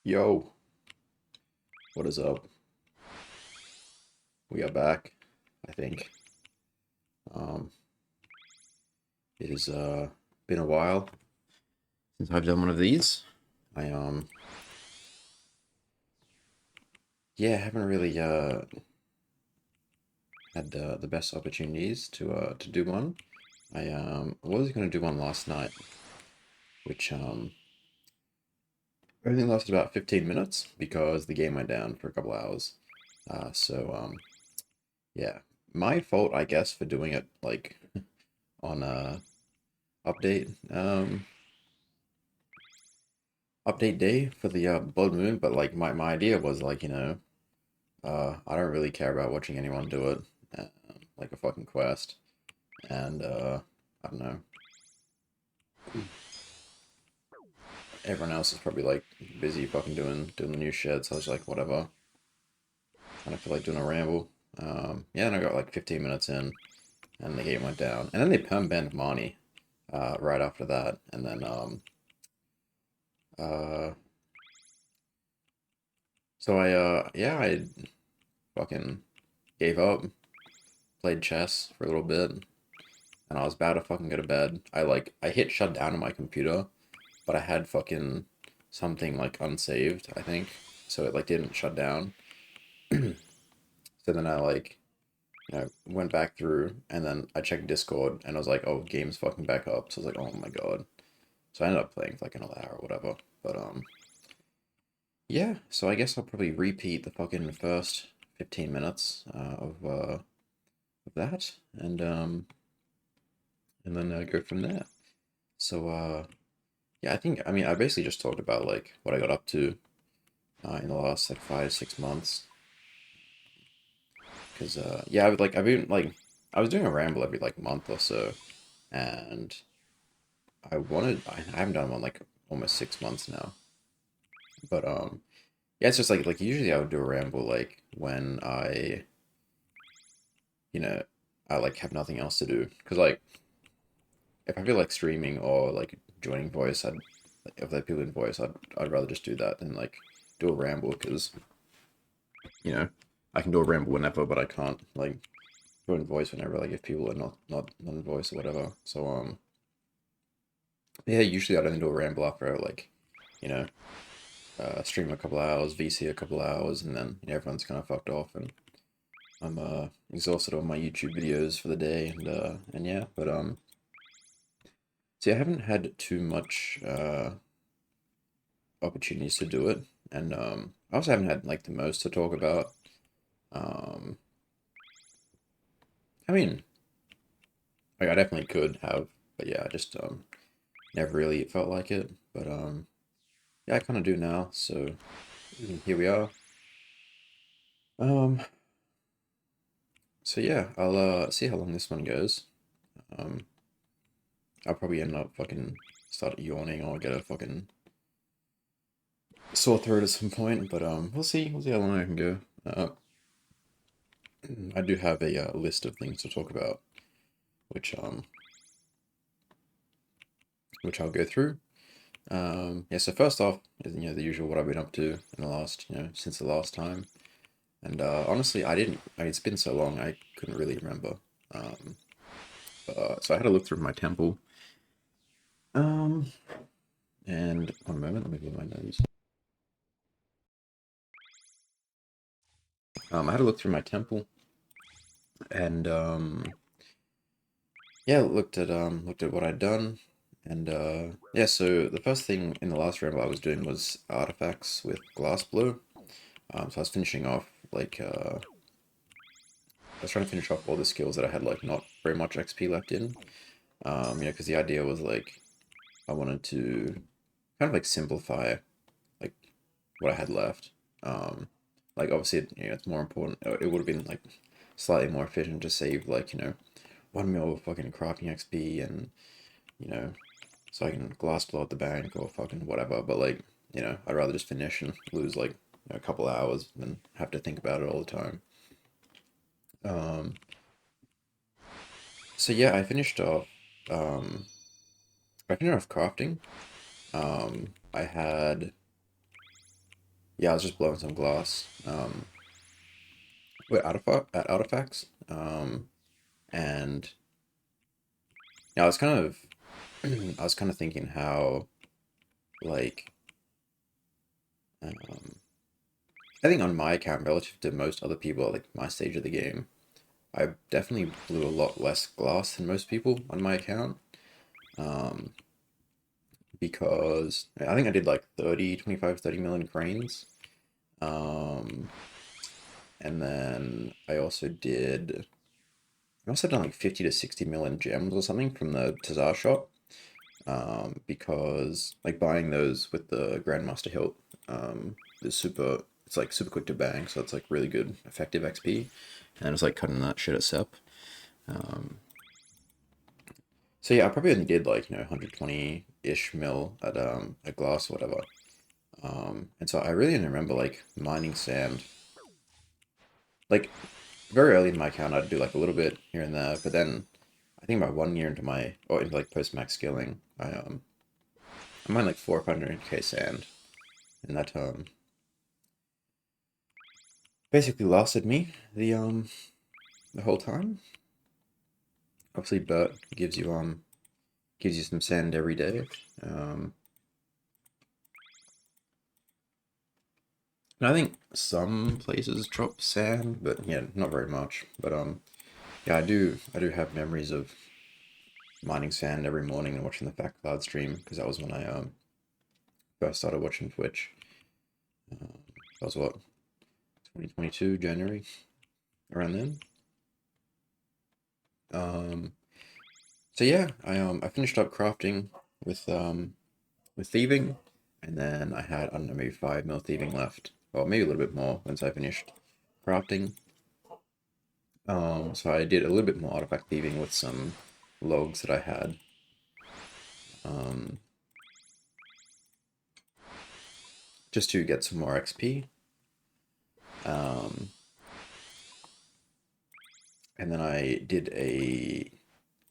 Yo, what is up? We are back, I think. Um, it has been a while since I've done one of these. I yeah, haven't really had the best opportunities to do one. I was gonna do one last night, which only lasted about 15 minutes because the game went down for a couple hours. So yeah, my fault, I guess, for doing it like on update. Update day for the blood moon, but like my idea was like, I don't really care about watching anyone do it, like a fucking quest, and I don't know, everyone else is probably like busy fucking doing the new shit, so I was like, whatever. Kind of feel like doing a ramble. Yeah, and I got like 15 minutes in, and the game went down, and then they perm banned Marnie, right after that, and then uh, so yeah, I fucking gave up, played chess for a little bit, and I was about to fucking go to bed. I hit shut down on my computer, but I had fucking something like unsaved, I think. So it like didn't shut down. So then I went back through and then I checked Discord and I was like, oh, game's fucking back up. So I was like, oh my god. So I ended up playing for like another hour or whatever. But yeah, so I guess I'll probably repeat the fucking first 15 minutes of that and then go from there. So yeah, I mean I basically just talked about like what I got up to in the last like 5 6 months. Because yeah, I've been like I was doing a ramble every like month or so, and I haven't done one like almost 6 months now. But yeah, it's just like usually I would do a ramble like when you know I like have nothing else to do. Because like if I feel like streaming or like joining voice, I'd like, if there are people in voice, I'd rather just do that than like do a ramble because you know I can do a ramble whenever, but I can't like join voice whenever like if people are not in voice or whatever. So yeah, usually I'd only do a ramble after I like you know stream a couple hours, VC a couple hours, and then everyone's kind of fucked off and I'm exhausted on my YouTube videos for the day and yeah, but see I haven't had too much opportunities to do it, and I also haven't had like the most to talk about. Um, I mean, like I definitely could have, but yeah, I just never really felt like it. But yeah, I kind of do now. So here we are. Um, so yeah, I'll see how long this one goes. Um, I'll probably end up fucking start yawning or get a fucking sore throat at some point. But we'll see. We'll see how long I can go. I do have a list of things to talk about, which um, which I'll go through. Yeah, so first off is the usual what I've been up to in the last since the last time, and honestly I didn't. I mean, it's been so long I couldn't really remember. Um, so I had to look through my temple. Um, and one moment, let me blow my nose. I had to look through my temple, and yeah, looked at what I'd done, and yeah. So the first thing in the last ramble I was doing was artifacts with glass blow. So I was finishing off like I was trying to finish off all the skills that I had like not very much XP left in. Because the idea was like I wanted to kind of like simplify like what I had left. Um, like obviously, it's more important. It would have been like slightly more efficient to save like 1 mil of fucking crafting XP and you know so I can glass blow at the bank or fucking whatever. But like I'd rather just finish and lose like a couple hours than have to think about it all the time. Um, so yeah, I finished off. Um, I finished off crafting. I had yeah, I was just blowing some glass. Wait, at artifacts. And yeah, I was kind of I was kind of thinking how like um, I think on my account relative to most other people at like my stage of the game, I definitely blew a lot less glass than most people on my account. Um, because I think I did like 30, 25, 30 million cranes. Um, and then I also done like 50 to 60 million gems or something from the Tazar shop. Because like buying those with the Grandmaster hilt is it's like super quick to bang, so it's like really good effective XP. And it's like cutting that shit at SEP. Um, so yeah, I probably only did like, 120-ish mil at glass or whatever. And so I really only remember like mining sand. Like very early in my account, I'd do like a little bit here and there, but then I think about 1 year into like post max skilling, I mined like 400k sand, and that basically lasted me the whole time. Obviously, Bert gives you some sand every day. Um, and I think some places drop sand, but yeah, not very much. But yeah, I do have memories of mining sand every morning and watching the Fat Cloud stream because that was when I first started watching Twitch. That was what, 2022 January, around then. Um, so yeah, I finished up crafting with thieving, and then I had, I don't know, maybe 5 mil thieving left, or maybe a little bit more once I finished crafting. So I did a little bit more artifact thieving with some logs that I had. Um, just to get some more XP. Um, and then I did a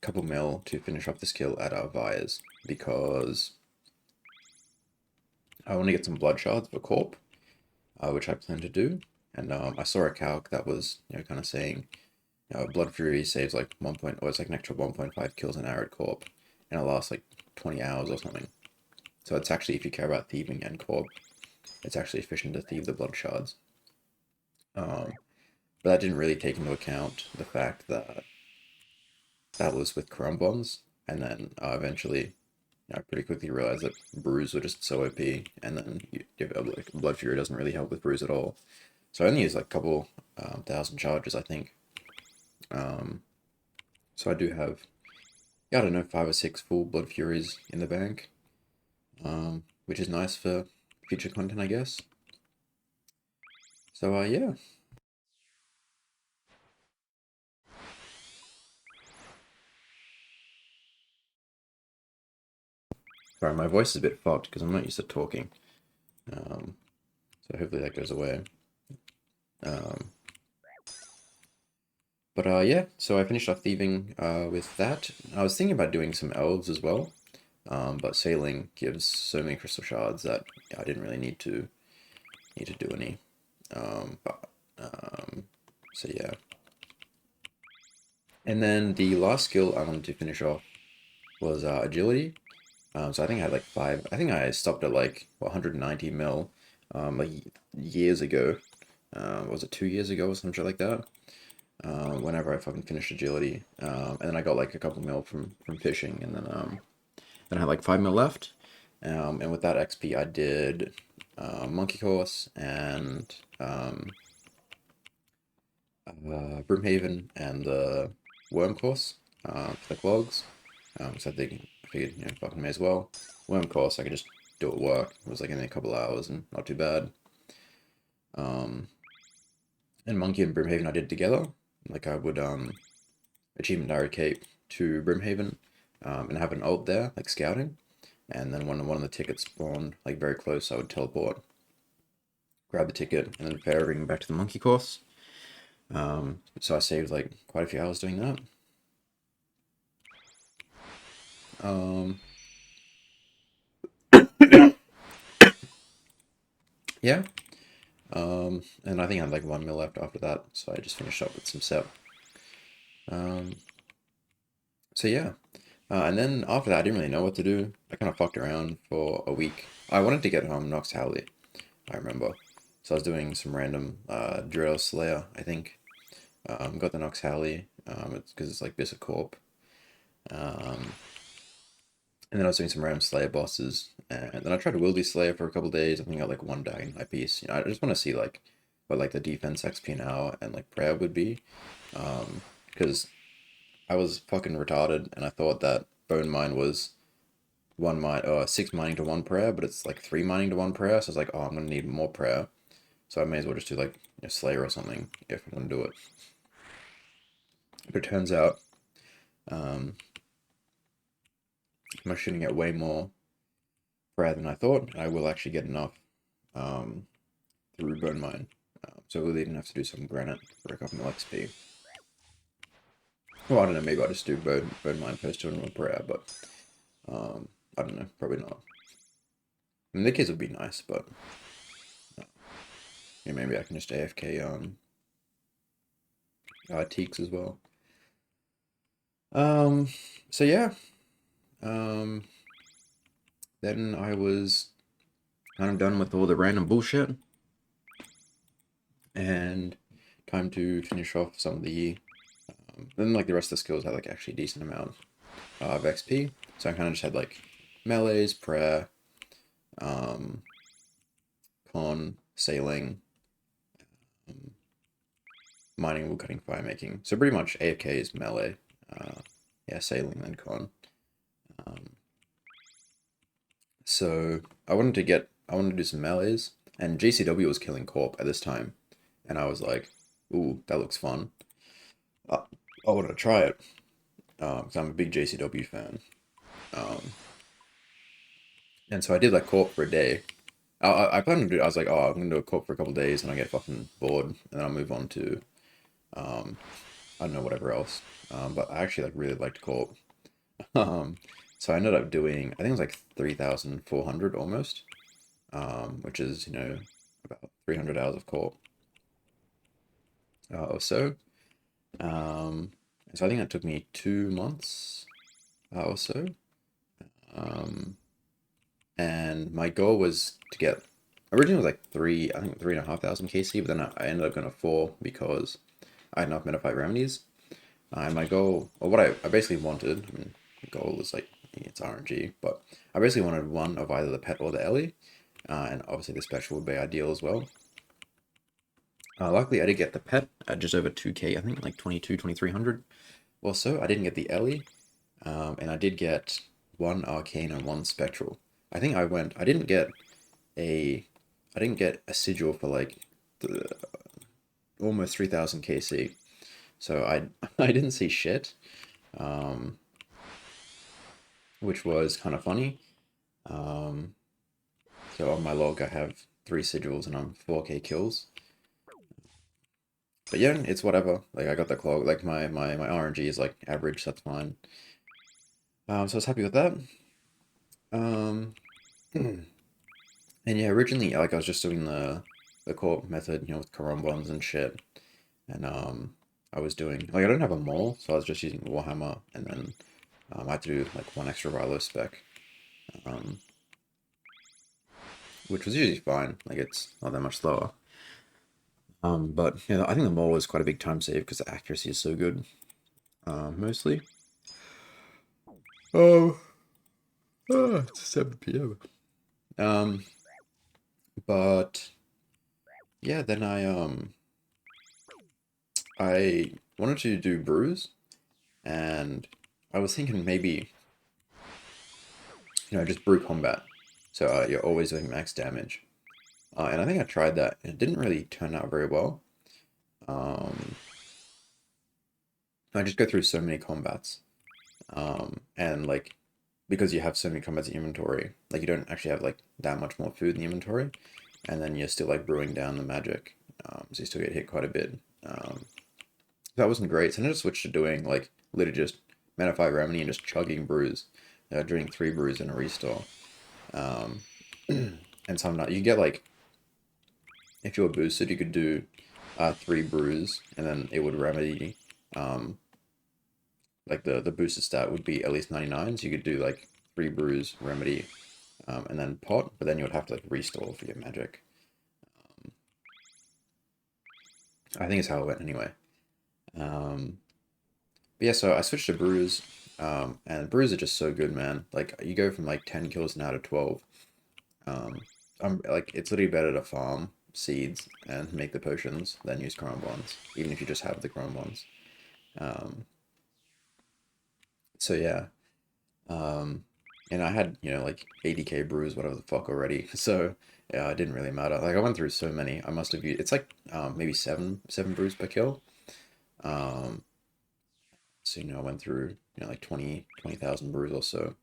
couple mil to finish off the skill at our Vires because I want to get some blood shards for Corp, which I plan to do. And I saw a calc that was, kind of saying, Blood Fury saves like or it's like an extra 1.5 kills an Arid Corp, and it lasts like 20 hours or something. So it's actually, if you care about thieving and Corp, it's actually efficient to thieve the blood shards. Um, but that didn't really take into account the fact that that was with Chrome Bonds, and then eventually, I pretty quickly realized that Brews were just so OP, and then like Blood Fury doesn't really help with Brews at all. So I only used like a couple thousand charges, I think. Um, so I do have, yeah, I don't know, 5 or 6 full Blood Furies in the bank, which is nice for future content, I guess. So yeah. Sorry, my voice is a bit fucked because I'm not used to talking. Um, so hopefully that goes away. Um, but yeah, so I finished off thieving with that. I was thinking about doing some elves as well, but sailing gives so many crystal shards that I didn't really need to do any. But so yeah. And then the last skill I wanted to finish off was agility. So I think I had like 5. I think I stopped at like 190 mil, like years ago. Was it 2 years ago or some shit like that? Whenever I fucking finished agility, and then I got like a couple mil from fishing, and then I had like 5 mil left. And with that XP, I did Monkey Course and Broomhaven and the Worm Course for the clogs. So I figured, fucking may as well. Worm Course, I could just do at work. It was like in a couple hours and not too bad. Um, and Monkey and Broomhaven I did together. Like I would achievement diary cape to Brimhaven, and have an ult there, like scouting. And then when one of the tickets spawned like very close, I would teleport, grab the ticket, and then ferrying back to the monkey course. So I saved like quite a few hours doing that. Um, yeah. And I think I had like 1 mil left after that, so I just finished up with some sep. Um, so yeah, and then after that, I didn't really know what to do. I kind of fucked around for a week. I wanted to get Nox Howley, I remember. So I was doing some random Drill Slayer, I think. Got the Nox Howley, it's because it's like Bishop Corp. Um, and then I was doing some random Slayer bosses, and then I tried to Wildy Slayer for a couple days. I think I got like one Dragon High piece. I just want to see like what like the defense XP now and like prayer would be, because I was fucking retarded and I thought that Bone Mine was one mine or 6 mining to one prayer, but it's like 3 mining to one prayer. So I was like, oh, I'm gonna need more prayer, so I may as well just do like Slayer or something if I'm gonna do it. But it turns out um, I'm shooting at way more prayer than I thought. I will actually get enough um, through Bone Mine. So we'll even have to do some granite for a couple more XP. Well, I don't know, maybe I'll just do Bone Mine first to another prayer, but I don't know, probably not. I mean, the kids would be nice, but yeah, maybe I can just AFK Teaks as well. Um, so yeah, um, then I was kind of done with all the random bullshit, and time to finish off some of the. Then like the rest of the skills had like actually a decent amount of XP, so I kind of just had like melees, prayer, um, con, sailing, um, mining, woodcutting, fire making. So pretty much AFK is melee. Yeah, sailing then con. Um, so I wanted to do some melees, and JCW was killing Corp at this time, and I was like, ooh, that looks fun. Uh, I want to try it, because I'm a big JCW fan. Um, and so I did like Corp for a day. I planned to do. I was like, oh, I'm gonna do a Corp for a couple days, and I get fucking bored, and then I'll move on to, um, I don't know, whatever else. But I actually like really liked Corp. Um, so I ended up doing, I think it was like 3,400 almost, which is, about 300 hours of Corp or so. Um, so I think that took me 2 months or so. Um, and my goal was to get, originally it was like I think 3,500 KC, but then I ended up going to 4 because I had enough Metaphite remedies. And my goal, or what I basically wanted, I mean, the goal is like, it's RNG, but I basically wanted one of either the pet or the Ellie, and obviously the special would be ideal as well. Luckily, I did get the pet at just over 2k, I think like 2,300 or so. I didn't get the Ellie, and I did get one Arcane and one Spectral. I think I a, I didn't get a Sigil for like almost 3,000 KC. So I didn't see shit, um, which was kind of funny. Um, so on my log, I have 3 sigils and I'm 4k kills. But yeah, it's whatever. Like I got the clog. Like my RNG is like average. So that's fine. So I was happy with that. Um, and yeah, originally like I was just doing the corp method, with Karumbans and shit. And I was doing like I don't have a mole, so I was just using Warhammer, and then I had to do like one extra Rilo spec. Um, which was usually fine. Like it's not that much slower. But yeah, I think the mole is quite a big time save because the accuracy is so good. Mostly. Oh, it's 7 p.m. Um, but yeah, then I wanted to do brews, and I was thinking maybe just brew combat, so you're always doing max damage. And I think I tried that, and it didn't really turn out very well. Um, I just go through so many combats, and like because you have so many combats in inventory, like you don't actually have like that much more food in the inventory, and then you're still like brewing down the magic, so you still get hit quite a bit. That wasn't great, so I just switched to doing like literally just Manify Remedy and just chugging brews, doing 3 brews in a restore, um, and some not. You get like if you were boosted, you could do 3 brews, and then it would remedy um, like the boosted stat would be at least 99, so you could do like 3 brews, remedy, and then pot, but then you would have to like restore for your magic. I think it's how it went anyway. Um, but yeah, so I switched to brews, and brews are just so good, man. Like you go from like 10 kills now to 12. Um, I'm like it's literally better to farm seeds and make the potions than use chrome ones, even if you just have the chrome ones. Um, so yeah, um, and I had like 80k brews, whatever the fuck already. So yeah, it didn't really matter. Like I went through so many. I must have used it's like maybe seven brews per kill. Um, so I went through like 20,000 brews or so.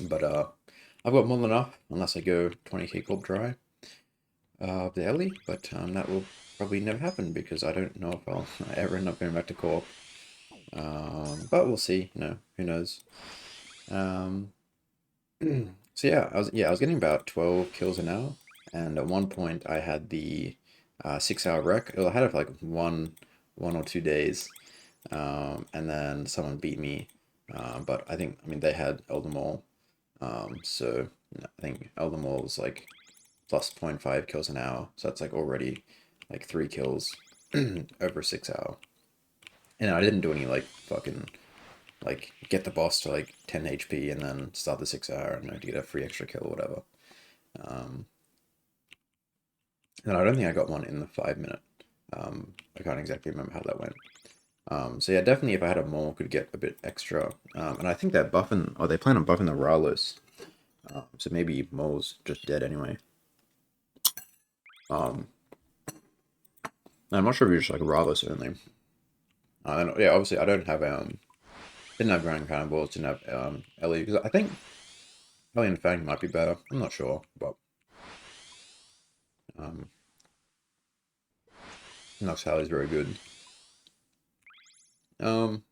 But I've got more than enough unless I go 20k gold dry daily. But that will probably never happen because I don't know if I'll ever end up going back to co-op. But we'll see. Who knows? Um, so yeah, I was getting about 12 kills an hour, and at one point I had the 6 hour rec. Well, I had it for like one or 2 days, and then someone beat me. But I mean they had Elder Maul, so I think Elder Maul was like plus zero point 0.5 kills an hour, so that's like already like 3 kills over 6 hour. And I didn't do any like fucking like get the boss to like 10 HP and then start the 6 hour and to get a free extra kill or whatever. Um, and I don't think I got one in the 5 minute. I can't exactly remember how that went. So yeah, definitely if I had a mole, could get a bit extra. And I think that buffing, oh, they plan on buffing the Rallis. So maybe mole's just dead anyway. Um, I'm not sure if you're just like Rallis only. I don't know. Yeah, obviously I don't have didn't have ground cannonballs, didn't have Ellie because I think Ellie and Fang might be better. I'm not sure, but um, Nox Halley is very good. Um,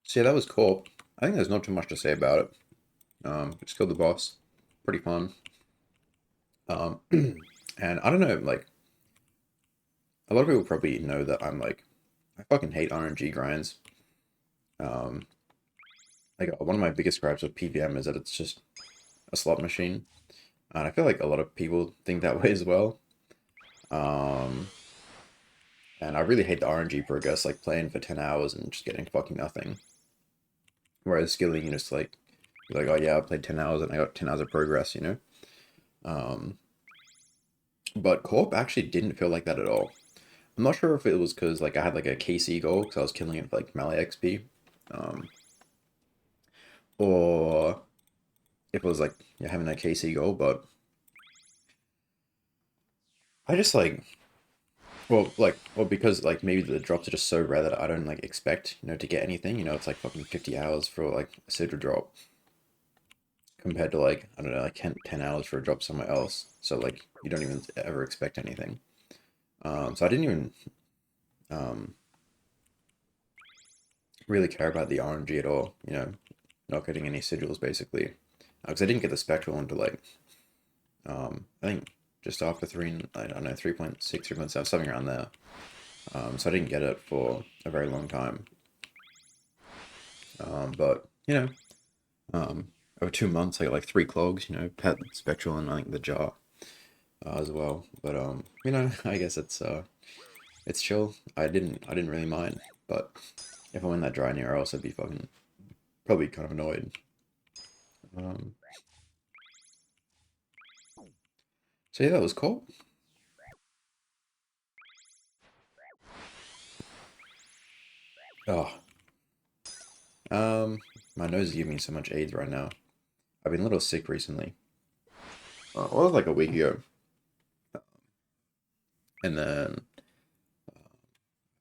so yeah, that was cool. I think there's not too much to say about it. Just killed the boss, pretty fun. Um, and I don't know, like a lot of people probably know that I'm like I fucking hate RNG grinds. Um, like one of my biggest gripes with PVM is that it's just a slot machine, and I feel like a lot of people think that way as well. Um, and I really hate the RNG progress, like playing for 10 hours and just getting fucking nothing. Whereas skilling, you just like, you're like, oh yeah, I played 10 hours and I got 10 hours of progress. Um, but co-op actually didn't feel like that at all. I'm not sure if it was because like I had like a KC goal because I was killing it with like melee XP, um, or if it was like having a KC goal. But I just like well because like maybe the drops are just so rare that I don't like expect to get anything. It's like fucking 50 hours for like a Sidra drop compared to like I don't know like 10 hours for a drop somewhere else. So like you don't even ever expect anything. So I didn't even um really care about the RNG at all. Not getting any sigils basically, because I didn't get the spectral until like I think just after I don't know 3.6, 3.7, something around there. So I didn't get it for a very long time. But over 2 months I got like 3 clogs. Pet spectral and I think the jar as well. But I guess it's chill. I didn't really mind, but if I went that dry anywhere else, I'd be fucking probably kind of annoyed. Um, so yeah, that was cool. Oh, um, my nose is giving me so much AIDS right now. I've been a little sick recently. Well, like a week ago, and then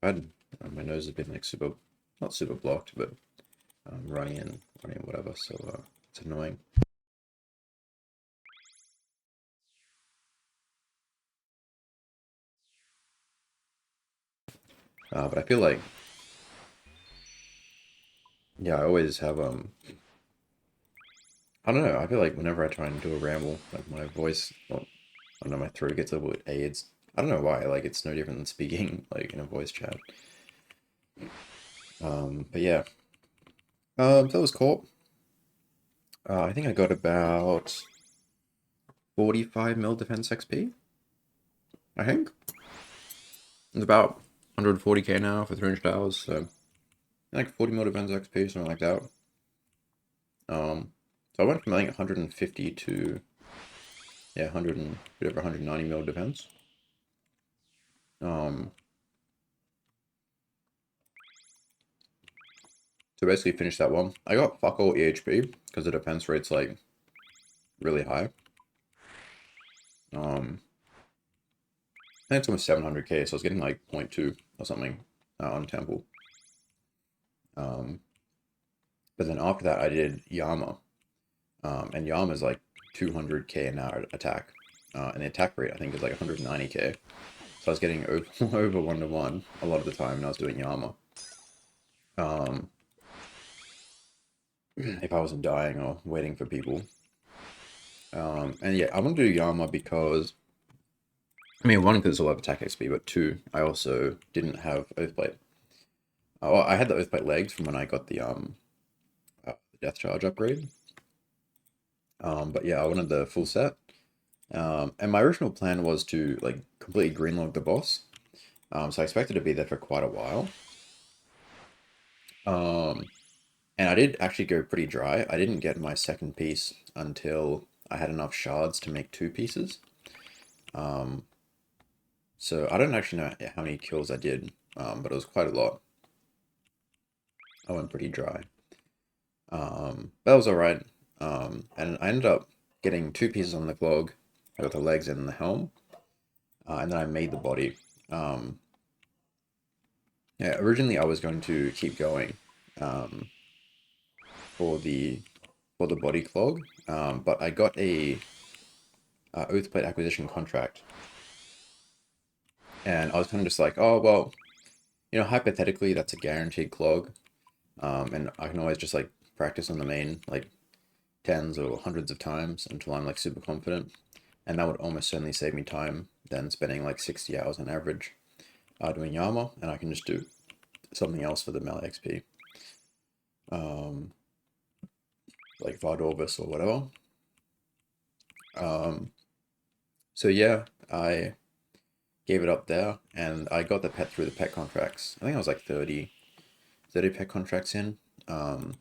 I had my nose has been like super, not super blocked, but running, whatever. So it's annoying. But I feel like yeah, I always have I don't know. I feel like whenever I try and do a ramble, like my voice, well, I don't know, my throat gets a little bit AIDS. I don't know why. Like it's no different than speaking like in a voice chat. But yeah. That was cool. I think I got about 45 mil defense XP. I think it's about 140k now for 300 hours. So like 40 mil defense XP, something like that. So I went from I think 150 to yeah 100 and bit over 190 mil defense. Um, to basically finish that one, I got fuck all EHP because the defense rate's like really high. I think it's almost 700k, so I was getting like 0.2 or something on Temple. Um, but then after that, I did Yama, and Yama is like 200k an hour attack, and the attack rate I think is like 190k. So I was getting over, over 1 to 1 a lot of the time when I was doing Yama. Um, if I wasn't dying or waiting for people. And yeah, I want to do Yama because, I mean, one, because it's a lot of attack XP, but two, I also didn't have Oathblade. Well, I had the Oathblade legs from when I got the Death Charge upgrade. But yeah, I wanted the full set. And my original plan was to like completely greenlog the boss. So I expected to be there for quite a while. And I did actually go pretty dry. I didn't get my second piece until I had enough shards to make 2 pieces. So I don't actually know how many kills I did, but it was quite a lot. I went pretty dry. That was alright. And I ended up getting 2 pieces on the clog. I got the legs and the helm. And then I made the body. Yeah, originally I was going to keep going for the body clog, but I got a Oathplate acquisition contract, and I was kind of just like, oh well, hypothetically that's a guaranteed clog, and I can always just like practice on the main like tens or hundreds of times until I'm like super confident, and that would almost certainly save me time than spending like 60 hours on average doing Yama, and I can just do something else for the melee XP, like Vardorvis or whatever. So yeah, I gave it up there, and I got the pet through the pet contracts. I think I was like 30 pet contracts in. Actually,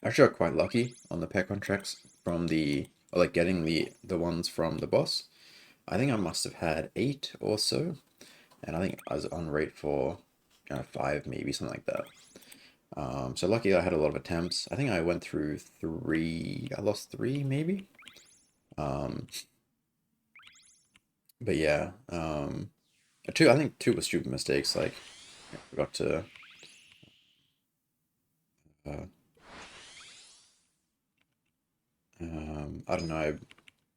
I got quite lucky on the pet contracts from like getting the ones from the boss. I think I must have had 8 or so, and I think I was on rate for kind of 5, maybe something like that. So lucky I had a lot of attempts. I think I went through 3. I lost 3, maybe. But yeah, 2. I think 2 were stupid mistakes. Like I forgot to. Uh, I don't know.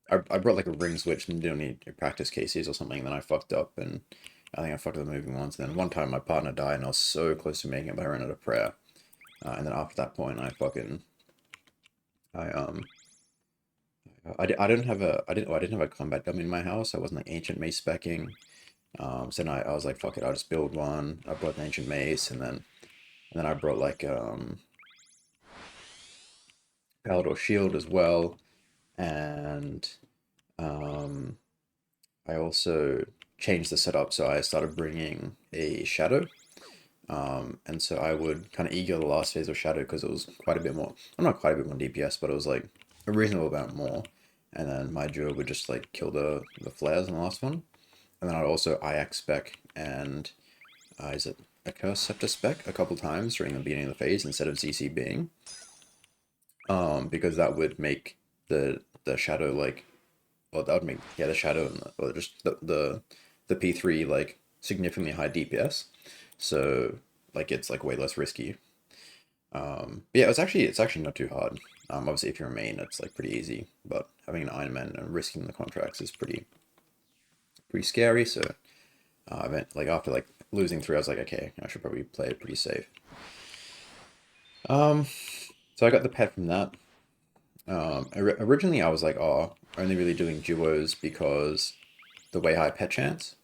I brought like a ring switch and didn't need practice cases or something. Then I fucked up, and I think I fucked up the moving once. And then one time my partner died, and I was so close to making it, but I ran out of prayer. And then after that point, I I didn't have I didn't have a combat dummy in my house. I wasn't like ancient mace specking. So then I was like, fuck it, I'll just build one. I brought an ancient mace, and then I brought like Palador shield as well, and um, I also changed the setup. So I started bringing a shadow. And so I would kind of ego the last phase of Shadow because it was quite a bit more, well, not quite a bit more DPS, but it was like a reasonable amount more. And then my duo would just like kill the flares in the last one. And then I'd also IX spec and is it a Curse Scepter spec a couple times during the beginning of the phase instead of CC being. Because that would make the Shadow like, well, that would make, yeah, the Shadow and or just the P3 like significantly high DPS. So like it's like way less risky. But yeah, it's actually not too hard. Obviously if you're a main, it's like pretty easy, but having an Iron Man and risking the contracts is pretty scary. So I went like after like losing 3, I was like, okay, I should probably play it pretty safe. Um, so I got the pet from that. Originally I was like, oh, only really doing duos because the way high pet chance.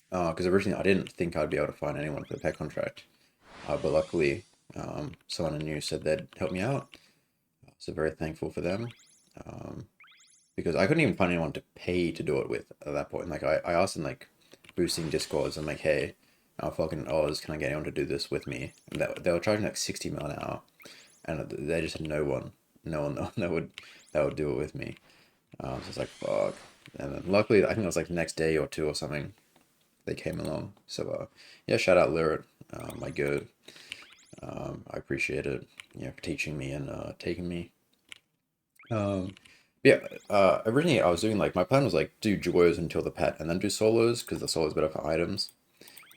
Because originally I didn't think I'd be able to find anyone for the pet contract. But luckily, someone I knew said they'd help me out. So very thankful for them. Um, because I couldn't even find anyone to pay to do it with at that point. Like I asked in like boosting discords, I'm like, hey, fucking Oz, can I get anyone to do this with me? And they were charging like 60 mil an hour, and they just had no one that would do it with me. So it's like fuck. And then luckily, I think it was like the next day or two or something, they came along. So yeah, shout out Lyrit, my good. I appreciate it, for teaching me and taking me. Um, yeah, originally I was doing like my plan was like do duos until the pet and then do solos because the solo is better for items.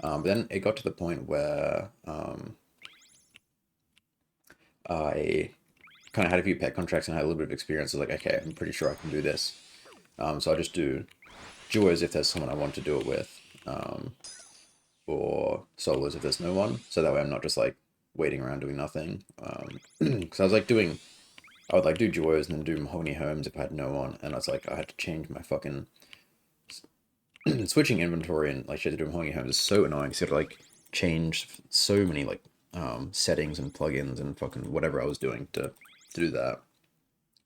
But then it got to the point where I kind of had a few pet contracts and had a little bit of experience. I was like, okay, I'm pretty sure I can do this. So I just do duos if there's someone I want to do it with, or solos if there's no one. So that way I'm not just like waiting around doing nothing. Because I was like I would like do duos and then do Mahoney Homes if I had no one, and I was like, I had to change my fucking switching inventory and like shit to do Mahoney Homes is so annoying. So like change so many like settings and plugins and fucking whatever I was doing to do that.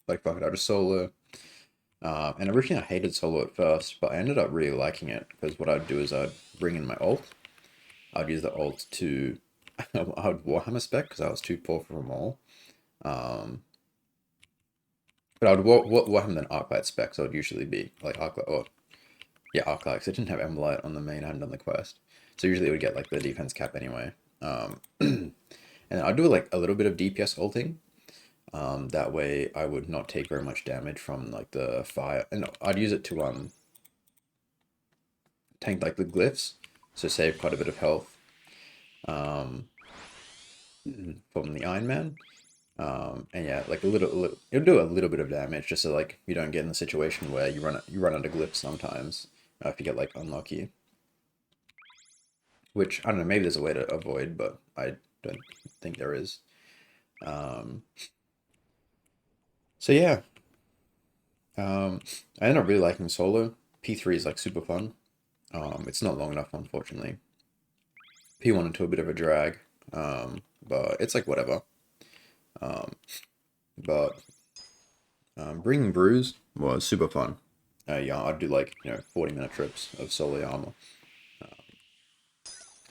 Like fuck it, I just solo. And originally I hated solo at first, but I ended up really liking it because what I'd do is I'd bring in my ult. I'd use the ult to I would Warhammer spec because I was too poor for them all. Um, but I would Warhammer then Arclight spec, so it would usually be like Arclight or yeah, Arclight. Because I didn't have Emberlight on the main. I hadn't done the quest, so usually it would get like the defense cap anyway. And I'd do like a little bit of DPS ulting. That way I would not take very much damage from like the fire, and I'd use it to tank like the glyphs, so save quite a bit of health um, from the Iron Man. And yeah, like it'll do a little bit of damage just so like you don't get in the situation where you run out of glyphs sometimes if you get like unlucky. Which I don't know, maybe there's a way to avoid, but I don't think there is. Um, so yeah, I end up really liking solo. P3 is like super fun. It's not long enough, unfortunately. P1 into a bit of a drag, but it's like whatever. Um, but bringing brews was super fun. Yeah, I'd do like 40-minute trips of solo armor.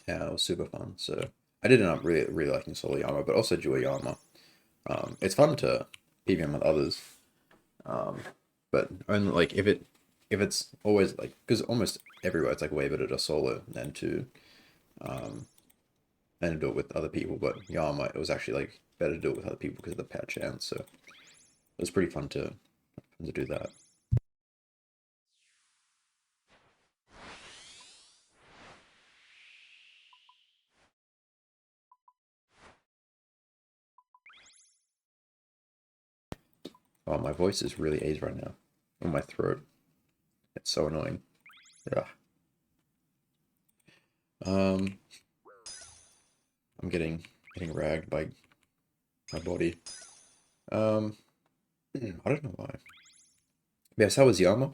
Yeah, it was super fun. So I did end up really liking solo armor, but also duo armor. It's fun to PvM with others, but only like if it's always like because almost everywhere it's like way better to solo um than to do it with other people. But Yama, it was actually like better to do it with other people because of the patch chance. So it was pretty fun to do that. Oh, my voice is really aged right now. On my throat. It's so annoying. Yeah. Um, I'm getting ragged by my body. Um, I don't know why. Yes, that was Yama.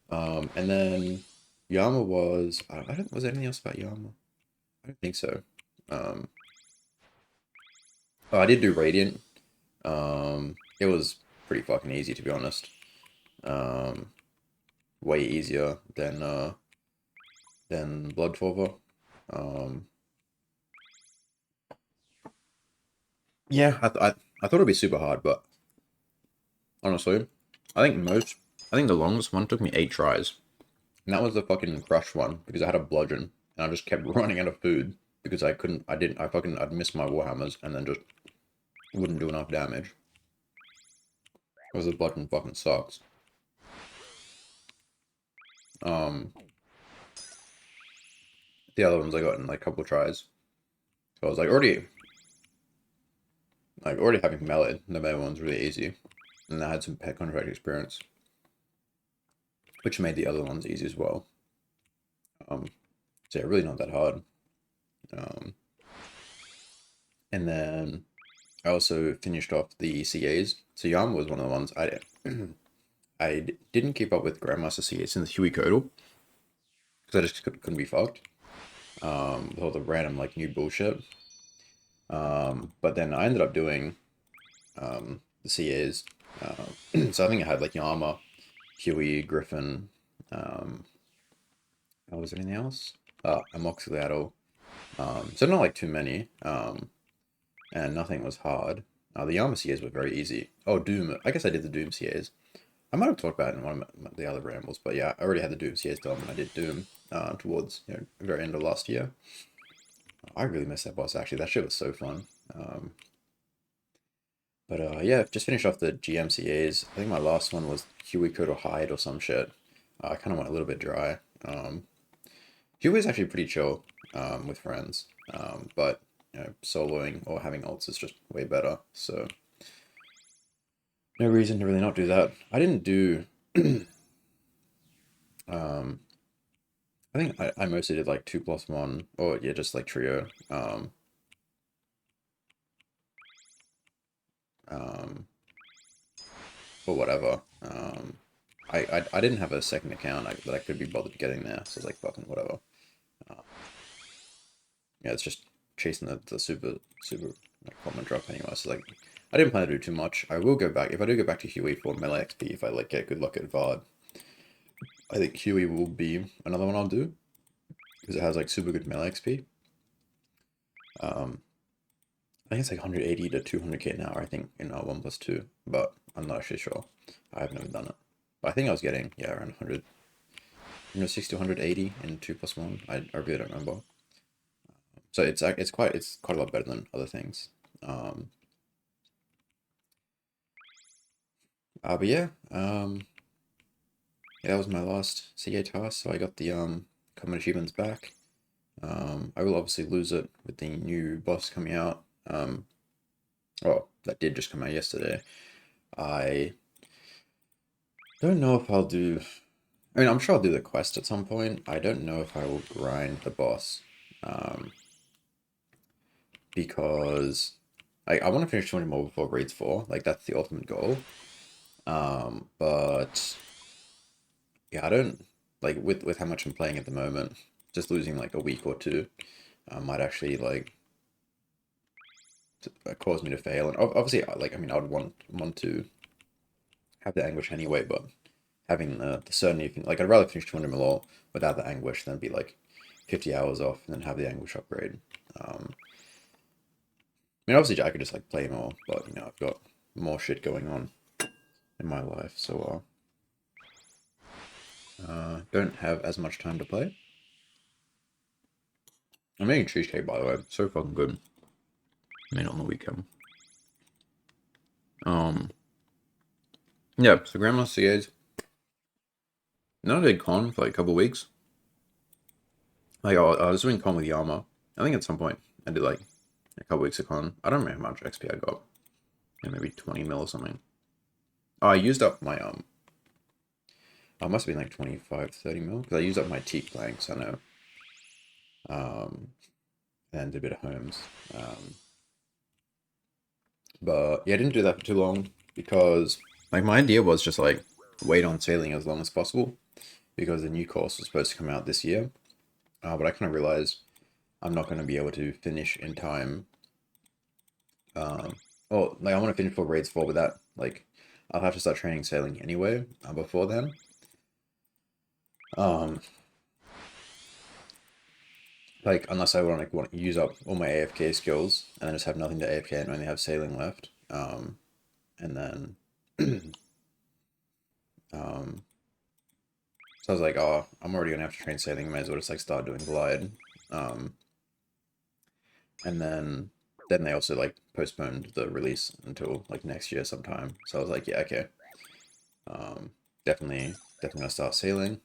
And then Yama was I don't was there anything else about Yama? I don't think so. Um, oh, I did do Radiant. It was pretty fucking easy to be honest. Um, way easier than Blood Torva. Um, yeah, I thought it'd be super hard, but honestly, I think I think the longest one took me 8 tries. And that was the fucking crush one because I had a bludgeon and I just kept running out of food because I'd miss my Warhammers and then just wouldn't do enough damage. Because the bludgeon fucking sucks. Um, the other ones I got in like a couple of tries. So I was already having melee. The melee one's really easy. And I had some pet contract experience. Which made the other ones easy as well. Um, so yeah, really not that hard. Um, and then I also finished off the CAs. So Yama was one of the ones I didn't keep up with Grandmaster CA since Huey Codal because I just couldn't be fucked. With all the random like new bullshit. But then I ended up doing the CAs. So I think I had like Yama, Huey, Griffin. Was there anything else? Amoxicillado. So not like too many. And nothing was hard. The Yama CAs were very easy. Oh, Doom. I guess I did the Doom CAs. I might have talked about it in one of the other rambles, but yeah, I already had the Doom CAs done when I did Doom towards the very end of last year. I really missed that boss actually. That shit was so fun. But yeah, just finished off the GMCAs. I think my last one was Huey Code Hide or some shit. I kind of went a little bit dry. Huey's actually pretty chill with friends, but soloing or having ults is just way better. So no reason to really not do that. I didn't do. um, I think I mostly did like 2+1 or yeah, just like trio. Um, or whatever. I didn't have a second account that I could be bothered getting there, so I was like, fucking whatever. Uh, yeah, it's just chasing the super like common drop anyway. So like, I didn't plan to do too much. I will go back if I do go back to Huey for melee XP. If I like get good luck at Vard, I think Huey will be another one I'll do because it has like super good melee XP. I think it's like 180 to 200k an hour. I think in 1+2, but I'm not actually sure. I've never done it, but I think I was getting yeah around 100. 60 to 180 in 2+1. I really don't remember. So it's quite a lot better than other things. Um, but yeah, yeah, that was my last CA task. So I got the common achievements back. I will obviously lose it with the new boss coming out. Well, that did just come out yesterday. I don't know if I'll do. I mean, I'm sure I'll do the quest at some point. I don't know if I will grind the boss. Um, because I want to finish 200 more before Raids 4. Like, that's the ultimate goal. But yeah, I don't like with how much I'm playing at the moment. Just losing like a week or two might actually like cause me to fail. And obviously, like I mean, I would want to have the anguish anyway, but having the certainty, like I'd rather finish 200 mil without the anguish than be like 50 hours off and then have the anguish upgrade. I mean, obviously, I could just like play more, but I've got more shit going on in my life, so don't have as much time to play. I'm making cheesecake, by the way. So fucking good. Made it on the weekend. Yeah, so Grandma CA's. Not a big con for like a couple weeks. Like I was doing con with Yama. I think at some point I did like a couple weeks of con. I don't remember how much XP I got. Yeah, maybe 20 mil or something. Oh, I used up my I must have been like 25, 30 mil because I used up my teak planks. I know. And did a bit of homes. But yeah, I didn't do that for too long because like my idea was just like wait on sailing as long as possible because the new course was supposed to come out this year. But I kind of realized I'm not going to be able to finish in time. Oh, like I want to finish for Raids 4 with that. Like I'll have to start training sailing anyway before then. Um, like unless I want to use up all my AFK skills and then just have nothing to AFK and only have sailing left. And then um, so I was like, oh, I'm already gonna have to train sailing. Might as well just like start doing glide. Um, and then they also like postponed the release until like next year sometime. So I was like, yeah, okay. Um, definitely gonna start sailing.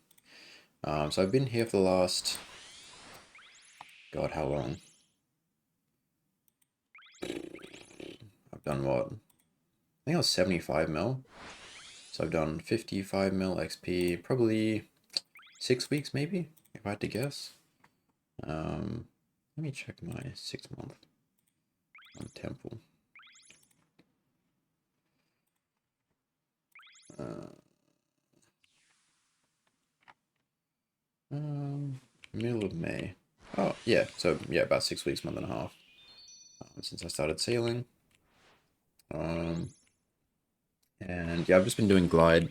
So I've been here for the last, God, how long? I've done what? I think I was 75 mil. So I've done 55 mil XP, probably 6 weeks maybe, if I had to guess. Let me check my 6 month on Temple. Uh, Middle of May. Oh, yeah. So, yeah, about 6 weeks, month and a half since I started sailing. Um, and yeah, I've just been doing glide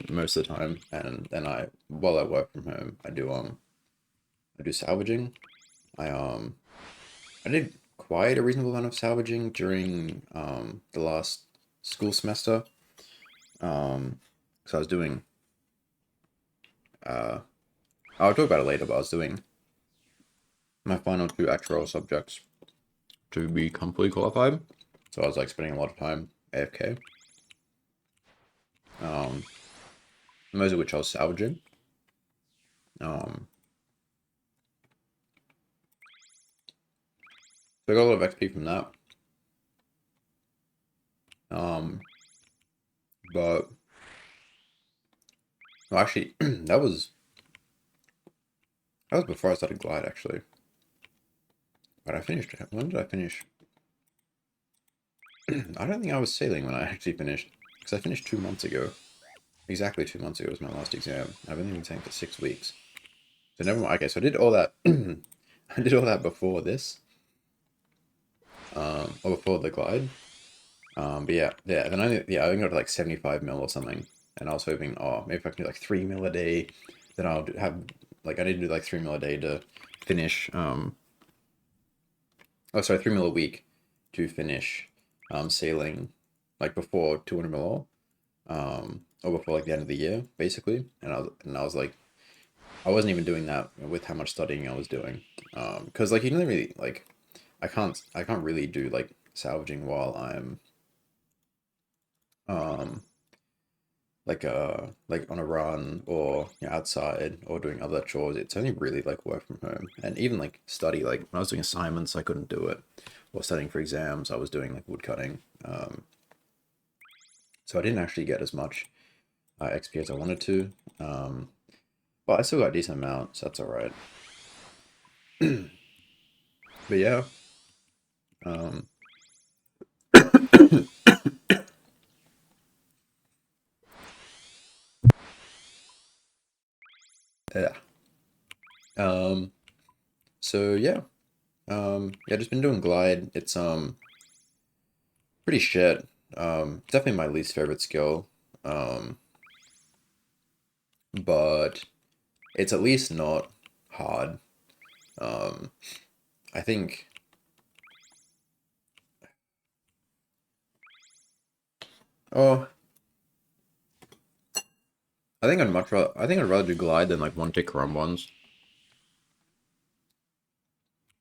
most of the time, and then while I work from home, I do salvaging. I I did quite a reasonable amount of salvaging during the last school semester. So I was doing uh I'll talk about it later, but I was doing my final two actuarial subjects to be completely qualified. So I was like spending a lot of time AFK. Um, most of which I was salvaging. Um, so I got a lot of XP from that. Um, but well, actually, that was before I started glide actually. But I finished. When did I finish? I don't think I was sailing when I actually finished, because I finished 2 months ago. Exactly 2 months ago was my last exam. I've only been sailing for 6 weeks. So never mind. Okay, so I did all that. I did all that before this, or before the glide. But yeah. Then I only got to like 75 mil or something, and I was hoping, oh, maybe if I can do like 3 mil a day, then have like I need to do like 3 mil a day to finish. Oh, sorry, 3 mil a week to finish, sailing, like before 200 mil, or before like the end of the year, basically. And I was like, I wasn't even doing that with how much studying I was doing, because like you don't really like, I can't really do like salvaging while I'm um like on a run or outside or doing other chores. It's only really like work from home, and even like study, like when I was doing assignments I couldn't do it, or studying for exams I was doing like wood cutting. So I didn't actually get as much XP as I wanted to, um, but I still got a decent amount, so that's all right. But yeah, um, yeah. Um, so yeah, yeah, just been doing glide. It's pretty shit. Definitely my least favorite skill. Um, but it's at least not hard. Um, I think. Oh, I think I'd rather do glide than like one tick run ones.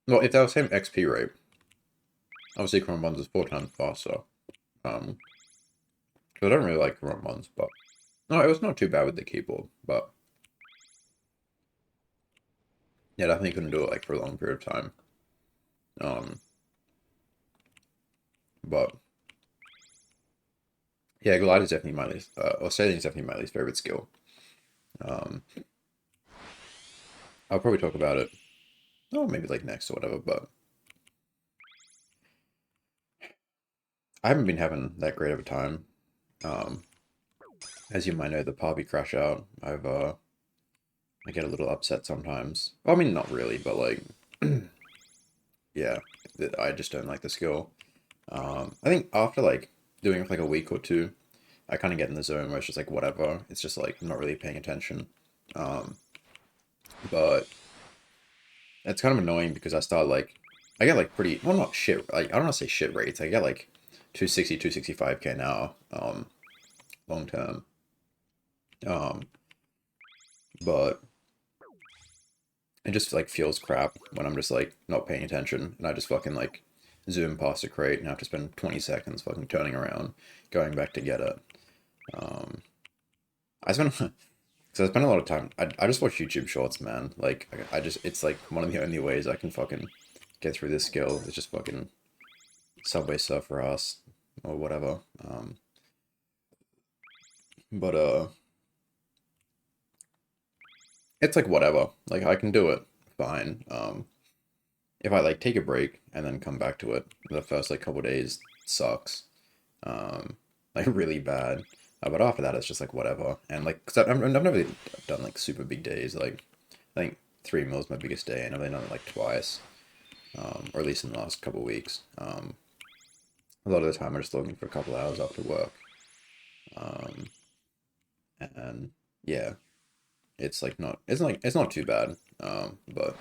Well, if they were the same XP rate, obviously run ones is 4 times faster. Um, because I don't really like run ones, but no, it was not too bad with the keyboard. But yeah, I definitely couldn't do it like for a long period of time. Um, but yeah, glide is definitely my least, or sailing is definitely my least favorite skill. Um, I'll probably talk about it. Oh, maybe like next or whatever. But I haven't been having that great of a time. Um, as you might know, the Parby crash out. I get a little upset sometimes. Well, I mean, not really, but like, yeah, I just don't like the skill. I think after like doing it for like a week or two, I kind of get in the zone where it's just like whatever. It's just like I'm not really paying attention. Um, but it's kind of annoying because I get like pretty, well, not shit. Like I don't want to say shit rates. I get like 260, 265K now, long term. Um, but it just like feels crap when I'm just like not paying attention and I just fucking like zoom past a crate and have to spend 20 seconds fucking turning around, going back to get it. Um, I spend because I spend a lot of time. I just watch YouTube shorts, man. Like I just it's like one of the only ways I can fucking get through this skill. It's just fucking Subway Surfer ass or whatever. But it's like whatever. Like I can do it fine. If I like take a break and then come back to it, the first like couple days sucks. Um, like really bad. But after that, it's just like whatever. And like, cause I've never done like super big days. Like, I think 3 meals my biggest day, and I've only done it like twice, or at least in the last couple of weeks. A lot of the time, I'm just logging for a couple hours after work. Um, and yeah, it's like not, it's not too bad. But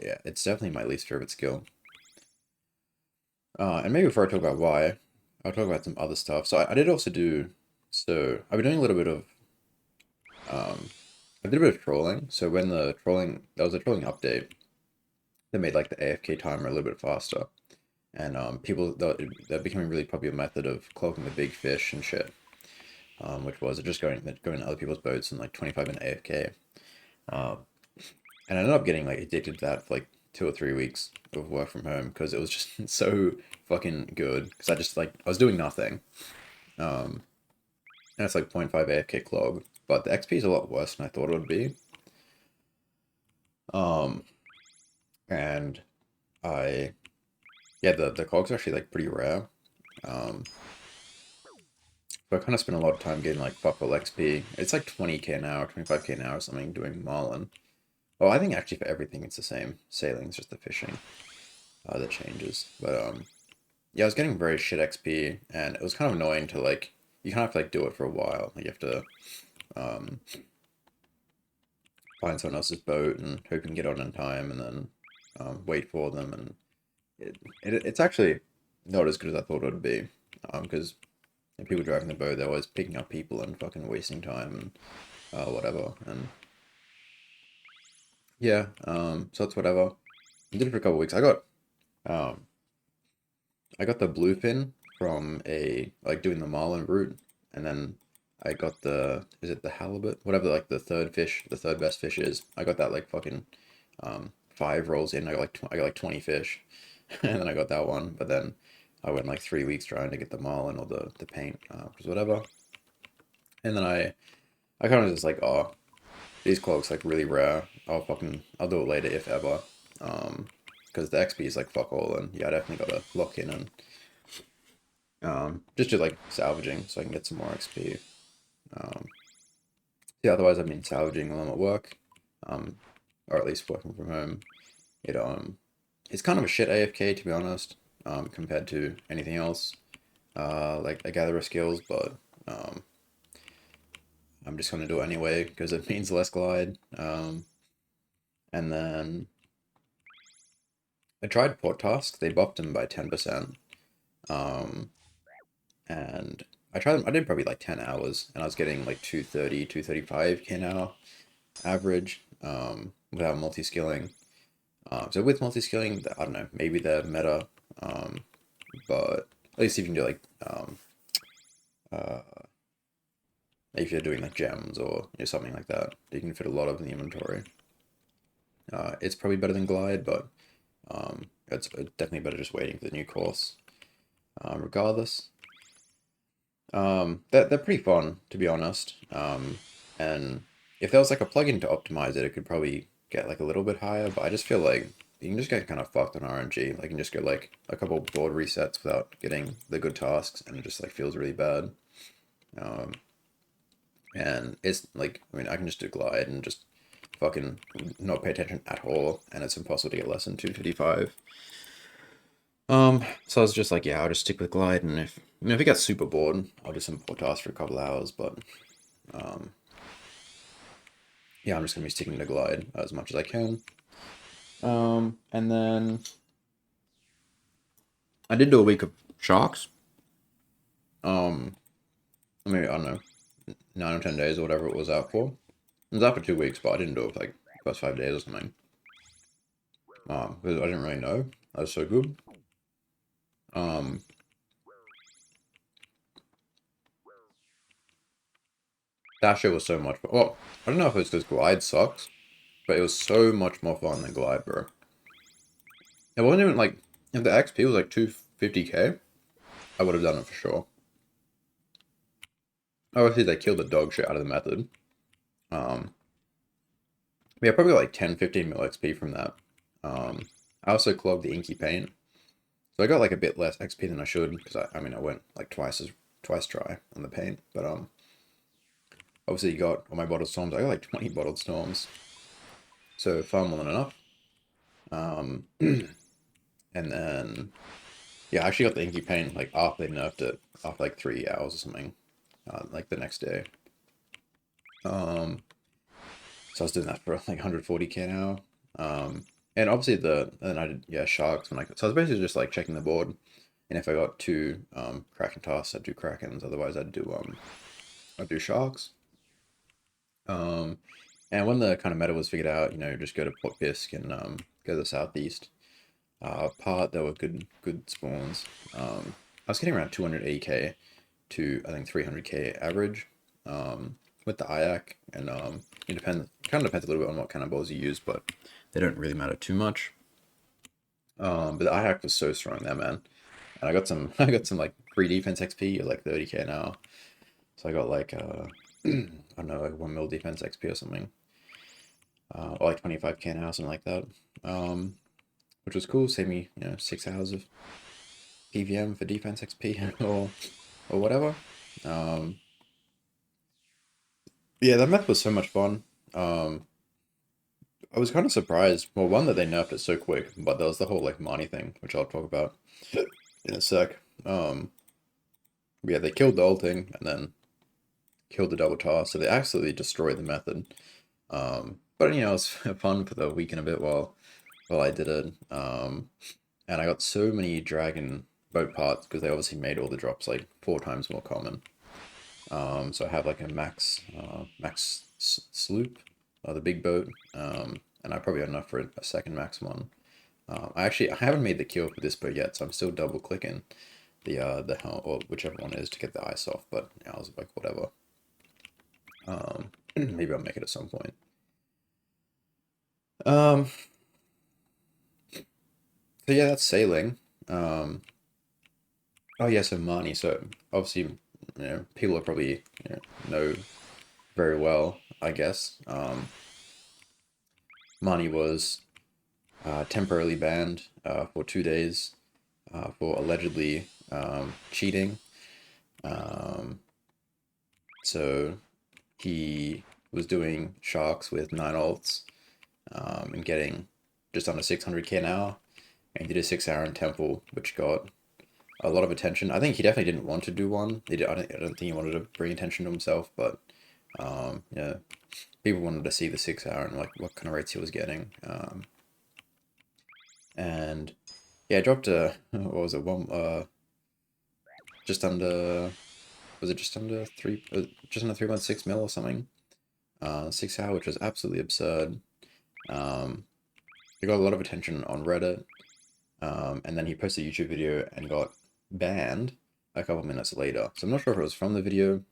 yeah, it's definitely my least favorite skill. And maybe before I talk about why, I'll talk about some other stuff. So I did also do, so I've been doing a little bit of, um, I did a bit of trolling. So when there was a trolling update that made like the AFK timer a little bit faster. And they're becoming really popular method of cloaking the big fish and shit. Which was just going to other people's boats and like 25-minute AFK. Um, and I ended up getting like addicted to that for like 2 or 3 weeks of work from home because it was just so fucking good. Because I was doing nothing. Um, and it's like 0.5 AFK clog, but the XP is a lot worse than I thought it would be. Um, and I yeah, the clog's actually like pretty rare. Um, so I kind of spent a lot of time getting like fuck all XP. It's like 20k an hour, 25k an hour or something doing Marlin. Well, I think actually for everything it's the same. Sailing's just the fishing that changes. But yeah, I was getting very shit XP, and it was kind of annoying to like. You kind of have to like do it for a while. Like you have to um, find someone else's boat and hope you can get on in time, and then wait for them. And it's actually not as good as I thought it would be, because people driving the boat, they're always picking up people and fucking wasting time and whatever. And yeah, so it's whatever. I did it for a couple of weeks. Um, I got the bluefin from a like doing the marlin route, and then I got the is it the halibut? Whatever like the third best fish is. I got that like fucking 5 rolls in. I got like 20 fish, and then I got that one. But then I went like 3 weeks trying to get the marlin or the paint, because whatever. And then I kind of just like, oh, these cloaks like really rare. I'll do it later if ever. Because the XP is like fuck all, and yeah, I definitely gotta lock in and just do like salvaging so I can get some more XP. Um, yeah, otherwise I've been salvaging while I'm at work, um, or at least working from home. It it's kind of a shit AFK to be honest, compared to anything else. Like I gatherer skills, but um, I'm just gonna do it anyway because it means less glide. And then I tried port tasks. They buffed them by 10%. Um, and I tried them. I did probably like 10 hours, and I was getting like 230, 235k an hour average, without multi-skilling. So with multi-skilling, I don't know, maybe they're meta, um, but at least if you can do like, uh, if you're doing like gems or something like that, you can fit a lot of in the inventory. It's probably better than glide, but it's definitely better just waiting for the new course. Regardless, they're pretty fun to be honest. And if there was like a plugin to optimize it, it could probably get like a little bit higher. But I just feel like you can just get kind of fucked on RNG. Like you can just get like a couple board resets without getting the good tasks, and it just like feels really bad. Um, and it's like I mean I can just do glide and just fucking not pay attention at all, and it's impossible to get less than 255. So I was just like, yeah, I'll just stick with glide, and if it gets super bored, I'll do some port tasks for a couple hours. But um, yeah, I'm just gonna be sticking to glide as much as I can. And then I did do a week of sharks. Um, maybe I don't know, 9 or 10 days or whatever it was out for. It was out for 2 weeks, but I didn't do it for like the first 5 days or something. Because I didn't really know. That was so good. Um, that shit was so much fun. Well, I don't know if it's because glide sucks, but it was so much more fun than glide, bro. It wasn't even like if the XP was like 250k, I would have done it for sure. Obviously, they killed the dog shit out of the method. Um, yeah, probably like 10, 15 mil XP from that. I also clogged the inky paint, so I got like a bit less XP than I should because I mean I went like twice try on the paint. But obviously you got all my bottled storms. I got like 20 bottled storms, so far more than enough. And then yeah, I actually got the inky paint like after they nerfed it, after like 3 hours or something, like the next day. So I was doing that for like 140k an hour. And obviously then I did, yeah, sharks when so I was basically just like checking the board, and if I got two Kraken tasks, I'd do Krakens. Otherwise, I'd do sharks. Um, and when the kind of meta was figured out, just go to Port Fisk and go to the southeast. Part there were good spawns. I was getting around 280k to I think 300k average. With the IAC, and it kind of depends a little bit on what kind of balls you use, but they don't really matter too much. But the IAC was so strong there, man. And I got some I got some like free defense XP at like 30k an hour. So I got like I don't know, like 1 mil defense XP or something. Or like 25k an hour, something like that. Which was cool, saved me, 6 hours of PVM for defense XP or whatever. Um, yeah, that map was so much fun. Um, I was kind of surprised. Well, one, that they nerfed it so quick, but there was the whole like Marnie thing, which I'll talk about in a sec. Yeah, they killed the old thing and then killed the double toss, so they absolutely destroyed the method. But it was fun for the week and a bit while I did it. And I got so many dragon boat parts because they obviously made all the drops like 4 times more common. So I have like a max sloop, the big boat, and I probably got enough for a second max one. I haven't made the kill for this boat yet, so I'm still double clicking the helm or whichever one it is to get the ice off. But I was like, whatever. Maybe I'll make it at some point. Um, so yeah, that's sailing. Oh yeah, so Marnie. So obviously, people are probably know very well, I guess. Marnie was temporarily banned for 2 days for allegedly cheating. Um, so he was doing sharks with 9 ults and getting just under 600k an hour. And he did a 6 hour in Temple, which got a lot of attention. I think he definitely didn't want to do one. I don't think he wanted to bring attention to himself, but yeah, people wanted to see the 6 hour and like what kind of rates he was getting. And yeah, I dropped what was it, just under, was it just under just under 3.6 mil or something? 6 hour, which was absolutely absurd. He got a lot of attention on Reddit, and then he posted a YouTube video and got banned a couple minutes later. So I'm not sure if it was from the video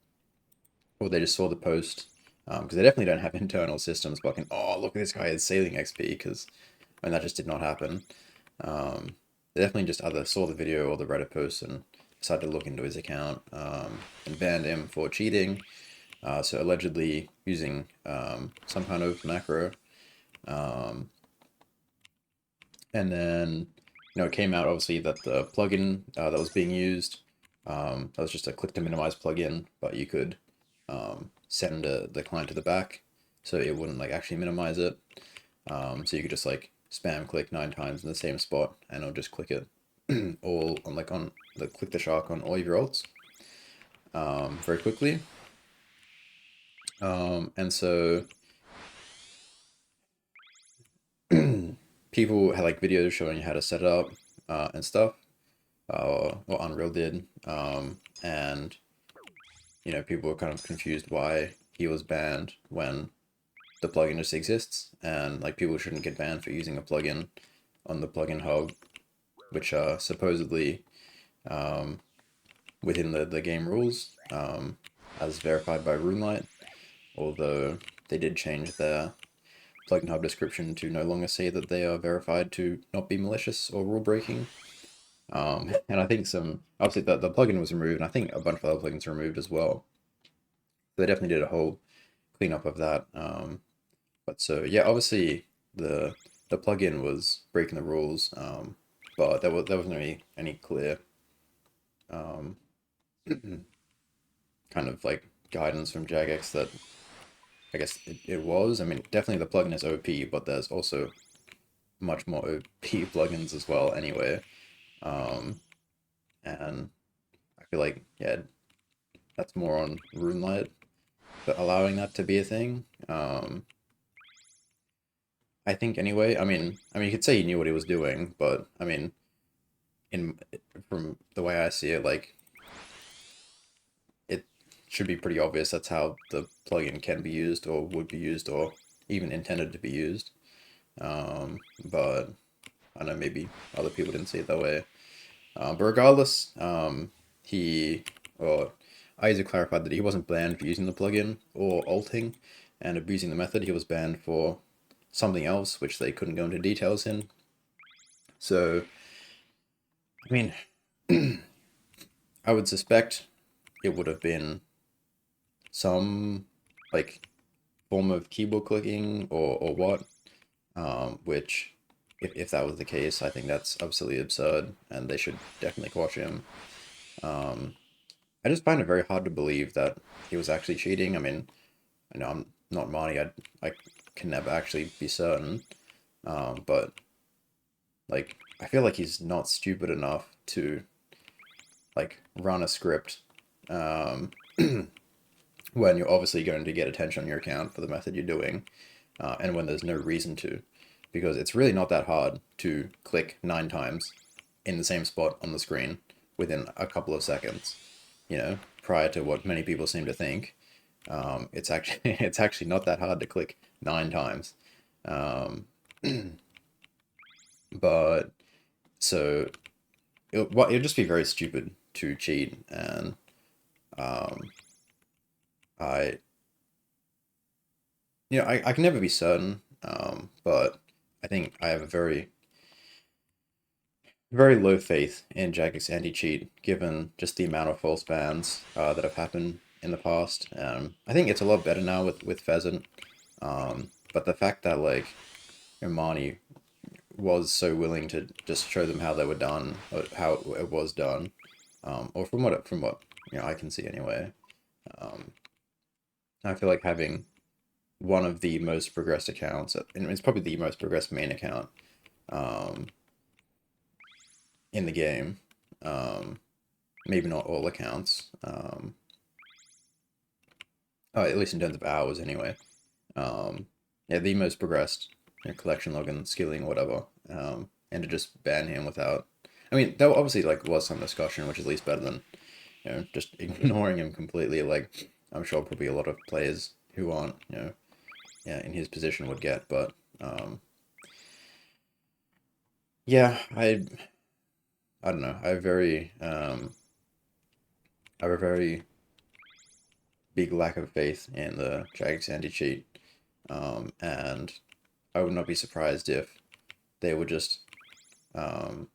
or they just saw the post, because they definitely don't have internal systems fucking, oh, look at this guy has sailing XP, because that just did not happen. They definitely just either saw the video or the Reddit post and decided to look into his account, and banned him for cheating. So allegedly using some kind of macro. And then, it came out obviously that the plugin that was being used, that was just a click to minimize plugin, but you could send the client to the back, so it wouldn't like actually minimize it. So you could just like spam click 9 times in the same spot, and it'll just click it all on the click the shark on all of your ults very quickly. And so people had like videos showing you how to set it up and stuff. What Unreal did, and people were kind of confused why he was banned when the plugin just exists, and like people shouldn't get banned for using a plugin on the plugin hub, which are supposedly within the game rules, as verified by RuneLite, although they did change their plugin hub description to no longer say that they are verified to not be malicious or rule breaking. And I think obviously the plugin was removed, and I think a bunch of other plugins were removed as well. They definitely did a whole cleanup of that. But so yeah, obviously the plugin was breaking the rules, but there wasn't really any clear kind of like guidance from Jagex that I guess it was. I mean, definitely the plugin is OP, but there's also much more OP plugins as well anyway. Um, and I feel like, yeah, that's more on RuneLite, but allowing that to be a thing. I think anyway. I mean, you could say he knew what he was doing, but I mean, in from the way I see it, like it should be pretty obvious that's how the plugin can be used, or would be used, or even intended to be used. But I don't know, maybe other people didn't see it that way. But regardless, he, or Isaac clarified that he wasn't banned for using the plugin or alting and abusing the method. He was banned for something else, which they couldn't go into details in. So, I mean, I would suspect it would have been some like form of keyboard clicking or what, which if that was the case, I think that's absolutely absurd and they should definitely quash him. Um, I just find it very hard to believe that he was actually cheating. I mean, I know I'm not Marty. I can never actually be certain. But like, I feel like he's not stupid enough to like run a script um, when you're obviously going to get attention on your account for the method you're doing, and when there's no reason to, because it's really not that hard to click 9 times in the same spot on the screen within a couple of seconds. Prior to what many people seem to think. It's actually it's actually not that hard to click 9 times. Um, but so it'll just be very stupid to cheat, and um, I I can never be certain, but I think I have a very low faith in Jagex anti-cheat, given just the amount of false bans that have happened in the past. I think it's a lot better now with Pheasant, but the fact that like Imani was so willing to just show them how they were done, or how it was done, or from what I can see anyway. Um, I feel like having one of the most progressed accounts, and it's probably the most progressed main account um, in the game. Um, Maybe not all accounts, at least in terms of hours anyway. Yeah, the most progressed collection login, skilling, whatever, and to just ban him without. I mean, there obviously like was some discussion, which is at least better than just ignoring him completely. Like I'm sure probably a lot of players who aren't yeah in his position would get, but yeah, I don't know. I have a very big lack of faith in the Jagex anti-cheat, and I would not be surprised if they were just um,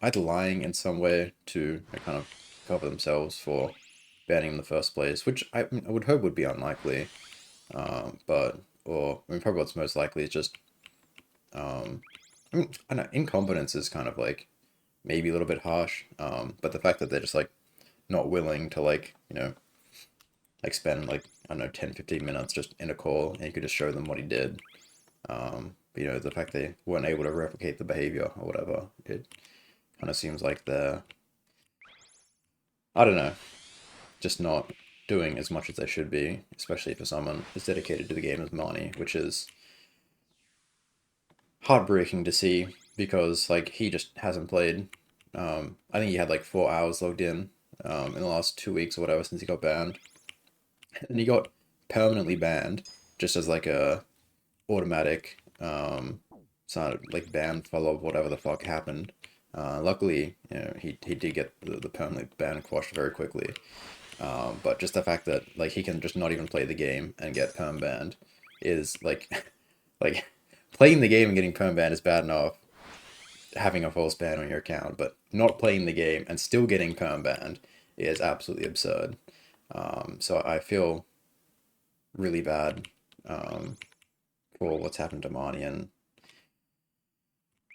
either lying in some way to kind of cover themselves for banning in the first place, which I would hope would be unlikely. But or I mean, probably what's most likely is just um, I don't know, incompetence is kind of like maybe a little bit harsh. But the fact that they're just like not willing to like like spend like I don't know 10, 15 minutes just in a call and you could just show them what he did. But, the fact they weren't able to replicate the behavior or whatever, it kind of seems like they're I don't know, just not doing as much as they should be, especially for someone as dedicated to the game as Marnie, which is heartbreaking to see because like he just hasn't played. I think he had like 4 hours logged in the last 2 weeks or whatever since he got banned, and he got permanently banned just as like a automatic sort of like ban follow of whatever the fuck happened. Luckily, he did get the permanent ban quashed very quickly. But just the fact that like he can just not even play the game and get perm banned is like like playing the game and getting perm banned is bad enough, having a false ban on your account, but not playing the game and still getting perm banned is absolutely absurd. So I feel really bad for what's happened to Marnie, and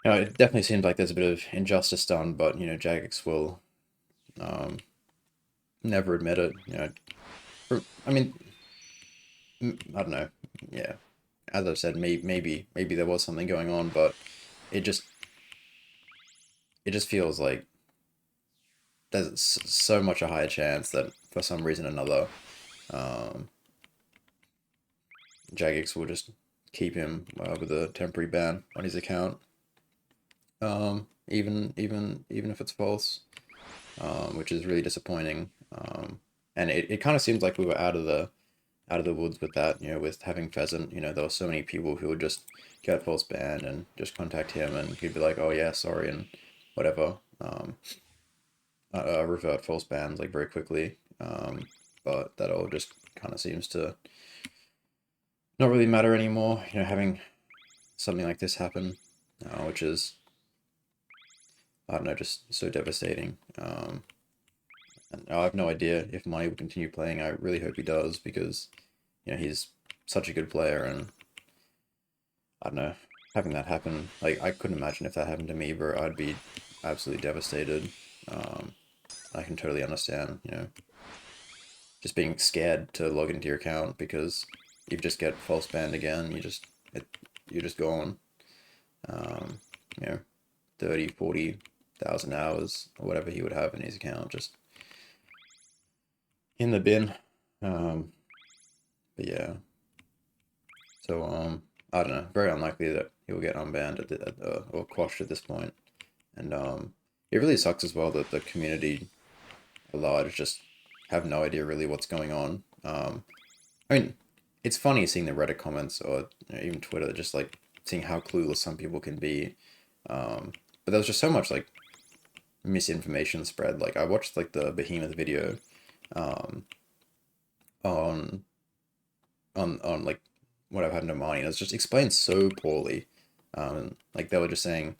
it definitely seems like there's a bit of injustice done, but Jagex will um, never admit it. I mean, I don't know. Yeah, as I've said, maybe there was something going on, but it just it just feels like there's so much a higher chance that for some reason or another, um, Jagex will just keep him with a temporary ban on his account. Even if it's false, which is really disappointing. And it kind of seems like we were out of the woods with that, with having Pheasant. There were so many people who would just get false banned and just contact him, and he'd be like, "Oh yeah, sorry," and whatever. Revert false bans like very quickly. But that all just kind of seems to not really matter anymore. Having something like this happen, which is, I don't know, just so devastating. And I have no idea if Money will continue playing. I really hope he does because, he's such a good player, and I don't know, having that happen, like, I couldn't imagine if that happened to me, bro. I'd be absolutely devastated. Um, I can totally understand, just being scared to log into your account because you just get false banned again. You're just gone. Um, you know, 30, 40,000 hours or whatever he would have in his account just in the bin. Um, but yeah, so I don't know. Very unlikely that he'll get unbanned or quashed at this point. And it really sucks as well that the community at large just have no idea really what's going on. I mean, it's funny seeing the Reddit comments or even Twitter, just like seeing how clueless some people can be. But there was just so much like misinformation spread. Like I watched like the Behemoth video um, on on like what I've had in Omani, and it's just explained so poorly. Like they were just saying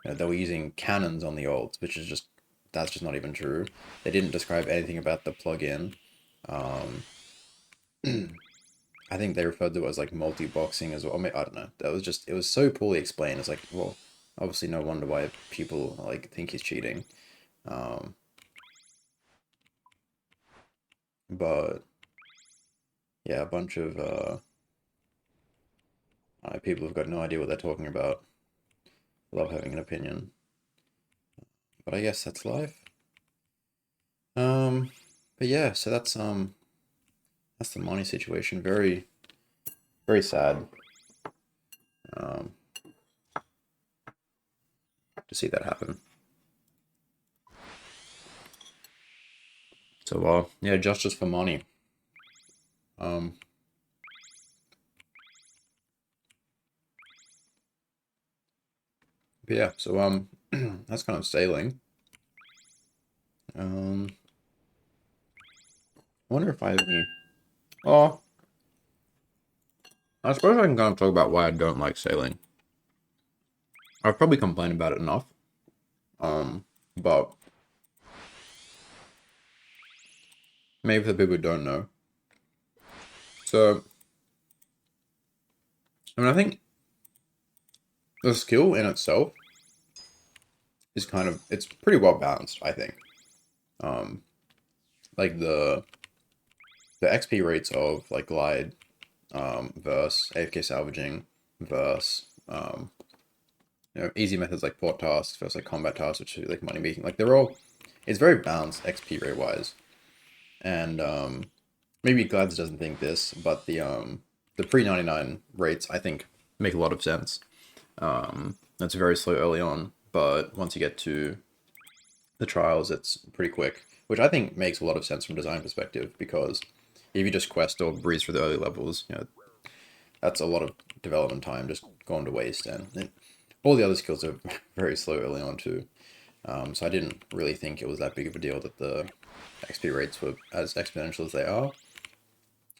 they were using cannons on the ults, which is just that's just not even true. They didn't describe anything about the plugin. Um, I think they referred to it as like multi-boxing as well. I mean, I don't know. That was just it was so poorly explained. It's like, well, obviously no wonder why people like think he's cheating. Um, but yeah, a bunch of people who've got no idea what they're talking about. Love having an opinion, but I guess that's life. Um, but yeah, so that's the money situation. Very very sad. Um, to see that happen. So yeah, justice for money. Um, but yeah, so that's kind of sailing. Um, I wonder if I have any. Oh, I suppose I can kind of talk about why I don't like sailing. I've probably complained about it enough. But maybe for the people who don't know. So, I mean, I think the skill in itself is it's pretty well balanced, I think. Um, like the XP rates of like glide, verse AFK salvaging, verse easy methods like port tasks versus like combat tasks, which is like money making. Like they're all, it's very balanced XP rate wise, and maybe Glads doesn't think this, but the pre-99 rates I think make a lot of sense. That's very slow early on, but once you get to the trials, it's pretty quick, which I think makes a lot of sense from a design perspective because if you just quest or breeze through the early levels, that's a lot of development time just gone to waste, and all the other skills are very slow early on too. So I didn't really think it was that big of a deal that the XP rates were as exponential as they are.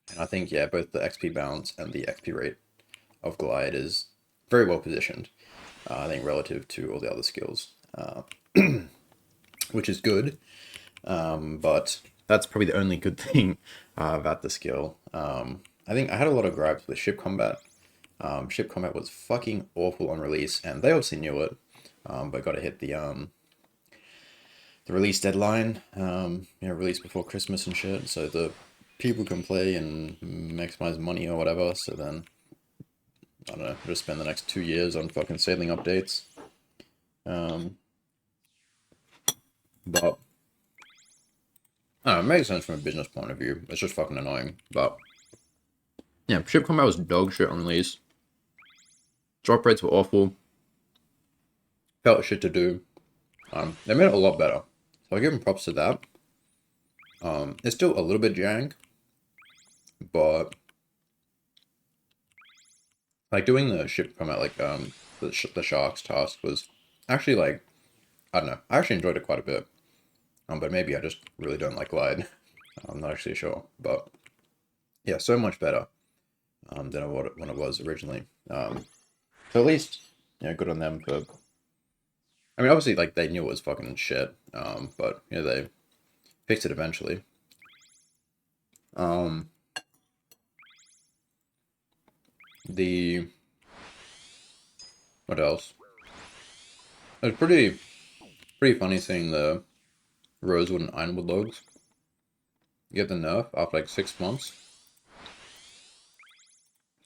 And I think, yeah, both the XP balance and the XP rate of Glide is very well positioned, I think, relative to all the other skills, which is good. But that's probably the only good thing about the skill. I think I had a lot of gripes with ship combat. Ship combat was fucking awful on release, and they obviously knew it, but got to hit the the release deadline, release before Christmas and shit, so the people can play and maximize money or whatever. So then, I don't know, just spend the next 2 years on fucking sailing updates. Um, but I don't know, it makes sense from a business point of view. It's just fucking annoying. But yeah, ship combat was dog shit on release. Drop rates were awful. Felt shit to do. They made it a lot better. So I give them props to that. It's still a little bit jank, but like doing the ship combat, like the sharks task was actually like, I don't know. I actually enjoyed it quite a bit. But maybe I just really don't like Glide. I'm not actually sure, but yeah, so much better than when it was originally. So at least, good on them for. I mean, obviously, like they knew it was fucking shit. But they fixed it eventually. The what else? It was pretty funny seeing the Rosewood and Ironwood logs get the nerf after like 6 months.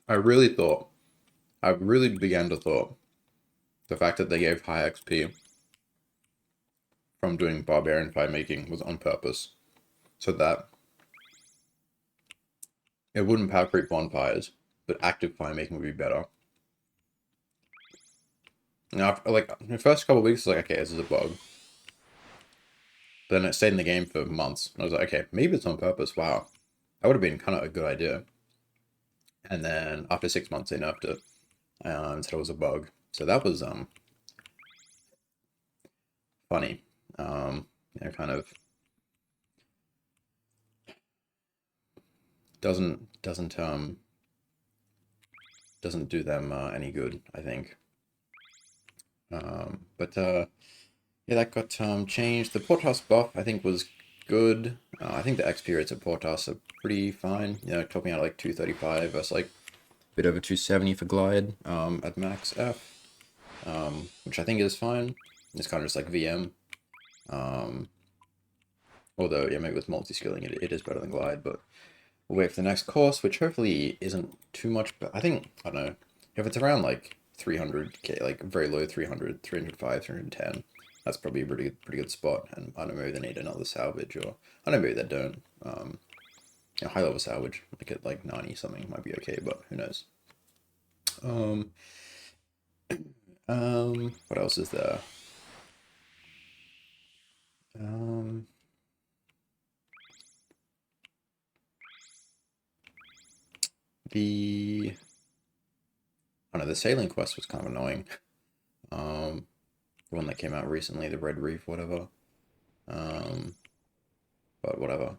I really began to thought the fact that they gave high XP from doing barbarian fight making was on purpose, so that it wouldn't power creep bonfires, but active fire making would be better. Now, like the first couple of weeks, it's like, okay, this is a bug. Then it stayed in the game for months. And I was like, okay, maybe it's on purpose. Wow, that would have been kind of a good idea. And then after 6 months, they nerfed it and said it was a bug. So that was funny. Kind of doesn't do them any good, I think. But yeah, that got changed. The Portos buff I think was good. I think the XP rates at Portos are pretty fine. Topping out like 235 versus like a bit over 270 for Glide at max F, which I think is fine. It's kind of just like VM. Although, yeah, maybe with multi-skilling it is better than Glide, but we'll wait for the next course, which hopefully isn't too much, but I think, I don't know, if it's around like 300k, like very low 300, 305, 310, that's probably a pretty good spot, and I don't know, maybe they need another salvage, or, I don't know, maybe they don't, high level salvage, like at like 90 something might be okay, but who knows. What else is there? The I don't know, the sailing quest was kind of annoying. The one that came out recently, the Red Reef, whatever. But whatever.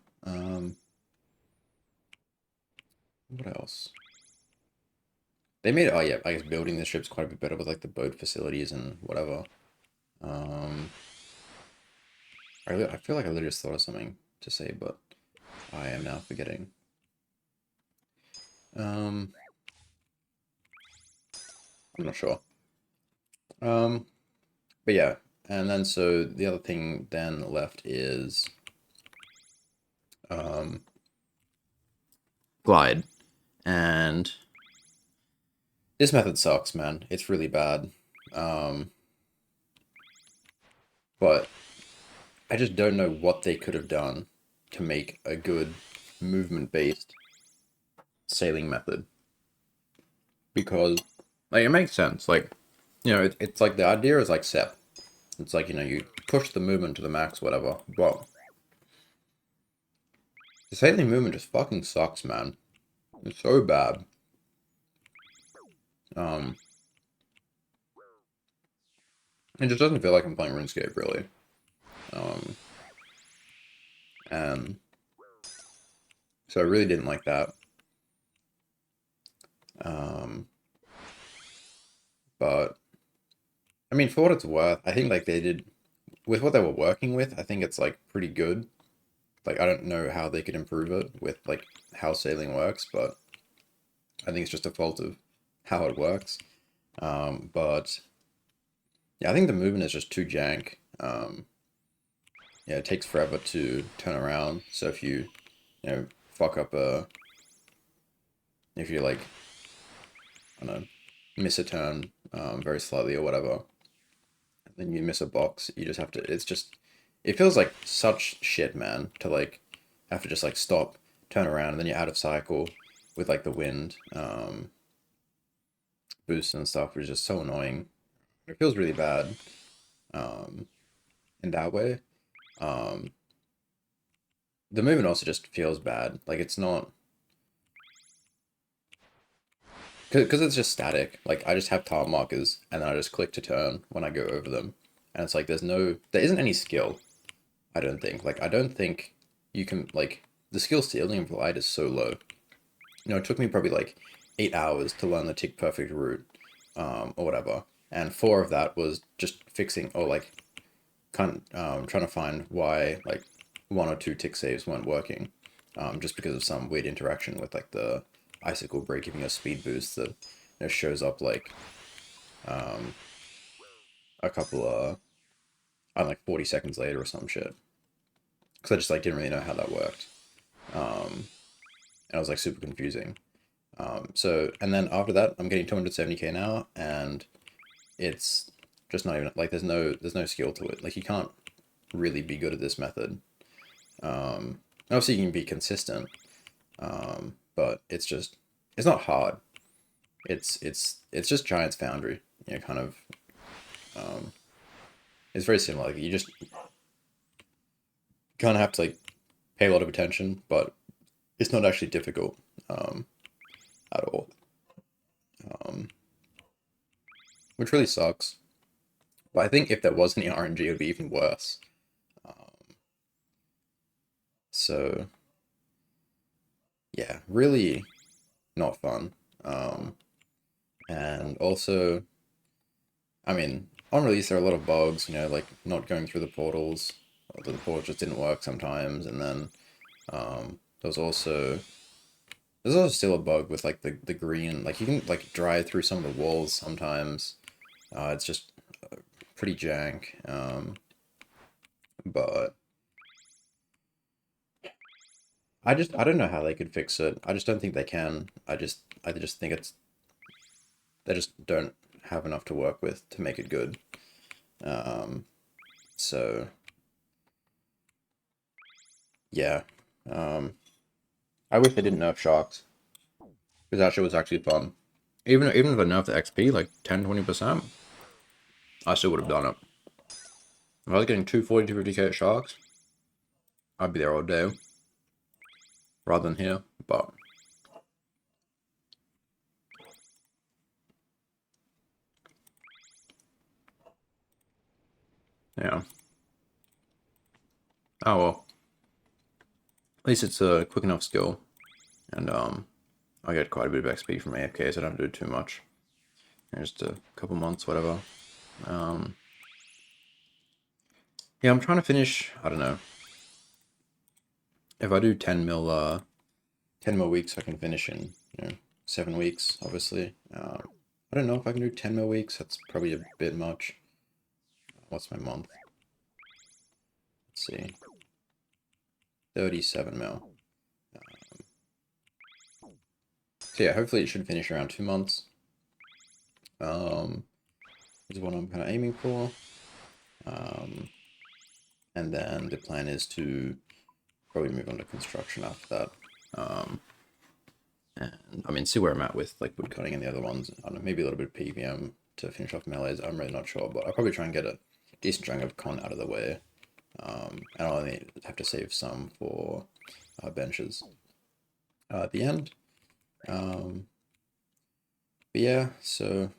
What else? They made it, oh yeah, I guess building the ships quite a bit better with like the boat facilities and whatever. I feel like I literally just thought of something to say, but I am now forgetting. I'm not sure. But yeah, and then so the other thing then left is Glide. And this method sucks, man. It's really bad. But I just don't know what they could have done to make a good movement-based sailing method. Because, like, it makes sense. Like, it's like the idea is like SEP. It's like, you push the movement to the max, whatever. But the sailing movement just fucking sucks, man. It's so bad. It just doesn't feel like I'm playing RuneScape, really. And so I really didn't like that. But I mean, for what it's worth, I think like they did with what they were working with. I think it's like pretty good. Like I don't know how they could improve it with like how sailing works, but I think it's just a fault of how it works. But yeah, I think the movement is just too jank. yeah, it takes forever to turn around. So if you know, fuck up if you like, I don't know, miss a turn very slightly or whatever, then you miss a box, you just have to, it feels like such shit, man, to like have to just like stop, turn around, and then you're out of cycle with like the wind boost and stuff, which is just so annoying. It feels really bad um, in that way. Um, the movement also just feels bad. Like it's not, because it's just static. Like I just have tile markers and then I just click to turn when I go over them. And it's like there isn't any skill, I don't think. Like I don't think you can like the skill ceiling of Glide is so low. It took me probably like 8 hours to learn the tick perfect route, or whatever. And four of that was just fixing or like trying to find why like one or two tick saves weren't working, just because of some weird interaction with like the icicle break giving a speed boost that shows up like um, a couple on like 40 seconds later or some shit. Because I just like didn't really know how that worked, and it was like super confusing. So and then after that, I'm getting 270k now, and it's just not even like there's no skill to it. Like you can't really be good at this method. Obviously, you can be consistent, but it's not hard. It's just Giant's Foundry. Kind of. Um, it's very similar. Like you just kind of have to like pay a lot of attention, but it's not actually difficult at all. Um, which really sucks. But I think if there was any RNG, it would be even worse. Um, so yeah, really not fun. And also, I mean, on release there are a lot of bugs. Like not going through the portals. The portal just didn't work sometimes, and then there's also still a bug with like the green. Like you can like drive through some of the walls sometimes. It's just pretty jank. But I don't know how they could fix it. I just don't think they can. I just think they just don't have enough to work with to make it good. Um, so yeah. Um, I wish they didn't nerf sharks because that shit was actually fun. Even if I nerfed the XP like 10-20%, I still would have done it. If I was getting 240 to 50k at sharks, I'd be there all day rather than here. But yeah. Oh well. At least it's a quick enough skill, and I get quite a bit of XP from AFK, so I don't have to do too much. Just a couple months, whatever. Um, yeah, I'm trying to finish. I don't know if I do 10 mil weeks, I can finish in 7 weeks. Obviously, I don't know if I can do 10 mil weeks. That's probably a bit much. What's my month? Let's see, 37 mil. So yeah, hopefully it should finish around 2 months. Is what I'm kind of aiming for. And then the plan is to probably move on to construction after that. And I mean, see where I'm at with like woodcutting and the other ones. I don't know, maybe a little bit of PVM to finish off melees. I'm really not sure, but I'll probably try and get a decent chunk of con out of the way. And I'll only have to save some for benches at the end. But yeah, so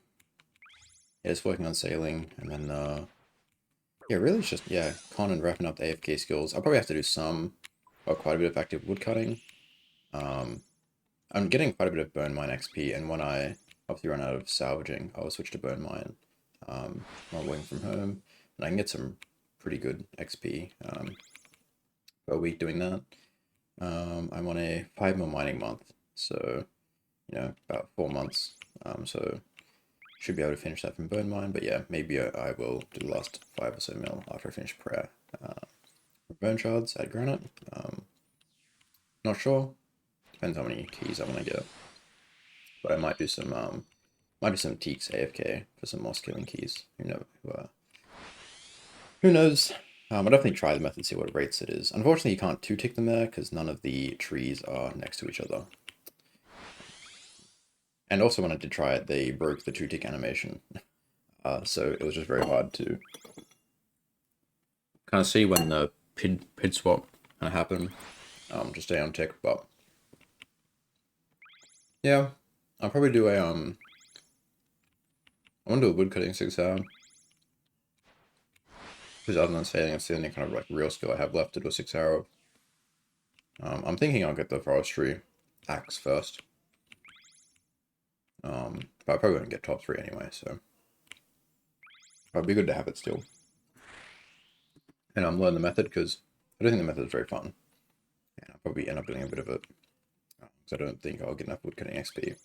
yeah, just working on sailing, and then yeah, really it's just con and wrapping up the AFK skills. I'll probably have to do some or quite a bit of active woodcutting. I'm getting quite a bit of bone mine XP, and when I obviously run out of salvaging, I'll switch to bone mine while working from home, and I can get some pretty good XP per week doing that. I'm on a 5 mil mining month, so about 4 months. So should be able to finish that from bone mine, but yeah, maybe I will do the last 5 or so mil after I finish prayer. bone shards at granite. Not sure. Depends how many keys I want to get. But I might do some teaks AFK for some moss killing keys. Who knows? I'll definitely try the method, see what rates it is. Unfortunately, you can't two-tick them there because none of the trees are next to each other. And also when I did try it, they broke the two-tick animation. So it was just very hard to kind of see when the PID swap kind of happened. To stay on tick, but yeah, I'll probably do a I want to do a woodcutting 6-hour. Because other than sailing, it's the only kind of like real skill I have left to do a 6-hour. I'm thinking I'll get the forestry axe first. But I probably won't get top 3 anyway, so it'd be good to have it still. And I'm learning the method because I don't think the method is very fun. And I'll probably end up doing a bit of it. Because I don't think I'll get enough woodcutting XP. Because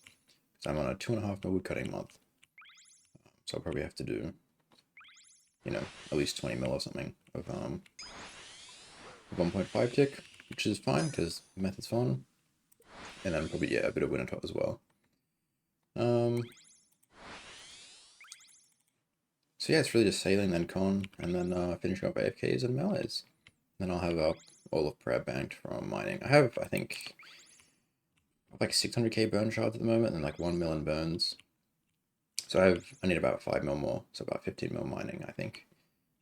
I'm on a 2.5 mil woodcutting month. So I'll probably have to do, you know, at least 20 mil or something of 1.5 tick, which is fine because the method's fun. And then probably, yeah, a bit of winter top as well. So yeah, it's really just sailing, then con, and then finishing up AFKs and melees. Then I'll have all of prep banked from mining. I have, I think, like 600k burn shards at the moment, and like 1 million burns. So I need about 5 mil more, so about 15 mil mining, I think.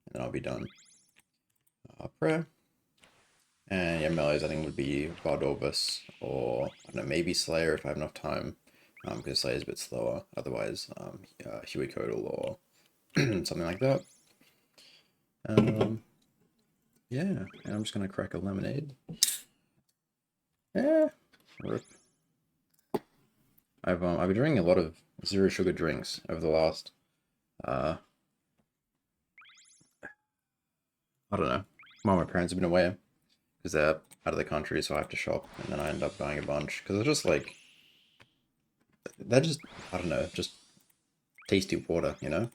And then I'll be done. Prayer. And yeah, melees I think would be Bardolbus, or I don't know, maybe Slayer if I have enough time. Because Slayer's a bit slower. Otherwise, Huey Codal or something like that. Yeah, and I'm just gonna crack a lemonade. Yeah, rip. I've been drinking a lot of zero sugar drinks over the last I don't know. While my parents have been away because they're out of the country, so I have to shop, and then I end up buying a bunch because it's just like they're just I don't know, just tasty water, you know.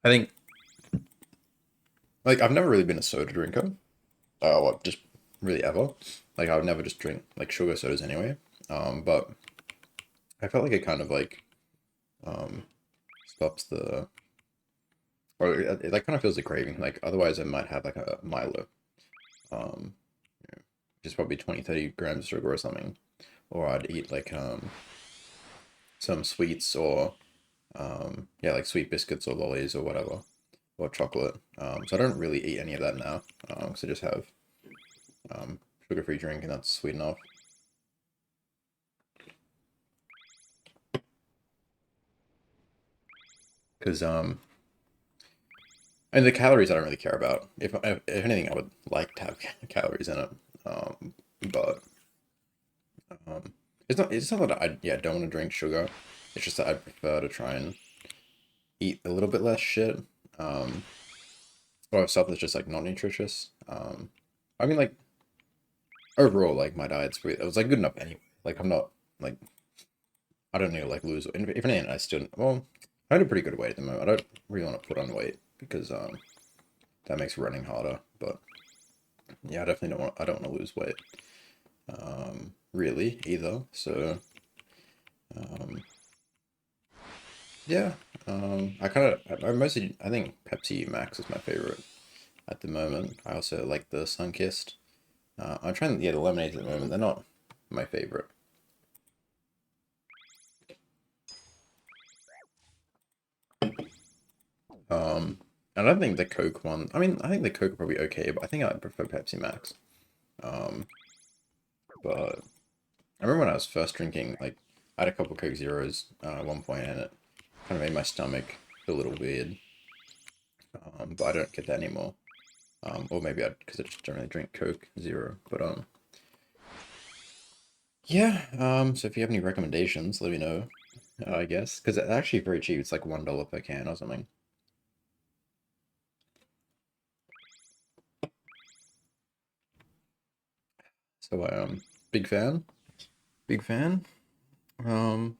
I think like I've never really been a soda drinker. What, just really ever. Like I would never just drink like sugar sodas anyway. But I felt like it kind of like um stops the or it like kind of feels the craving. Like otherwise I might have like a Milo. Um, which is probably 20-30 grams of sugar or something. Or I'd eat like some sweets or yeah, like sweet biscuits or lollies or whatever. Or chocolate. So I don't really eat any of that now. Because I just have sugar-free drink and that's sweet enough. Because and the calories I don't really care about. If anything, I would like to have calories in it. But um, it's not that I yeah don't want to drink sugar. It's just that I prefer to try and eat a little bit less shit. Or stuff that's just like not nutritious. I mean like overall like my diet's it was like good enough anyway. Like I'm not like I don't need to like lose. If anything, I still well I had a pretty good weight at the moment. I don't really want to put on weight because that makes running harder. But yeah, I definitely don't want to lose weight. Really either. So um, yeah. I mostly I think Pepsi Max is my favorite at the moment. I also like the Sunkissed. I'm trying to get the lemonades at the moment. They're not my favorite. I don't think the Coke one. I mean, I think the Coke are probably okay, but I think I prefer Pepsi Max. Um, but I remember when I was first drinking, like I had a couple Coke Zeros at one point, and it kind of made my stomach feel a little weird. But I don't get that anymore. Or maybe because I just don't really drink Coke Zero. But yeah. So if you have any recommendations, let me know. I guess because it's actually very cheap. It's like $1 per can or something. So big fan. big fan. Um,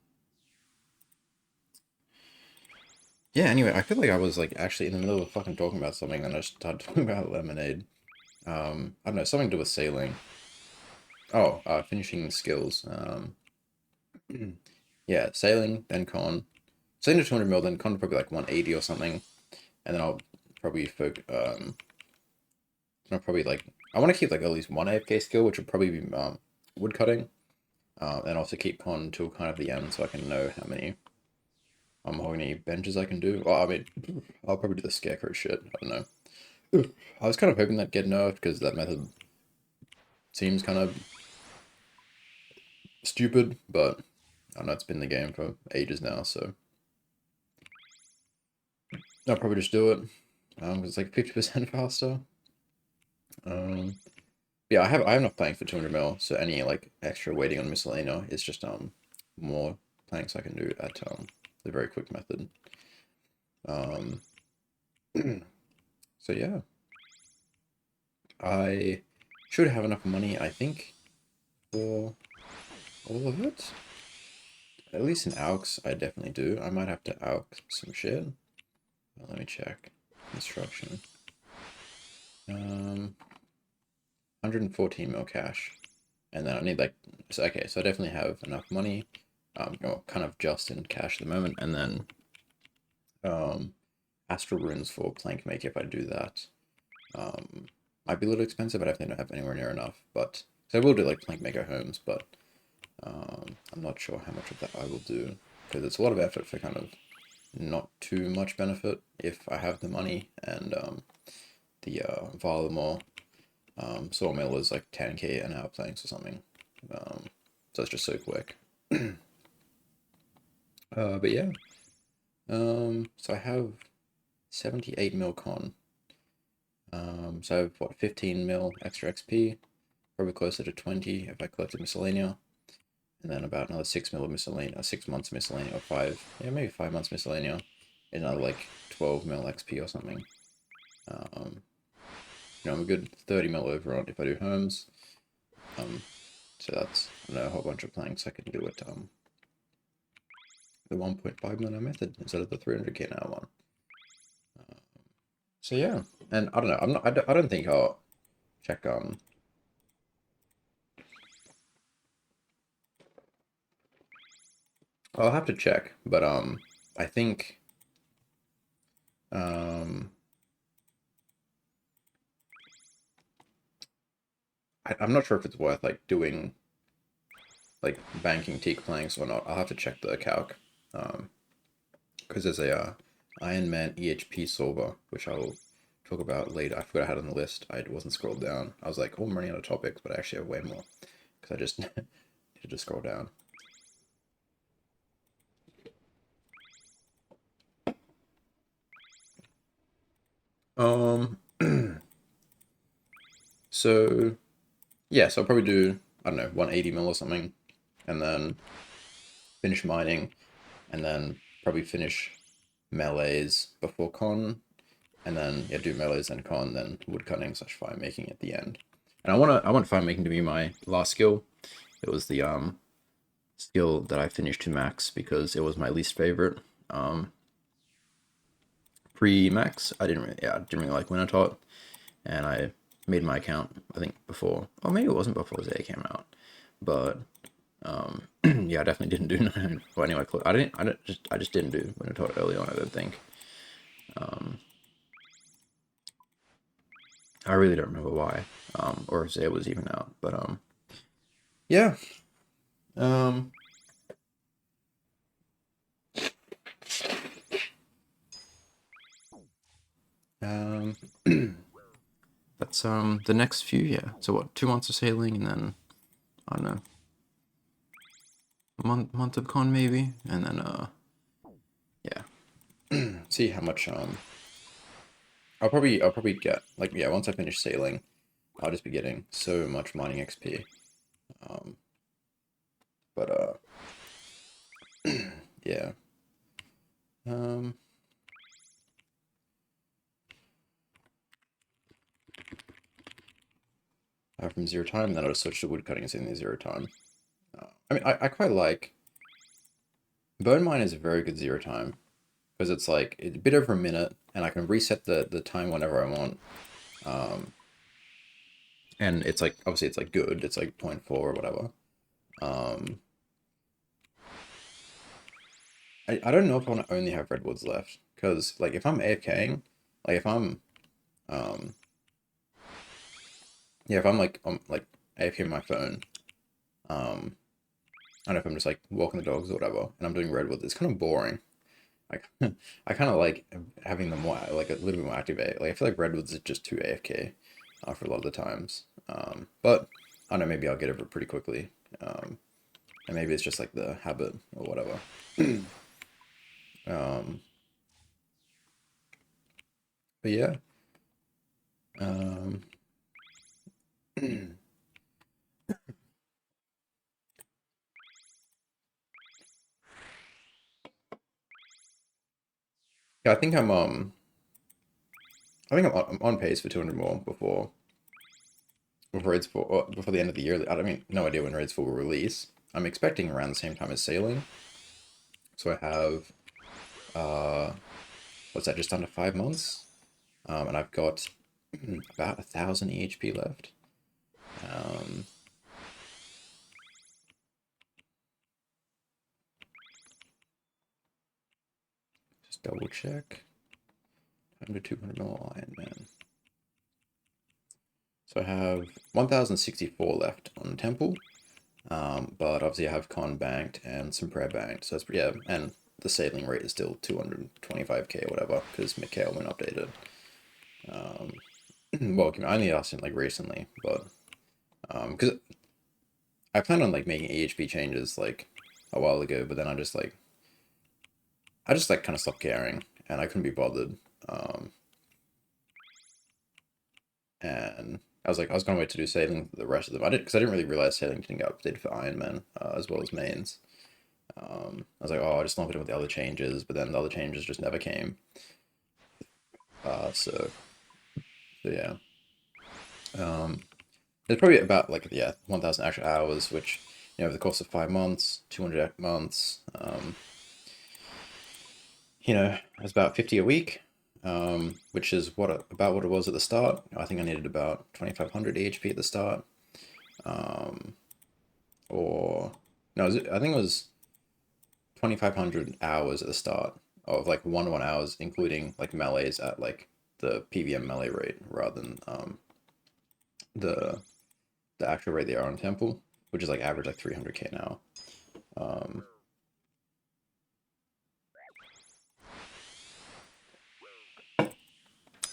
yeah, anyway, I feel like I was like actually in the middle of fucking talking about something and I just started talking about lemonade. I don't know, something to do with sailing. Oh, finishing skills. Yeah, sailing, then con. Sailing to 200 mil, then con probably like 180 or something. And then I'll probably I'll probably like, I want to keep like at least one AFK skill, which would probably be wood cutting. And also keep con till kind of the end so I can know how many mahogany benches I can do. Well, I mean, I'll probably do the scarecrow shit. I don't know. I was kind of hoping that get nerfed because that method seems kind of stupid, but I know it's been the game for ages now, so I'll probably just do it. 'Cause it's like 50% faster. Um, yeah, I have enough planks for 200 mil, so any like extra waiting on miscellanea is just more planks I can do at the very quick method. Um, so yeah, I should have enough money, I think, for all of it. At least in AUX, I definitely do. I might have to AUX some shit. Let me check. Instruction. 114 mil cash. And then I need like, so, okay, so I definitely have enough money. Kind of just in cash at the moment. And then Astral Runes for plank make if I do that. Might be a little expensive, but I definitely don't have anywhere near enough. But, so I will do like plank maker homes, but I'm not sure how much of that I will do. Because it's a lot of effort for kind of not too much benefit if I have the money, and the Varlamore sawmill is like 10k an hour planks or something. So it's just so quick. But yeah. So I have 78 mil con. So I have what, 15 mil extra XP, probably closer to 20 if I collected miscellanea, and then about another 6 mil of miscellanea, 6 months miscellanea, or maybe 5 months miscellanea, and another like 12 mil XP or something. I'm a good 30 mil over on if I do homes. So that's, I don't know, a whole bunch of planks I can do it. The 1.5 minute method instead of the 300k an hour one. So yeah, and I don't know. I don't think I'll check. I'll have to check, but I think um, I'm not sure if it's worth like doing like banking teak planks or not. I'll have to check the calc. Because there's a Iron Man EHP solver, which I'll talk about later. I forgot I had on the list. I wasn't scrolled down. I was like, oh, I'm running out of topics, but I actually have way more because I just need to scroll down. Um, so yeah, so I'll probably do, I don't know, 180 mil or something, and then finish mining, and then probably finish melees before con, and then yeah, do melees and con, then wood cutting slash fire making at the end. And I want fire making to be my last skill. It was the skill that I finished to max because it was my least favorite. Pre-max, I didn't really like Wintertot, and I made my account I think before, or maybe it wasn't before Zay came out, but yeah, I definitely didn't do 900. Well, anyway, I just didn't do Wintertot early on. I don't think. I really don't remember why, or if Zay was even out, but yeah. Um, um, that's the next few, yeah. So what, 2 months of sailing, and then I don't know, a month of con maybe, and then yeah. See how much I'll probably get like, yeah, once I finish sailing, I'll just be getting so much mining XP. Um, but yeah. Um, from zero time, then I'll just switch to woodcutting and sailing the zero time. I mean, I quite like Bone Mine is a very good zero time because it's like it's a bit over a minute, and I can reset the time whenever I want. Um, and it's like obviously it's like good. It's like point 0.4 or whatever. Um, I don't know if I want to only have redwoods left because like if I'm AFKing, like if I'm um yeah if I'm like AFKing my phone, um I don't know if I'm just like walking the dogs or whatever, and I'm doing redwoods. It's kind of boring. Like I kind of like having them more like a little bit more activate. Like I feel like redwoods is just too AFK for a lot of the times. But I don't know. Maybe I'll get over it pretty quickly. And maybe it's just like the habit or whatever. um, but yeah. Um, yeah, I think I'm on pace for 200 more before Raids 4 before the end of the year. I mean, no idea when Raids 4 will release. I'm expecting around the same time as Sailing. So I have what's that? Just under 5 months. And I've got about 1,000 EHP left. Um, just double check. 100 200 mil Iron Man. So I have 1,064 left on Temple. But obviously I have Con banked and some prayer banked. So it's yeah, and the sailing rate is still 225k or whatever because Mikhail went updated. Um, well, I only asked him like recently, but because I planned on like making EHP changes like a while ago, but then I just like kind of stopped caring and I couldn't be bothered. Um, and I was gonna wait to do sailing for the rest of them. I didn't really realize sailing didn't get updated for Iron Man as well as mains. I was like, oh, I'll just lump it in with the other changes, but then the other changes just never came. So yeah. Um, there's probably about like yeah 1,000 actual hours, which over the course of 5 months, 200 months, it's about 50 a week, which is about what it was at the start. I think I needed about 2,500 EHP at the start, um, or no, I think it was 2,500 hours at the start of like 1-1 hours, including like melees at like the PVM melee rate rather than the the actual rate they are on Temple, which is like average like 300k now. Um,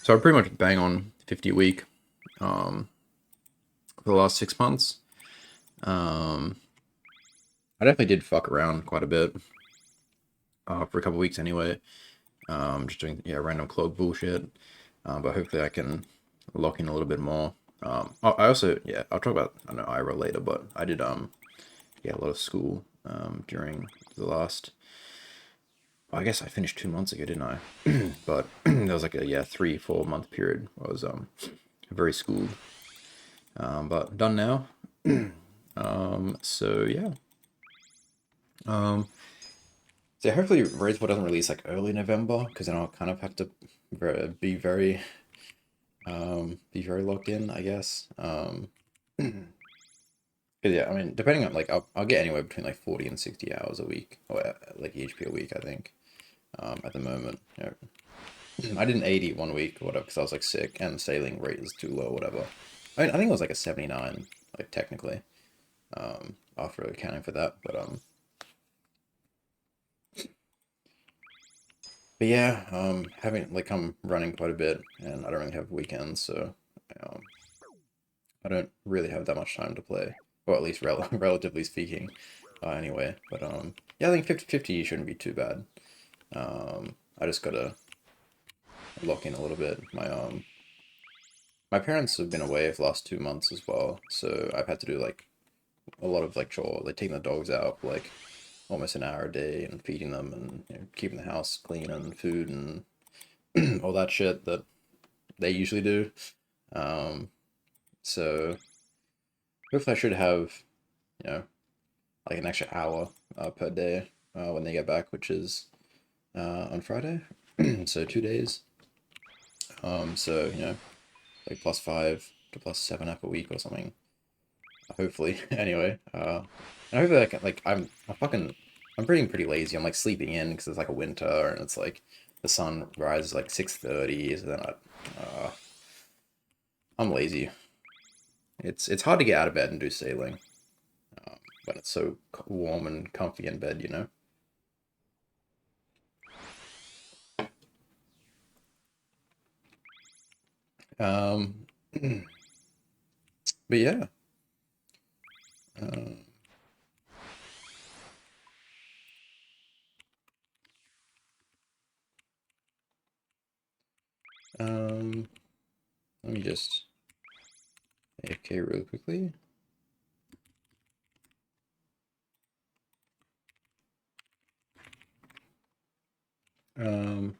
so I pretty much bang on 50 a week for the last 6 months. Um, I definitely did fuck around quite a bit for a couple weeks anyway. Just doing random club bullshit. But hopefully I can lock in a little bit more. I also I'll talk about I know Ira later, but I did a lot of school during the last. Well, I guess I finished 2 months ago, didn't I? But there was like a 3-4 month period. I was very schooled. But done now. So yeah. Um, so hopefully Rageful doesn't release like early November because then I'll kind of have to be very locked in, I guess. 'Cause yeah, I mean, depending on like I'll get anywhere between like 40 and 60 hours a week or like EHP a week, I think. At the moment, I did an 80 1 week or whatever because I was like sick and the sailing rate is too low, or whatever. I think it was like a 79, like technically, after accounting for that. But yeah, having like I'm running quite a bit and I don't really have weekends, so um, I don't really have that much time to play, or at least relatively speaking, anyway. But yeah, I think 50-50 shouldn't be too bad. I just gotta lock in a little bit. My parents have been away for the last 2 months as well, so I've had to do like a lot of like chore, like taking the dogs out for like almost an hour a day and feeding them and keeping the house clean and food and all that shit that they usually do. Um, so hopefully I should have, you know, like an extra hour per day when they get back, which is on Friday. So 2 days. So like +5 to +7 up a week or something. Hopefully, anyway. And hopefully, I'm being pretty lazy. I'm like sleeping in because it's like a winter and it's like the sun rises like 6:30. So then I'm lazy. It's hard to get out of bed and do sailing when it's so warm and comfy in bed. Um, but yeah. Uh, um, Let me just AFK really quickly. Um,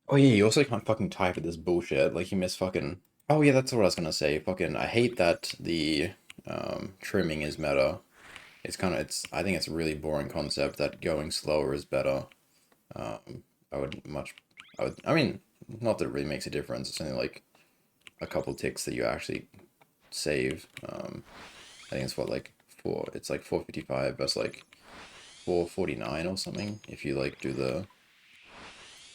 oh yeah, you also can't fucking type at this bullshit. Like you miss fucking. Oh yeah, that's what I was gonna say. Fucking, I hate that the trimming is meta. I think it's a really boring concept that going slower is better. Um, I would much, I mean, not that it really makes a difference. It's only like a couple ticks that you actually save. I think it's what like it's like 455 versus like 449 or something if you like do the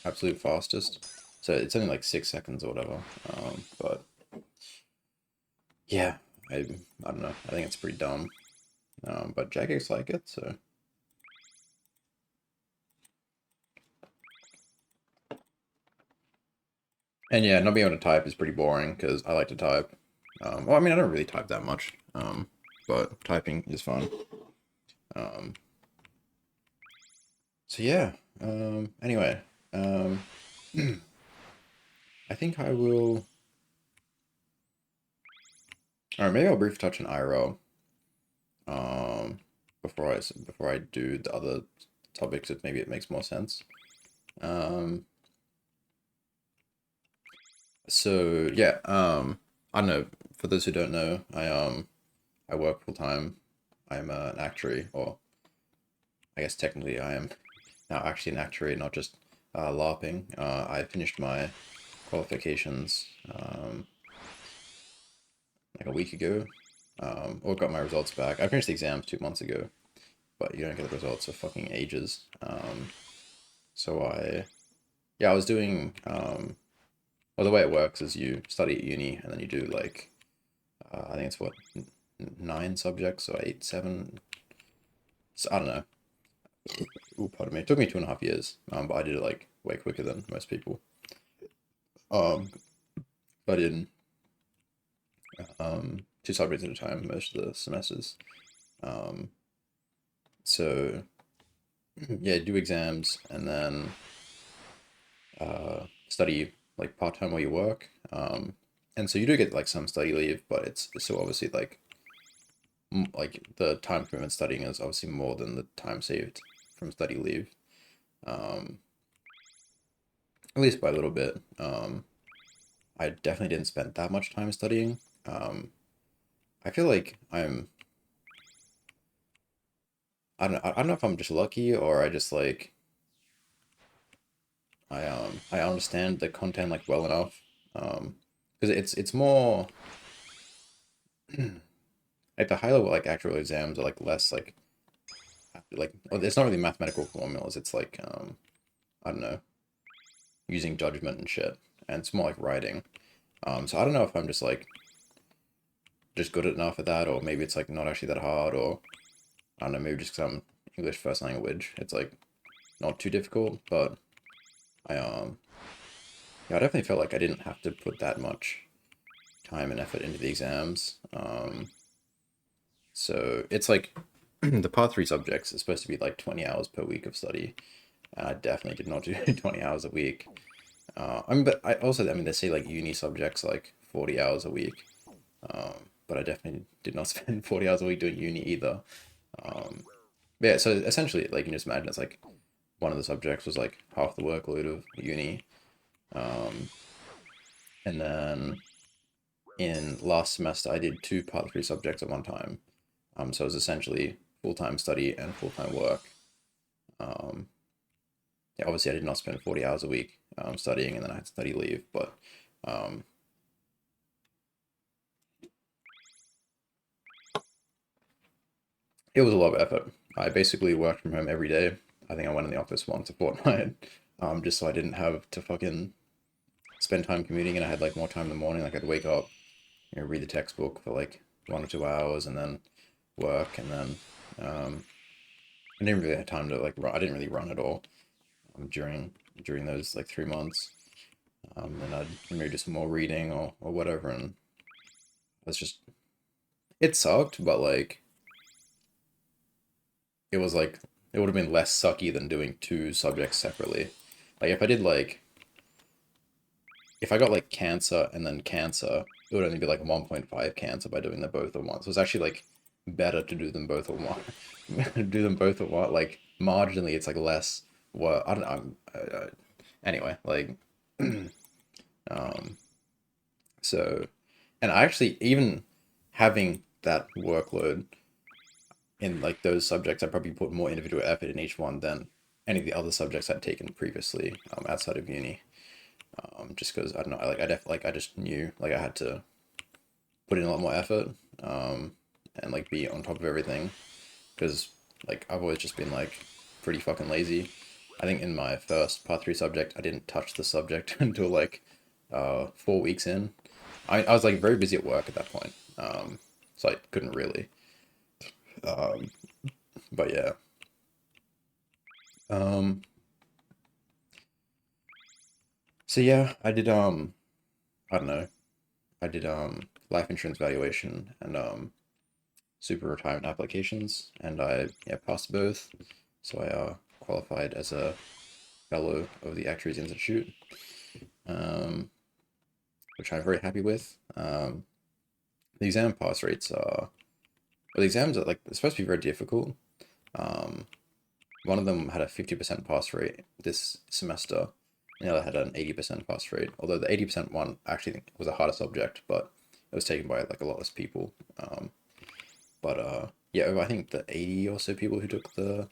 absolute fastest. So it's only like 6 seconds or whatever. But yeah, I don't know. I think it's pretty dumb. But Jagex like it, so. And yeah, not being able to type is pretty boring because I like to type. Well, I mean, I don't really type that much, but typing is fun. Um, so yeah. Anyway, um, I think I will. All right, maybe I'll briefly touch on IRL. Um, before I do the other topics, if maybe it makes more sense. Um, so yeah. I don't know. For those who don't know, I work full time. I'm an actuary, or I guess technically I am now actually an actuary, not just LARPing. I finished my qualifications like a week ago, or got my results back. I finished the exams 2 months ago, but you don't get the results for fucking ages. So yeah, I was doing, well, the way it works is you study at uni and then you do like, I think it's what, 9 subjects or 8, 7. So, I don't know. Ooh, pardon me. It took me 2.5 years, but I did it like way quicker than most people. Um, I did 2 subjects at a time most of the semesters. Um, so yeah, do exams and then study like part time while you work. And so you do get like some study leave, but it's so obviously like the time commitment studying is obviously more than the time saved from study leave. Um, at least by a little bit. I definitely didn't spend that much time studying. I feel like I don't know if I'm just lucky or I just like I understand the content like well enough. Because it's more like the high level like actual exams are like less like oh, it's not really mathematical formulas. It's like I don't know, using judgment and shit, and it's more like writing. So I don't know if I'm just good enough at that, or maybe it's like not actually that hard, or I don't know, maybe just because I'm English first language, it's like not too difficult. But I yeah, I definitely felt like I didn't have to put that much time and effort into the exams. So it's like the part three subjects is supposed to be like 20 hours per week of study, and I definitely did not do 20 hours a week. I mean, but I mean, they say like uni subjects like 40 hours a week, but I definitely did not spend 40 hours a week doing uni either. Um, but yeah, so essentially, like you just imagine it's like one of the subjects was like half the workload of uni, um, and then in last semester I did 2 part three subjects at one time. So it was essentially full-time study and full-time work. Um, yeah, obviously I did not spend 40 hours a week studying, and then I had study leave, but um, it was a lot of effort. I basically worked from home every day. I think I went in the office once a fortnight, just so I didn't have to fucking spend time commuting, and I had like more time in the morning. Like I'd wake up, read the textbook for like 1 or 2 hours, and then work, and then um, I didn't really have time to like run. I didn't really run at all during those like 3 months. Then I'd maybe do some more reading or whatever, and it's just it sucked, but like it was like it would have been less sucky than doing two subjects separately. Like if I got like cancer and then cancer, it would only be like 1.5 cancer by doing them both at once. So it's actually like better to do them both at once. Do them both at once. Like marginally, it's like less. Well, I don't know. Anyway, like, um, so, and I actually even having that workload in like those subjects, I probably put more individual effort in each one than any of the other subjects I'd taken previously outside of uni. Just because I don't know, I just knew like I had to put in a lot more effort, and like be on top of everything because like I've always just been like pretty fucking lazy. I think in my first part three subject, I didn't touch the subject until like 4 weeks in. I was like very busy at work at that point, so I couldn't really. Um, but yeah, um, so yeah, I did I don't know, I did life insurance valuation and super retirement applications, and I yeah passed both, so I qualified as a fellow of the Actuaries Institute, um, which I'm very happy with. The exam pass rates are well, the exams are like it's supposed to be very difficult. Um, One of them had a 50% pass rate this semester, and the other had an 80% pass rate. Although the 80% one actually was a harder subject, but it was taken by like a lot less people. But yeah, I think the 80 or so people who took the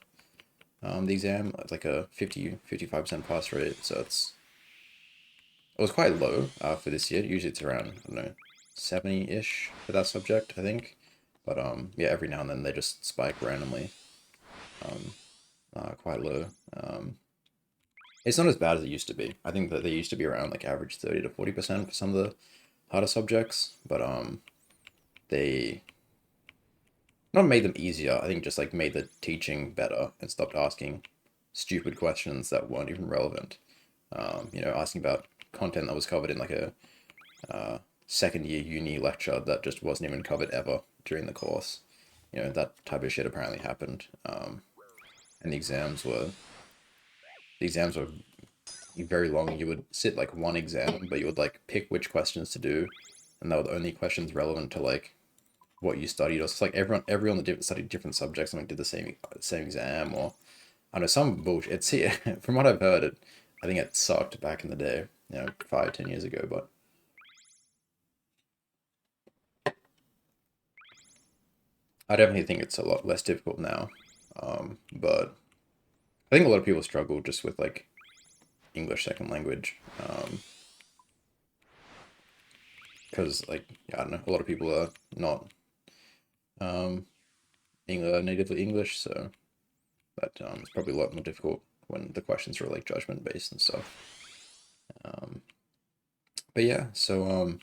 exam, it's like a 55% pass rate, so it was quite low for this year. Usually it's around, I don't know, 70-ish for that subject, I think. But yeah, every now and then they just spike randomly, um, quite low. It's not as bad as it used to be. I think that they used to be around like average 30 to 40% for some of the harder subjects, but they not made them easier. I think just like made the teaching better and stopped asking stupid questions that weren't even relevant. Asking about content that was covered in like a second year uni lecture that just wasn't even covered ever during the course. That type of shit apparently happened. And the exams were very long. You would sit like one exam, but you would like pick which questions to do, and they were the only questions relevant to like what you studied. Or it's like everyone that studied different subjects and like did the same exam, or I don't know, some bullshit. It's from what I've heard, I think it sucked back in the day, 5, 10 years ago. But I definitely think it's a lot less difficult now. But I think a lot of people struggle just with like English second language. Because like yeah, I don't know, a lot of people are not um natively English, so that it's probably a lot more difficult when the questions are like judgment based and stuff. Um, but yeah, so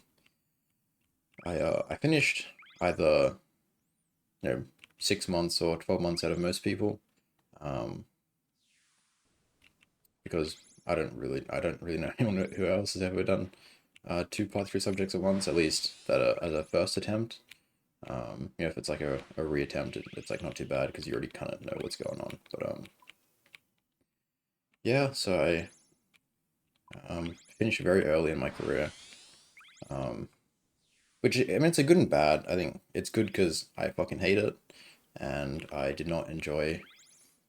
I finished either 6 months or 12 months out of most people, um, because I don't really know anyone who else has ever done two part three subjects at once, at least that as a first attempt. If it's like a reattempt, it's like not too bad because you already kind of know what's going on. But yeah, so I finished very early in my career, um, which I mean it's a good and bad. I think it's good because I fucking hate it, and I did not enjoy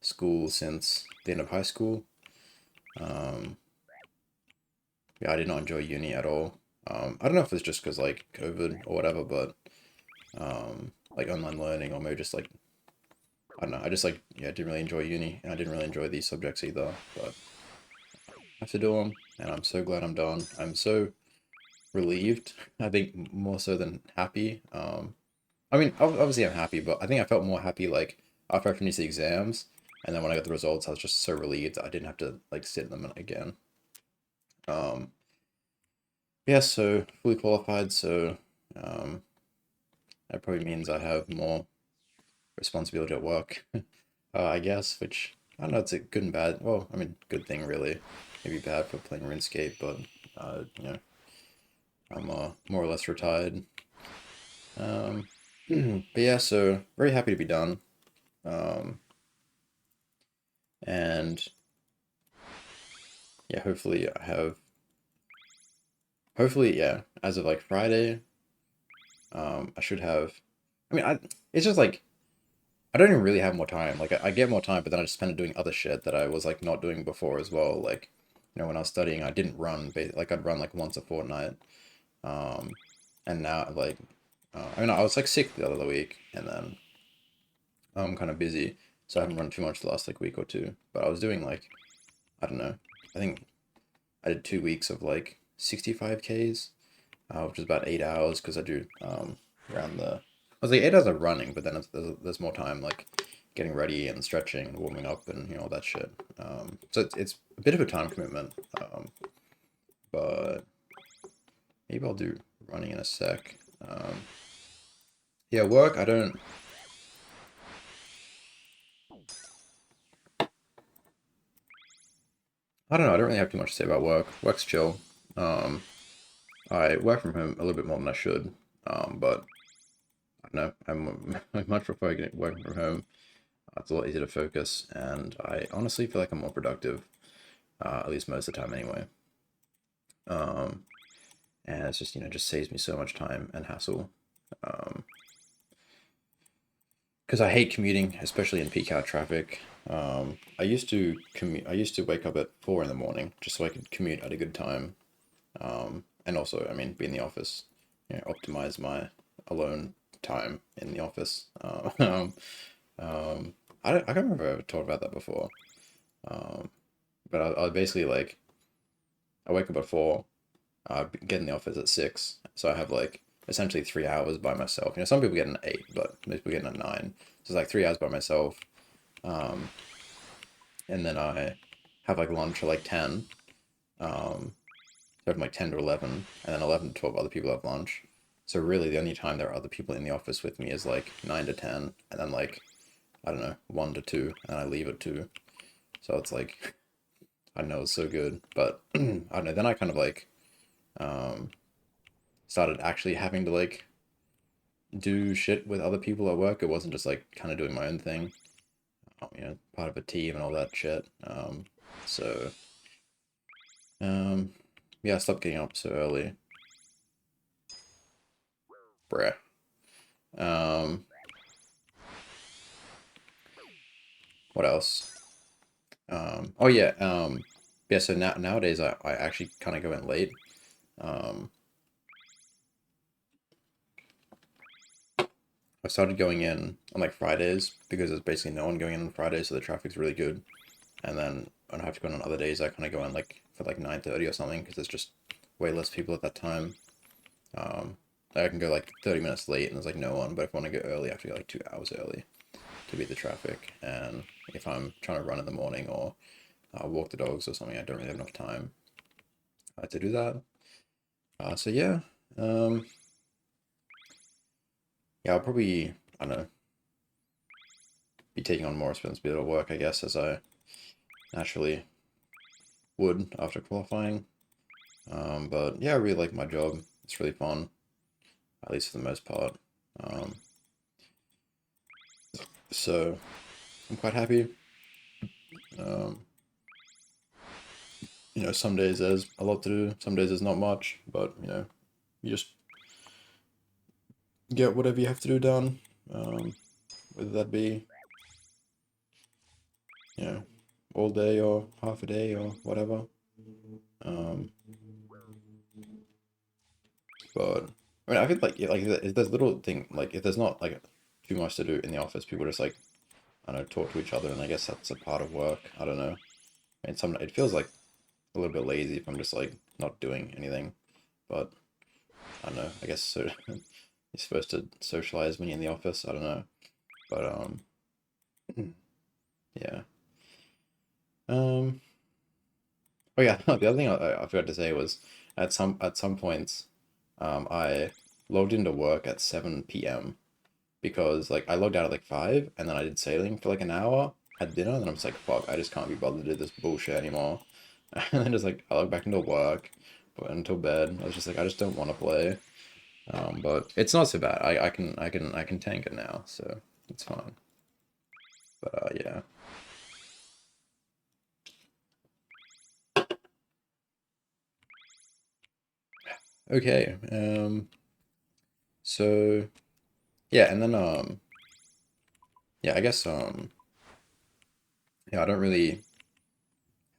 school since the end of high school. Um, yeah, I did not enjoy uni at all. I don't know if it's just because like COVID or whatever, but um, like online learning, or maybe just like I don't know. I just like yeah didn't really enjoy uni, and I didn't really enjoy these subjects either. But I have to do them, and I'm so glad I'm done. I'm so relieved. I think more so than happy. I mean, obviously I'm happy, but I think I felt more happy like after I finished the exams, and then when I got the results, I was just so relieved that I didn't have to like sit in them again. Um, yeah, so fully qualified, so um, that probably means I have more responsibility at work, I guess, which I don't know, it's a good and bad. Well, I mean, good thing really, maybe bad for playing RuneScape, but you know, I'm more or less retired. Um, but yeah, so very happy to be done. Um, and yeah, hopefully, yeah, as of like Friday, I should have, I mean, it's just like, I don't even really have more time. Like, I get more time, but then I just spend it doing other shit that I was like not doing before as well. Like, when I was studying, I didn't run, like, I'd run like once a fortnight. Um, and now, like, I mean, I was like sick the other week, and then I'm kind of busy, so I haven't run too much the last like week or two. But I was doing like, I don't know, I think I did 2 weeks of like 65 Ks, which is about 8 hours because I do around the. I was like 8 hours of running, but then there's more time like getting ready and stretching and warming up and all that shit. So it's a bit of a time commitment, but maybe I'll do running in a sec. Yeah, work. I don't know. I don't really have too much to say about work. Work's chill. Um, I work from home a little bit more than I should. But I don't know. I much prefer getting working from home. It's a lot easier to focus, and I honestly feel like I'm more productive, at least most of the time anyway. Um, and it's just just saves me so much time and hassle. Um, because I hate commuting, especially in peak hour traffic. I used to commute. I used to wake up at 4 in the morning just so I could commute at a good time. And also, I mean, be in the office, optimize my alone time in the office. Um, I can't remember if I ever talked about that before. Um, but I basically like I wake up at 4, get in the office at 6, so I have like essentially 3 hours by myself. Some people get in at 8, but most people get in at 9. So it's like 3 hours by myself. Um, and then I have like lunch at like 10. So from like 10 to 11, and then 11 to 12 other people have lunch. So really the only time there are other people in the office with me is like 9 to 10, and then like, I don't know, 1 to 2, and I leave at 2. So it's like, I know it's so good, but I don't know, then I kind of like, um, started actually having to like do shit with other people at work. It wasn't just like kind of doing my own thing, part of a team and all that shit. So, um, yeah, I stopped getting up so early. Bruh. Um, what else? Oh yeah, yeah. So nowadays I actually kind of go in late. Um, I started going in on like Fridays because there's basically no one going in on Fridays, so the traffic's really good. And then when I have to go in on other days, I kind of go in like for like 9:30 or something because there's just way less people at that time. Um, I can go like 30 minutes late and there's like no one, but if I want to go early, I have to go like 2 hours early to beat the traffic. And if I'm trying to run in the morning or walk the dogs or something, I don't really have enough time to do that. So yeah, um, yeah, I'll probably, I don't know, be taking on more responsibility at work, I guess, as I naturally would after qualifying. But yeah, I really like my job. It's really fun, at least for the most part. Um, so I'm quite happy. Um, some days there's a lot to do, some days there's not much, but you just get whatever you have to do done. Whether that be, you know, all day or half a day or whatever. Um, but I mean, I feel like yeah, like if there's little thing like if there's not like too much to do in the office. People just like, I don't know, talk to each other, and I guess that's a part of work. I don't know. I mean, it feels like a little bit lazy if I'm just like not doing anything, but I don't know. I guess so. You're supposed to socialize when you're in the office. I don't know, but yeah. Um. Oh yeah. The other thing I forgot to say was at some points, I logged into work at 7 p.m. because like I logged out at like 5 and then I did sailing for like an hour, had dinner, and then I'm just like, fuck, I just can't be bothered to do this bullshit anymore. And then just like I logged back into work, went until bed. I was just like, I just don't want to play. But it's not so bad. I can tank it now, so it's fine. But yeah. Okay. So yeah, and then yeah, I guess yeah, I don't really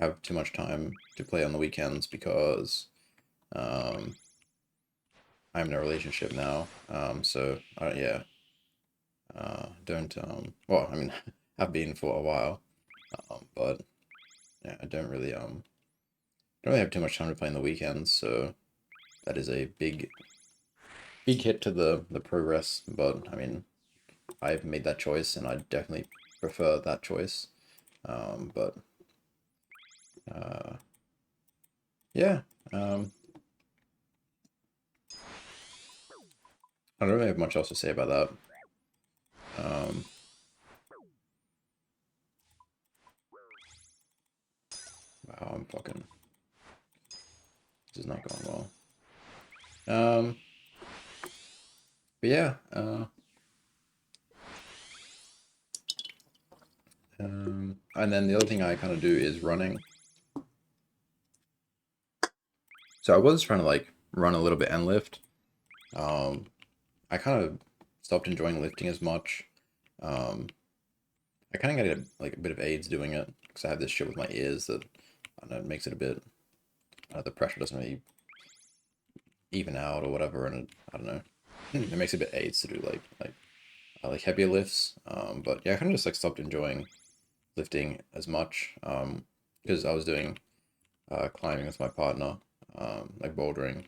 have too much time to play on the weekends because um I'm in a relationship now. So I don't, yeah, don't well, I mean, have been for a while. But yeah, I don't really have too much time to play on the weekends, so that is a big hit to the progress. But I mean, I've made that choice, and I definitely prefer that choice. But uh, yeah, I don't really have much else to say about that. Um, wow, I'm fucking. This is not going well. But yeah. And then the other thing I kind of do is running. So I was trying to like run a little bit and lift. Um, I kind of stopped enjoying lifting as much. Um, I kind of got like a bit of AIDS doing it because I have this shit with my ears that I don't know, it makes it a bit. The pressure doesn't really even out or whatever, and I don't know. It makes it a bit AIDS to do like I like heavier lifts. But yeah, I kind of just like stopped enjoying lifting as much. Because I was doing climbing with my partner, like bouldering,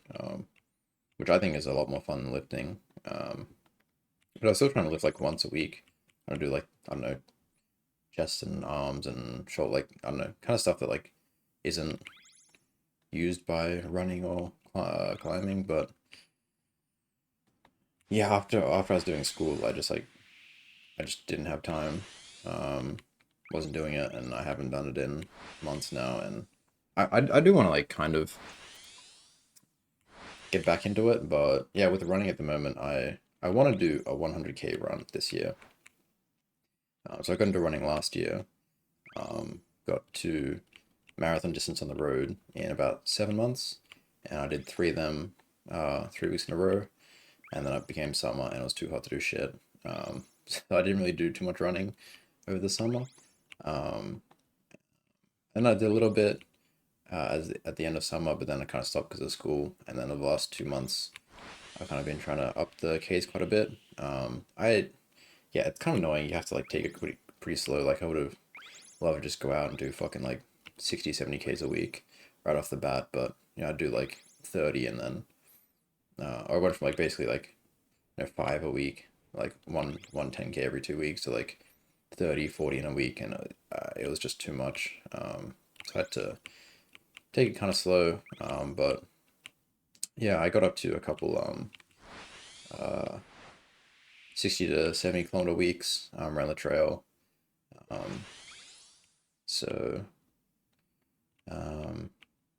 which I think is a lot more fun than lifting. But I was still trying to lift like once a week. I do like I don't know chest and arms and shoulder, like I don't know, kind of stuff that like isn't used by running or climbing. But yeah, after I was doing school, I just didn't have time. Um, wasn't doing it, and I haven't done it in months now. And I do want to like kind of get back into it, but yeah, with running at the moment, I want to do a 100K run this year. So I got into running last year. Got to marathon distance on the road in about 7 months, and I did three of them, 3 weeks in a row, and then it became summer and it was too hot to do shit. So I didn't really do too much running over the summer. Um, and I did a little bit at the end of summer, but then I kind of stopped because of school. And then over the last 2 months, I've kind of been trying to up the Ks quite a bit. Yeah, it's kind of annoying. You have to like take it pretty slow. Like I would have loved to just go out and do fucking like 60, 70 Ks a week right off the bat. But you know, I do like 30 and then, or I went from like basically like, you know, 5 a week, like one 10K every 2 weeks to like 30, 40 in a week. And it was just too much. So I had to take it kind of slow. But yeah, I got up to a couple, uh, 60 to 70 kilometer weeks around the trail. Um, so um,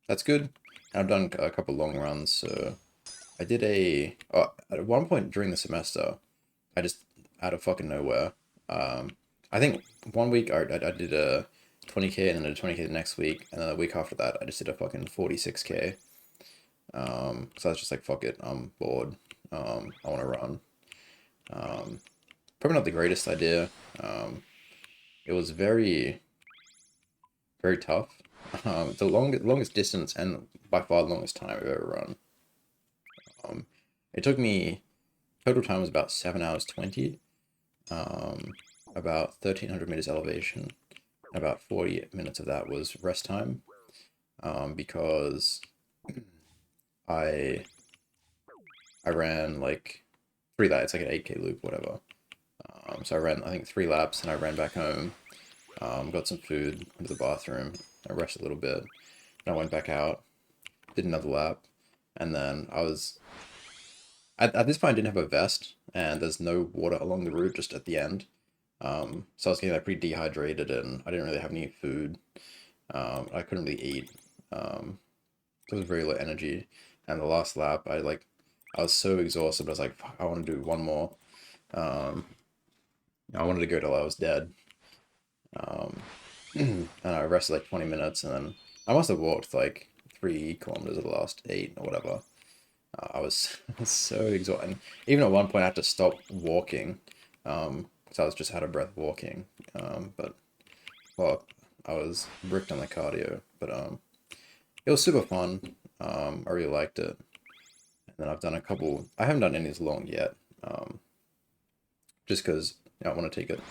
that's good. I've done a couple long runs. So I did at one point during the semester, I just out of fucking nowhere. I think one week I did a 20K and then a 20K the next week, and then the week after that I just did a fucking 46K. So I was just like, fuck it, I'm bored. I want to run. Um, Probably not the greatest idea. It was very tough. The longest distance and by far the longest time I've ever run. Um, it took me total time was about 7 hours 20. um, about 1,300 meters elevation. About 40 minutes of that was rest time, because I I ran like three laps. It's like an 8K loop, whatever. So I ran, I think, 3 laps, and I ran back home. Got some food, went to the bathroom. I rested a little bit. And I went back out, did another lap, and then I was at this point I didn't have a vest, and there's no water along the route, just at the end. So I was getting like pretty dehydrated, and I didn't really have any food. I couldn't really eat. So it was very low energy. And the last lap, I was so exhausted. I was like, fuck, I want to do one more. Um, I wanted to go till I was dead. Um, and I rested like 20 minutes, and then I must have walked like 3 kilometers of the last 8 or whatever. I was so exhausted. And even at one point, I had to stop walking, because I was just out of breath walking. But well, I was bricked on the cardio, but it was super fun. I really liked it. And then I've done a couple. I haven't done any as long yet, just because I want to take it at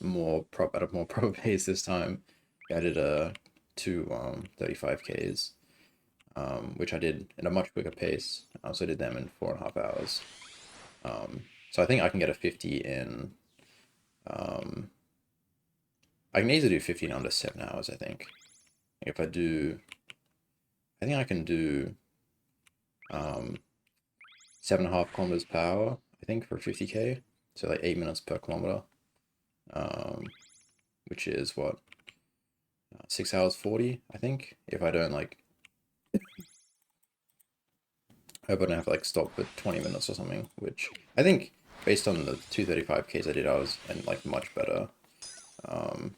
a more proper pace this time. I did two 35Ks, which I did in a much quicker pace. I also did them in 4.5 hours. So I think I can get a 50 in. Um, I can easily do 50 in under 7 hours. I think if I do, I think I can do 7.5 kilometers per hour. I think for 50K, so like 8 minutes per kilometer. Which is what, 6 hours 40. I think, if I don't like, I hope I don't have to like stop for 20 minutes or something. Which I think, based on the 235Ks I did, I was in like much better. Um,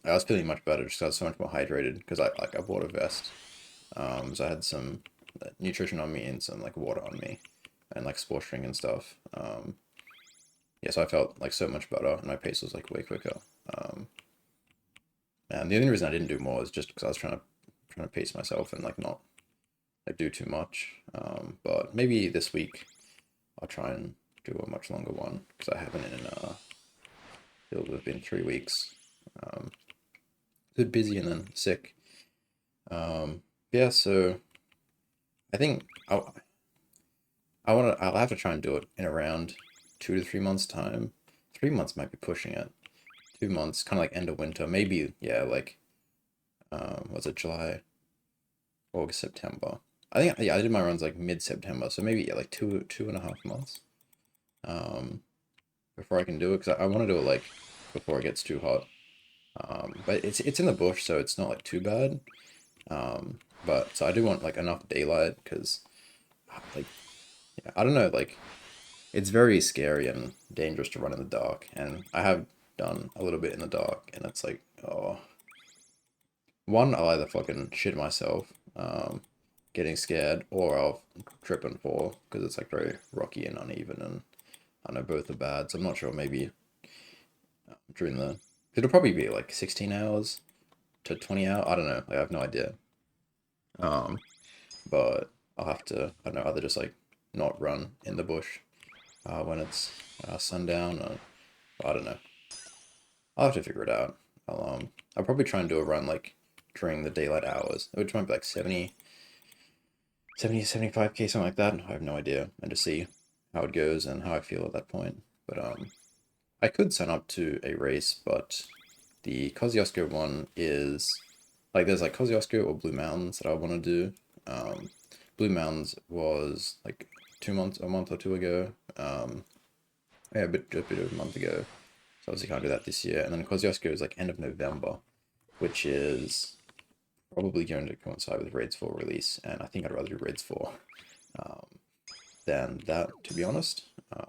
I was feeling much better just 'cause I was so much more hydrated, because I bought a vest. So I had some nutrition on me and some like water on me, and like sports drink and stuff. Yeah, so I felt like so much better, and my pace was like way quicker. Um, and the only reason I didn't do more is just because I was trying to pace myself and like not like do too much. But maybe this week I'll try and do a much longer one, because I haven't in it'll have been 3 weeks. Um, bit busy and then sick. Yeah, so I think I'll have to try and do it in around 2 to 3 months time. 3 months might be pushing it. 2 months, kind of like end of winter, maybe. Yeah, like was it July, August, September? I think, yeah, I did my runs like mid-September, so maybe, yeah, like 2.5 months. Um, Before I can do it, because I want to do it like before it gets too hot. But it's in the bush, so it's not like too bad. But so I do want like enough daylight, because like, yeah, I don't know, like, it's very scary and dangerous to run in the dark, and I have done a little bit in the dark, and it's like, oh, one, I'll either fucking shit myself, getting scared, or I'll trip and fall, because it's like very rocky and uneven, and I know both are bad, so I'm not sure. Maybe during it'll probably be like 16 hours to 20 hours. I don't know. Like, I have no idea. Um, but I'll have to, I don't know, either just like not run in the bush when it's sundown, or I don't know. I'll have to figure it out. I'll probably try and do a run like during the daylight hours, which might be like 75K, something like that. I have no idea, and to see how it goes and how I feel at that point. But I could sign up to a race, but the Kosciuszko one is like, there's like Kosciuszko or Blue Mountains that I want to do. Blue Mountains was like a month or two ago. Yeah, a bit of a month ago. So obviously can't do that this year. And then Kosciuszko is like end of November, which is probably going to coincide with Raids 4 release, and I think I'd rather do Raids 4 um, than that, to be honest. I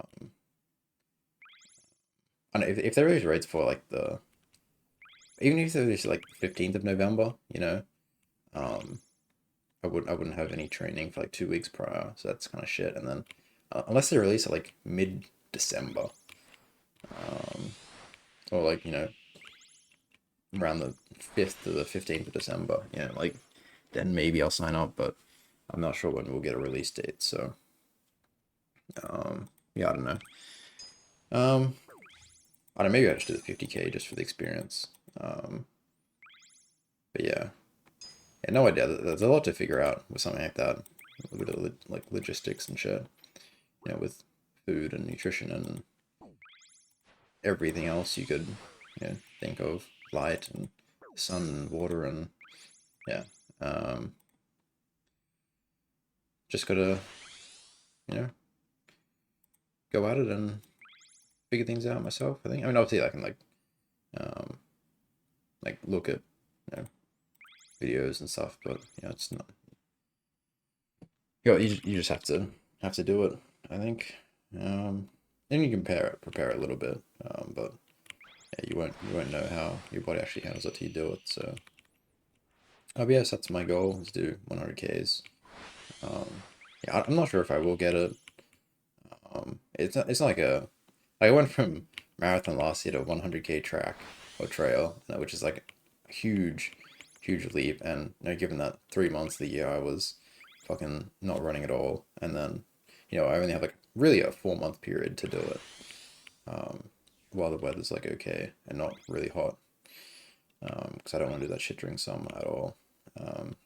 don't know, if they release Raids 4 like even if they release like 15th of November, um, I wouldn't have any training for like 2 weeks prior, so that's kind of shit. And then unless they release it like mid-December, um, or like, around the 5th to the 15th of December, like, then maybe I'll sign up, but I'm not sure when we'll get a release date. So yeah, I don't know. Um, I don't know, maybe I just do the 50k just for the experience. But yeah. Yeah, no idea. There's a lot to figure out with something like that. With like logistics and shit. You know, with food and nutrition and everything else you could, think of. Light and sun and water and yeah. Um, just gotta, you know, go at it and figure things out myself, I think. I mean, obviously I can um, look at, you know, videos and stuff, but it's not. You just have to do it, I think. And you can prepare it a little bit, but yeah, you won't know how your body actually handles it till you do it. So, but yes, that's my goal is to do 100 Ks. Yeah, I'm not sure if I will get it. It's not like I went from marathon last year to 100K track or trail, which is like a huge leap. And given that 3 months of the year I was fucking not running at all, and then I only have like really a 4 month period to do it, um, while the weather's like okay and not really hot, because I don't want to do that shit during summer at all. Um,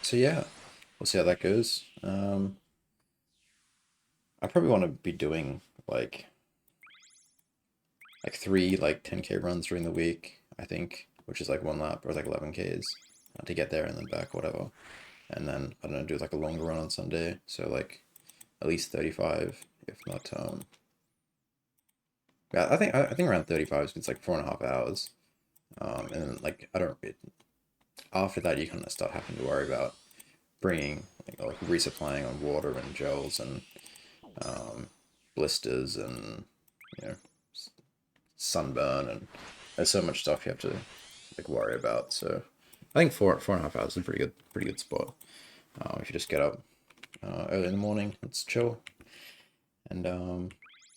so yeah, we'll see how that goes. I probably want to be doing like three 10K runs during the week, I think, which is like one lap or like 11Ks to get there and then back, whatever. And then I don't know, do like a longer run on Sunday, so like at least 35, if not yeah, I think around 35 it's like 4.5 hours. And then like I don't after that you kind of start having to worry about bringing like resupplying on water and gels and um, blisters and you know sunburn, and there's so much stuff you have to like worry about. So I think 4.5 hours is a pretty good spot. If you just get up early in the morning, it's chill, and it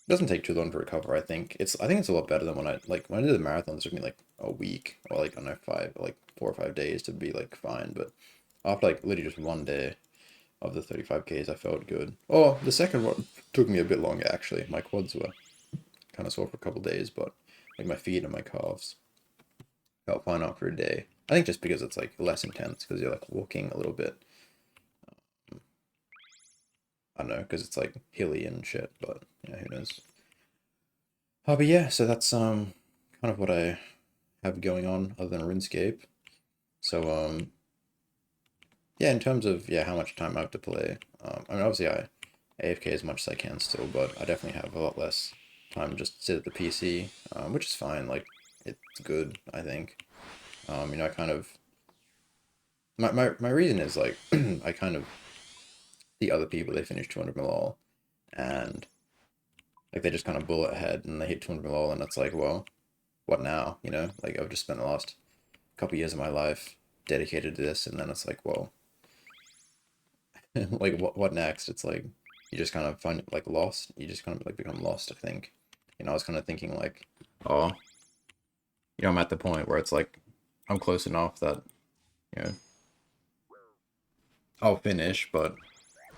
doesn't take too long to recover. I think it's a lot better than when I did the marathon. It took me like a week or like I don't know 4 or 5 days to be like fine. But after like literally just one day of the 35Ks, I felt good. Oh, the second one took me a bit longer actually. My quads were kind of sore for a couple days, but like my feet and my calves felt fine after a day. I think just because it's like less intense because you're like walking a little bit. I don't know, because it's like hilly and shit, but yeah, who knows. But yeah, so that's kind of what I have going on other than RuneScape. So yeah, in terms of how much time I have to play, I mean obviously I AFK as much as I can still, but I definitely have a lot less time to just sit at the PC, which is fine. Like it's good, I think. I kind of my reason is like I kind of see other people they finish 200 mil and like they just kind of bullet ahead and they hit 200 mil and it's like, well, what now? Like I've just spent the last couple years of my life dedicated to this, and then it's like, well, like what next? It's like you just kind of find it like lost. You just kind of like become lost, I think. I was kind of thinking like, oh, I'm at the point where it's like I'm close enough that you know I'll finish, but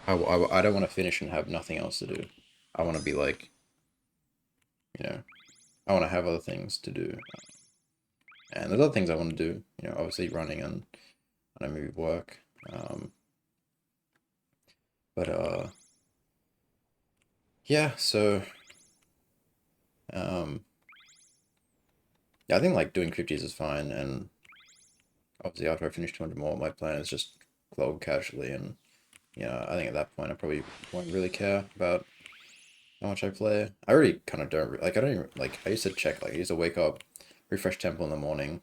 I don't want to finish and have nothing else to do. I want to be like, you know, I want to have other things to do. And there's other things I want to do, obviously running and maybe work. But yeah, so um, yeah, I think like doing 50s is fine. And obviously after I finish 200 more, my plan is just log casually. And I think at that point I probably won't really care about how much I play. I really kind of don't like. I don't even like. I used to check. Like I used to wake up, refresh temple in the morning,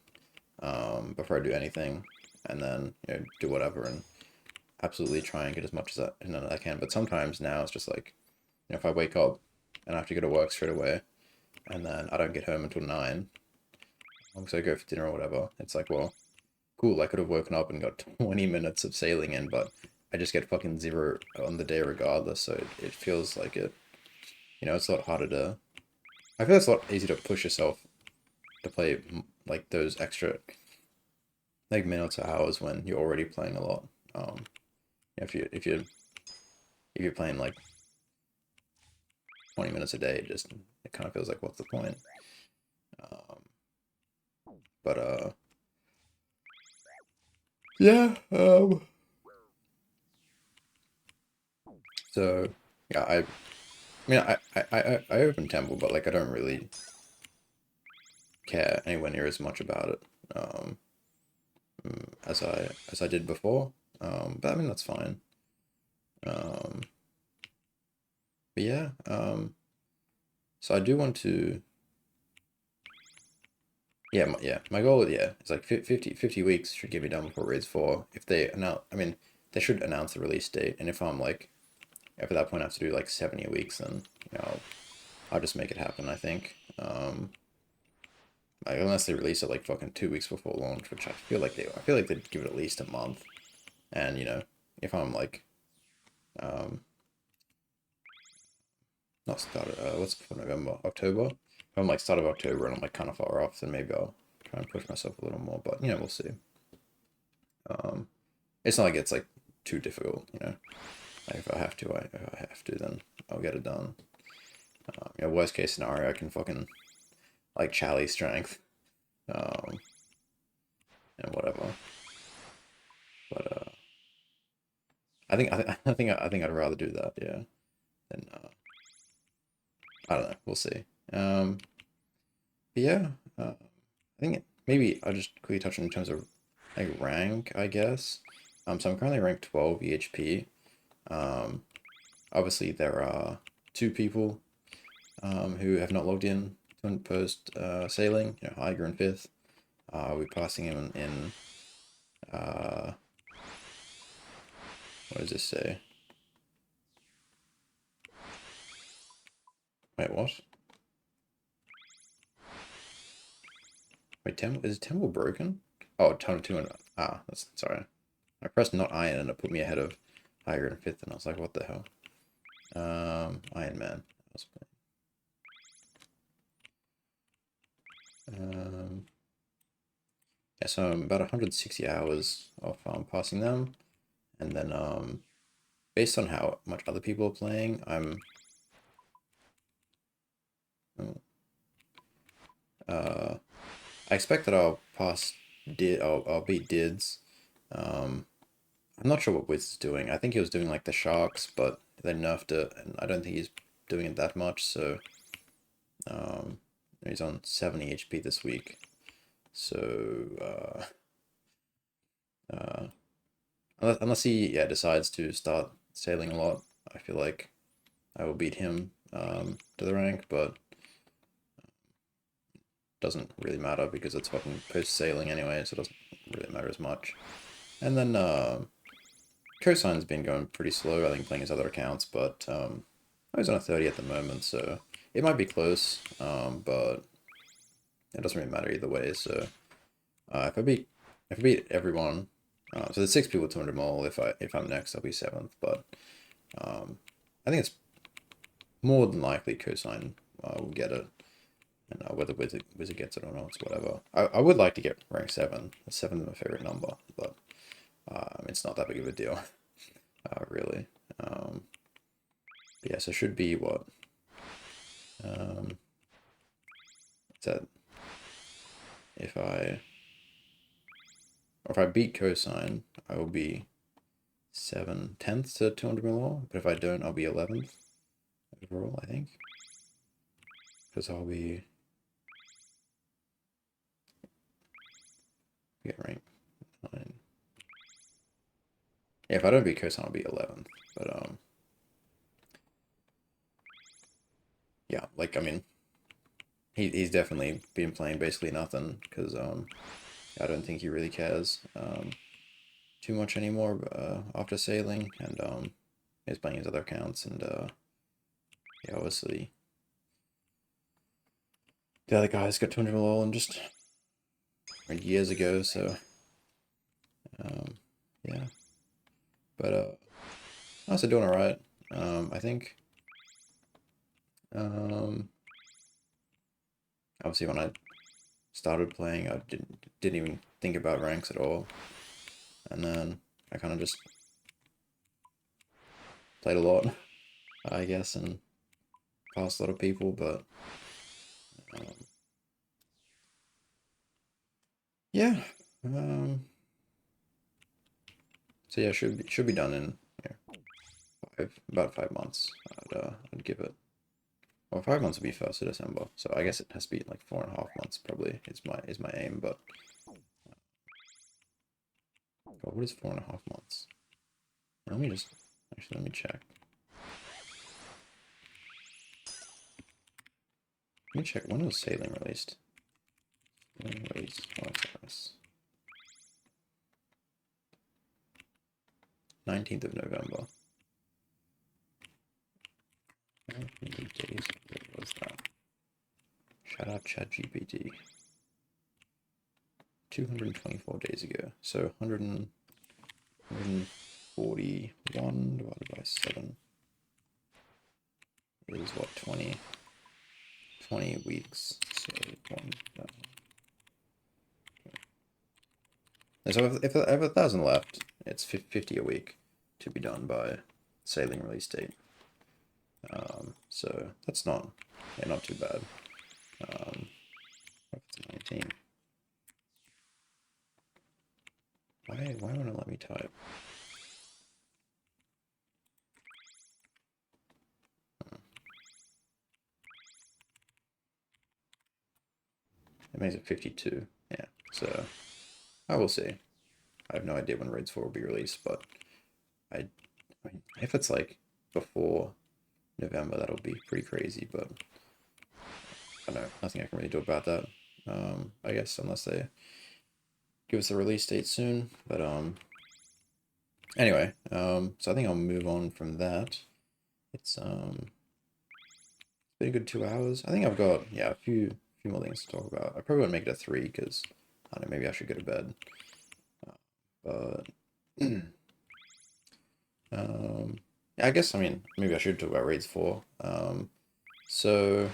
before I do anything, and then do whatever and absolutely try and get as much as I can. But sometimes now it's just like, if I wake up and I have to go to work straight away, and then I don't get home until 9, so I go for dinner or whatever. It's like, well, cool. I could have woken up and got 20 minutes of sailing in, but I just get fucking zero on the day regardless. So it feels like it. It's a lot harder to. I feel it's a lot easier to push yourself to play like those extra like minutes or hours when you're already playing a lot. If you're playing like 20 minutes a day, it kind of feels like, what's the point? Um, but yeah. So yeah, mean, I open Temple, but like I don't really care anywhere near as much about it as I did before. But I mean that's fine. Um, but yeah. So I do want to. Yeah, my goal, yeah, is like 50 weeks should get me done before Raids 4. If they announce, I mean, they should announce the release date, and if I'm like, if at that point I have to do like 70 weeks, then, I'll just make it happen, I think. Like, unless they release it like fucking 2 weeks before launch, which I feel like they'd give it at least a month. And, if I'm like, um, not started, what's for November, October? If I'm like start of October and I'm like kind of far off, then maybe I'll try and push myself a little more, but, we'll see. Um, it's not like it's like too difficult. Like if I have to, then I'll get it done. Worst case scenario, I can fucking like Charlie strength, um, and whatever. But I think I'd rather do that, yeah. Than I don't know. We'll see. But yeah. I think maybe I'll just quickly touch on in terms of like rank, I guess. So I'm currently ranked 12 EHP. Um, Obviously there are two people who have not logged in post sailing. Iger in fifth. We're passing him in what does this say? Wait, what? Wait, is Temple broken? Oh, ton of two and that's sorry. I pressed not iron and it put me ahead of Iger in fifth, and I was like, what the hell? Iron Man. Yeah, so I'm about 160 hours of passing them, and then based on how much other people are playing, I expect that I'll pass I'll beat Dids. I'm not sure what Wiz is doing. I think he was doing like the sharks, but they nerfed it, and I don't think he's doing it that much. So um, he's on 70 HP this week. So unless he decides to start sailing a lot, I feel like I will beat him to the rank, but doesn't really matter because it's fucking post sailing anyway, so it doesn't really matter as much. And then Cosign's been going pretty slow, I think, playing his other accounts, but he's on a 30 at the moment, so it might be close, but it doesn't really matter either way. So if I beat everyone, so there's 6 people, 200 mole. If I'm next, I'll be 7th, but I think it's more than likely Cosign will get it. And whether Wizard gets it or not, it's whatever. I would like to get rank 7. 7 is my favorite number, but it's not that big of a deal, really. But yeah, so it should be what? Is that if I beat Cosign, I will be 10th to 200 mil, but if I don't, I'll be 11th overall, I think. Because I'll be get rank 9. Yeah, if I don't beat Cosign, I'll be 11th. But yeah, like I mean, he's definitely been playing basically nothing because I don't think he really cares too much anymore after sailing, and he's playing his other accounts, and yeah, obviously the other guys got 200 mil and just years ago, so yeah, but I'm also doing all right. I think obviously when I started playing, I didn't even think about ranks at all, and then I kind of just played a lot, I guess, and past a lot of people, but um, yeah. Um, so yeah, should be done in about 5 months. I'd give it. Well, 5 months would be 1st of December, so I guess it has to be like 4.5 months probably is my aim. But God, what is 4.5 months? Let me just actually let me check. Let me check when was Sailing released. Sailing released. Oh, sorry. 19th of November. How many days was that? Shout out ChatGPT. 224 days ago. So 141 divided by 7 is what, 20 weeks. So one. So if I have 1,000 left, it's 50 a week to be done by Sailing release date. So that's not too bad. It's 19. Why won't it let me type? It makes it 52. Yeah, so I will see. I have no idea when Raids 4 will be released, but I mean, if it's like before November, that'll be pretty crazy, but I don't know, nothing I can really do about that. I guess unless they give us a release date soon. But anyway, so I think I'll move on from that. It's been a good 2 hours. I think I've got a few more things to talk about. I probably won't make it a 3 because I don't know, maybe I should go to bed. But I guess, I mean, maybe I should talk about Raids 4. So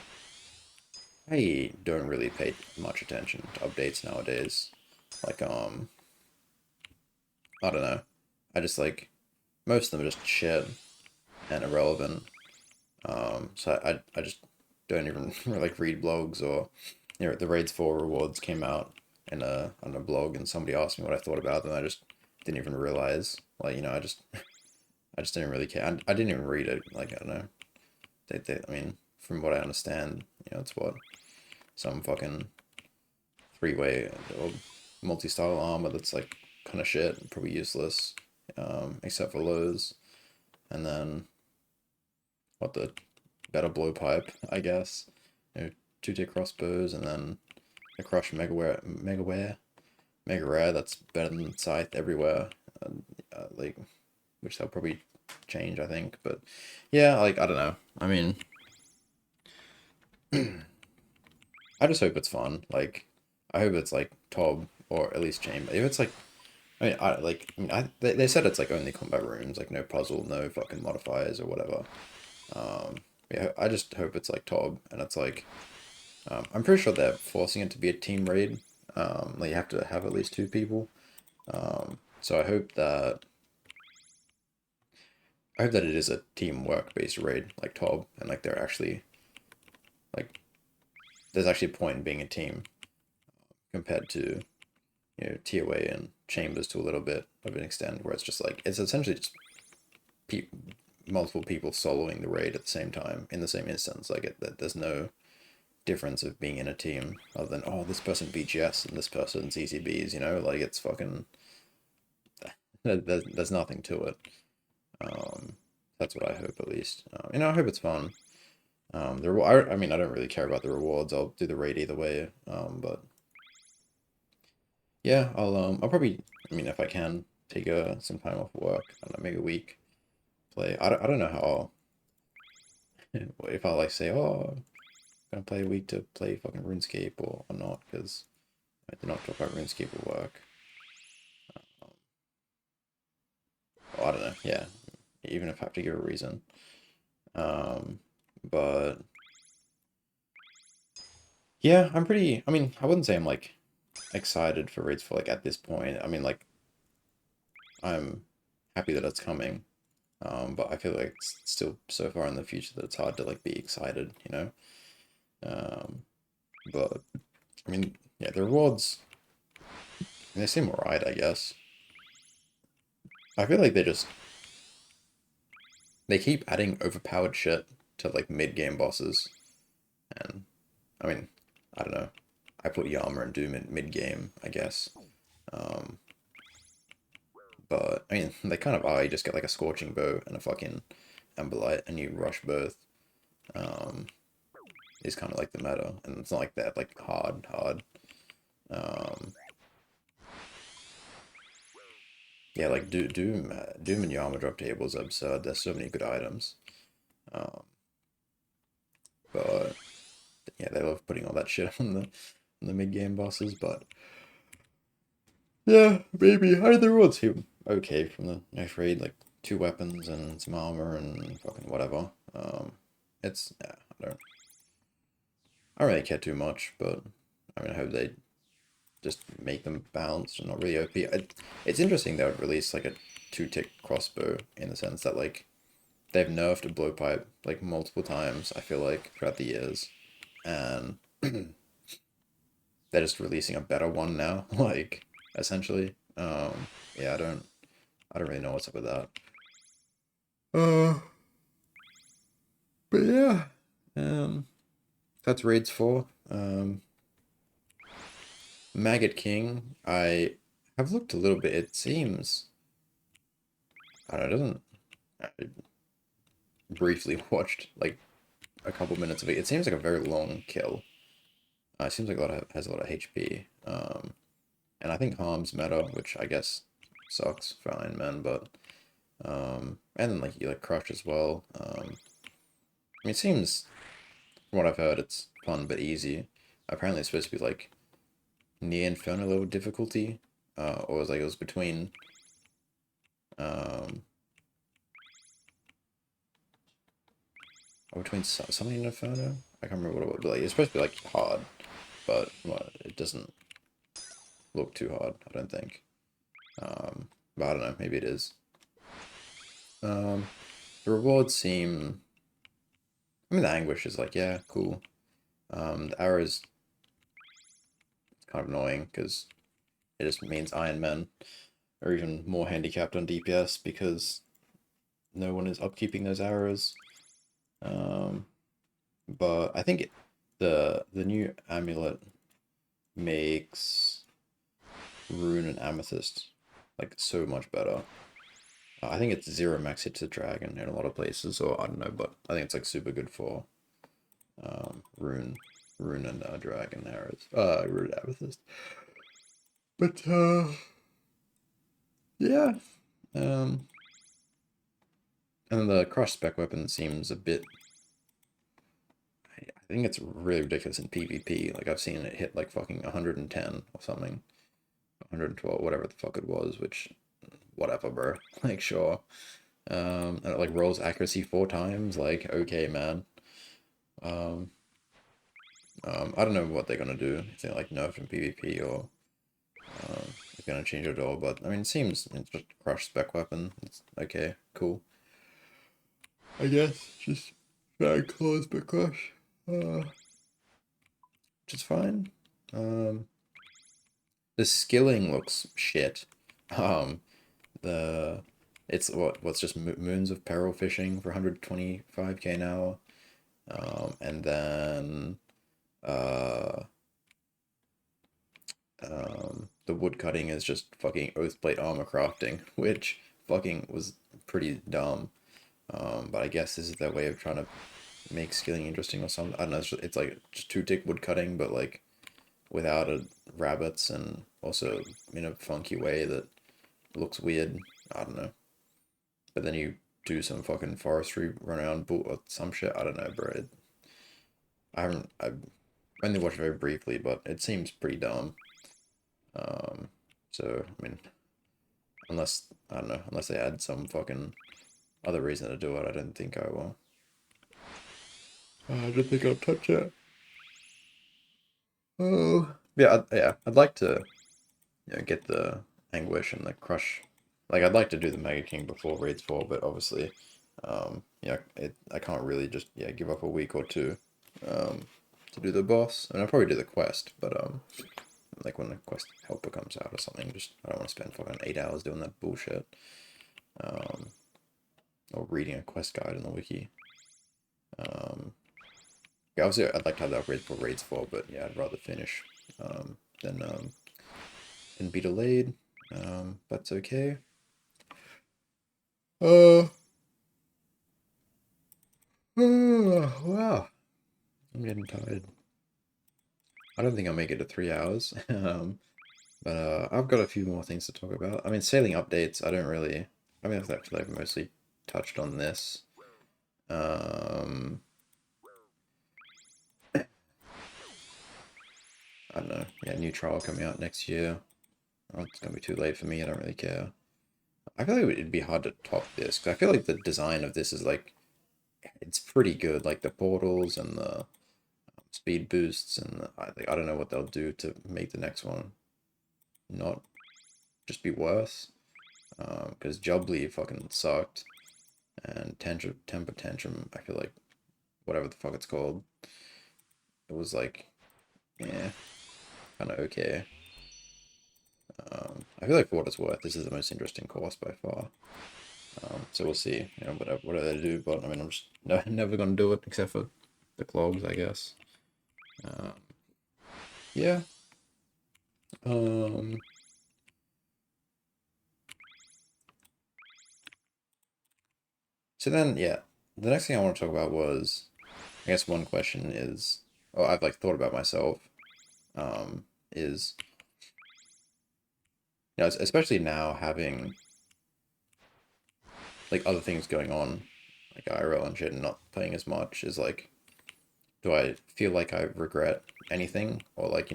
I don't really pay much attention to updates nowadays. Like, I don't know. I just like most of them are just shit and irrelevant. So I just don't even like read blogs or the Raids 4 rewards came out in on a blog and somebody asked me what I thought about them. I just didn't even realize. Like, I just didn't really care. I didn't even read it. Like, I don't know. I mean, from what I understand, it's what some fucking three-way or multi-style armor that's like kind of shit, probably useless, except for lows. And then what, the better blowpipe, I guess. Two-tier crossbows, and then the crush mega rare that's better than scythe everywhere. Like, which they'll probably change, I think. But yeah, like, I don't know. I mean, I just hope it's fun. Like, I hope it's like Tob or at least Chamber. If it's like, they said it's like only combat rooms, like no puzzle, no fucking modifiers or whatever. Yeah, I just hope it's like Tob, and it's like, I'm pretty sure they're forcing it to be a team raid. Like you have to have at least 2 people. So I hope that it is a teamwork based raid like Tob, and like they're actually like there's actually a point in being a team compared to TOA and Chambers to a little bit of an extent, where it's just like it's essentially just pe multiple people soloing the raid at the same time in the same instance. Like there's no difference of being in a team other than, oh, this person BGS and this person's ECBs. Like it's fucking there's nothing to it. That's what I hope, at least. I hope it's fun. I mean, I don't really care about the rewards. I'll do the raid either way. But yeah, I'll probably, I mean, if I can, take some time off work, I don't know, maybe a week, play. I don't know how if I'll like say, oh, I'm gonna play a week to play fucking RuneScape or not, because I did not talk about RuneScape at work. Well, I don't know, yeah, even if I have to give a reason. But yeah, I mean, I wouldn't say I'm like excited for Raids for like at this point. I mean, like, I'm happy that it's coming. But I feel like it's still so far in the future that it's hard to like be excited, you know? Um, but I mean, yeah, the rewards, they seem alright, I guess. I feel like they keep adding overpowered shit to like mid-game bosses, and I mean, I don't know. I put Yama and Doom in mid-game, I guess. Um, but I mean, they kind of are. You just get like a scorching bow and a fucking Emberlight, and you rush both. Um, is kind of like the meta, and it's not like that like hard. Um, yeah, like Doom and Yama drop tables are absurd. There's so many good items. Um, but yeah, they love putting all that shit on the mid game bosses. But yeah, maybe I the rewards seem okay from the knife raid, like two weapons and some armor and fucking whatever. It's yeah, I don't really care too much, but I mean, I hope they just make them balanced and not really OP. It's interesting they would release like a two-tick crossbow in the sense that like they've nerfed a blowpipe like multiple times, I feel like, throughout the years. And they're just releasing a better one now, like essentially. Yeah, I don't really know what's up with that. Uh but yeah. Um that's raids 4. Maggot King, I have looked a little bit, it seems I don't know, it doesn't I briefly watched like a couple minutes of it. It seems like a very long kill. It seems like has a lot of HP. And I think harm's meta, which I guess sucks for Iron Man, but and then like you like crush as well. I mean, it seems from what I've heard, it's fun but easy. Apparently, it's supposed to be like near Inferno level difficulty, or it was between um, or between something in Inferno. I can't remember what it was. But, like it's supposed to be like hard, but well, it doesn't look too hard. I don't think. But I don't know. Maybe it is. Um, the rewards seem. I mean, the anguish is like, yeah, cool. The arrows kind of annoying because it just means Iron Men are even more handicapped on DPS because no one is upkeeping those arrows. Um, but I think the new amulet makes rune and amethyst like so much better. I think it's zero max hit to dragon in a lot of places, or I don't know, but I think it's like super good for rune and dragon arrows. Rune amethyst. But yeah. Um, and the crush spec weapon seems a bit. I think it's really ridiculous in PvP. Like I've seen it hit like fucking 110 or something, 112, whatever the fuck it was. Which, whatever, bro. Like sure. And it like rolls accuracy 4 times. Like okay, man. Um, I don't know what they're gonna do. If they like nerf in PvP or it's gonna change it all. But I mean, it seems it's just a crush spec weapon. It's okay, cool. I guess just very close but crush, which is fine. Um, the skilling looks shit. Um, the it's what's just moons of peril fishing for 125k now. And then uh the wood cutting is just fucking oathplate armor crafting, which fucking was pretty dumb. But I guess this is their way of trying to make skilling interesting or something. I don't know. It's like just two tick wood cutting, but like without rabbits and also in a funky way that looks weird. I don't know. But then you do some fucking forestry run around or some shit. I don't know, bro. I've only watched it very briefly, but it seems pretty dumb. Um, so I mean, unless I don't know, unless they add some fucking other reason to do it, I don't think I will. I don't think I'll touch it. Oh, yeah, yeah. I'd like to, get the anguish and the crush like I'd like to do the Mega King before Raids 4, but obviously, yeah, I can't really just give up a week or two, um, to do the boss. And I'll probably do the quest, but like when the quest helper comes out or something, just I don't want to spend fucking 8 hours doing that bullshit, um, or reading a quest guide in the wiki. Um, yeah, obviously I'd like to have the upgrades for Raids 4, but yeah, I'd rather finish, um, than be delayed. That's okay. Uh, wow. I'm getting tired. I don't think I'll make it to 3 hours. But I've got a few more things to talk about. I mean, sailing updates, I don't really. I mean, I feel like I've mostly touched on this. Um, I don't know. Yeah, new trial coming out next year. Oh, it's gonna be too late for me. I don't really care. I feel like it'd be hard to top this, 'cause I feel like the design of this is like it's pretty good. Like the portals and the speed boosts, and I don't know what they'll do to make the next one not just be worse. Because Jubbly fucking sucked, and Temper Tantrum, I feel like whatever the fuck it's called, it was like, yeah, kind of okay. I feel like for what it's worth, this is the most interesting course by far. So we'll see, whatever they do. But I mean, I'm just never gonna do it except for the clogs, I guess. Um, yeah. Um, so then, yeah, the next thing I want to talk about was, I guess one question is, oh, I've like thought about myself, is, especially now having like other things going on, like IRL and shit, and not playing as much, is like, do I feel like I regret anything, or like,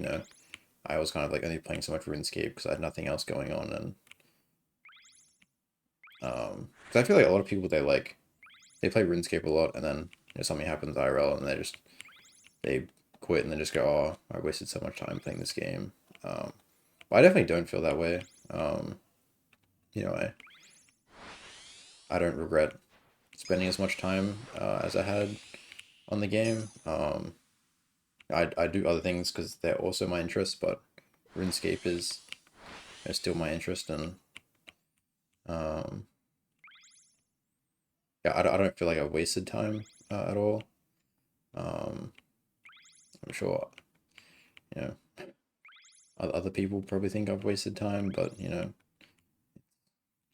I was kind of like only playing so much RuneScape because I had nothing else going on, and because I feel like a lot of people they play RuneScape a lot, and then something happens IRL, and they quit, and then just go, oh, I wasted so much time playing this game. But I definitely don't feel that way. You know, I don't regret spending as much time as I had on the game. I do other things because they're also my interest, but RuneScape is still my interest, and um, yeah, I don't feel like I've wasted time at all. Um, I'm sure you know other people probably think I've wasted time, but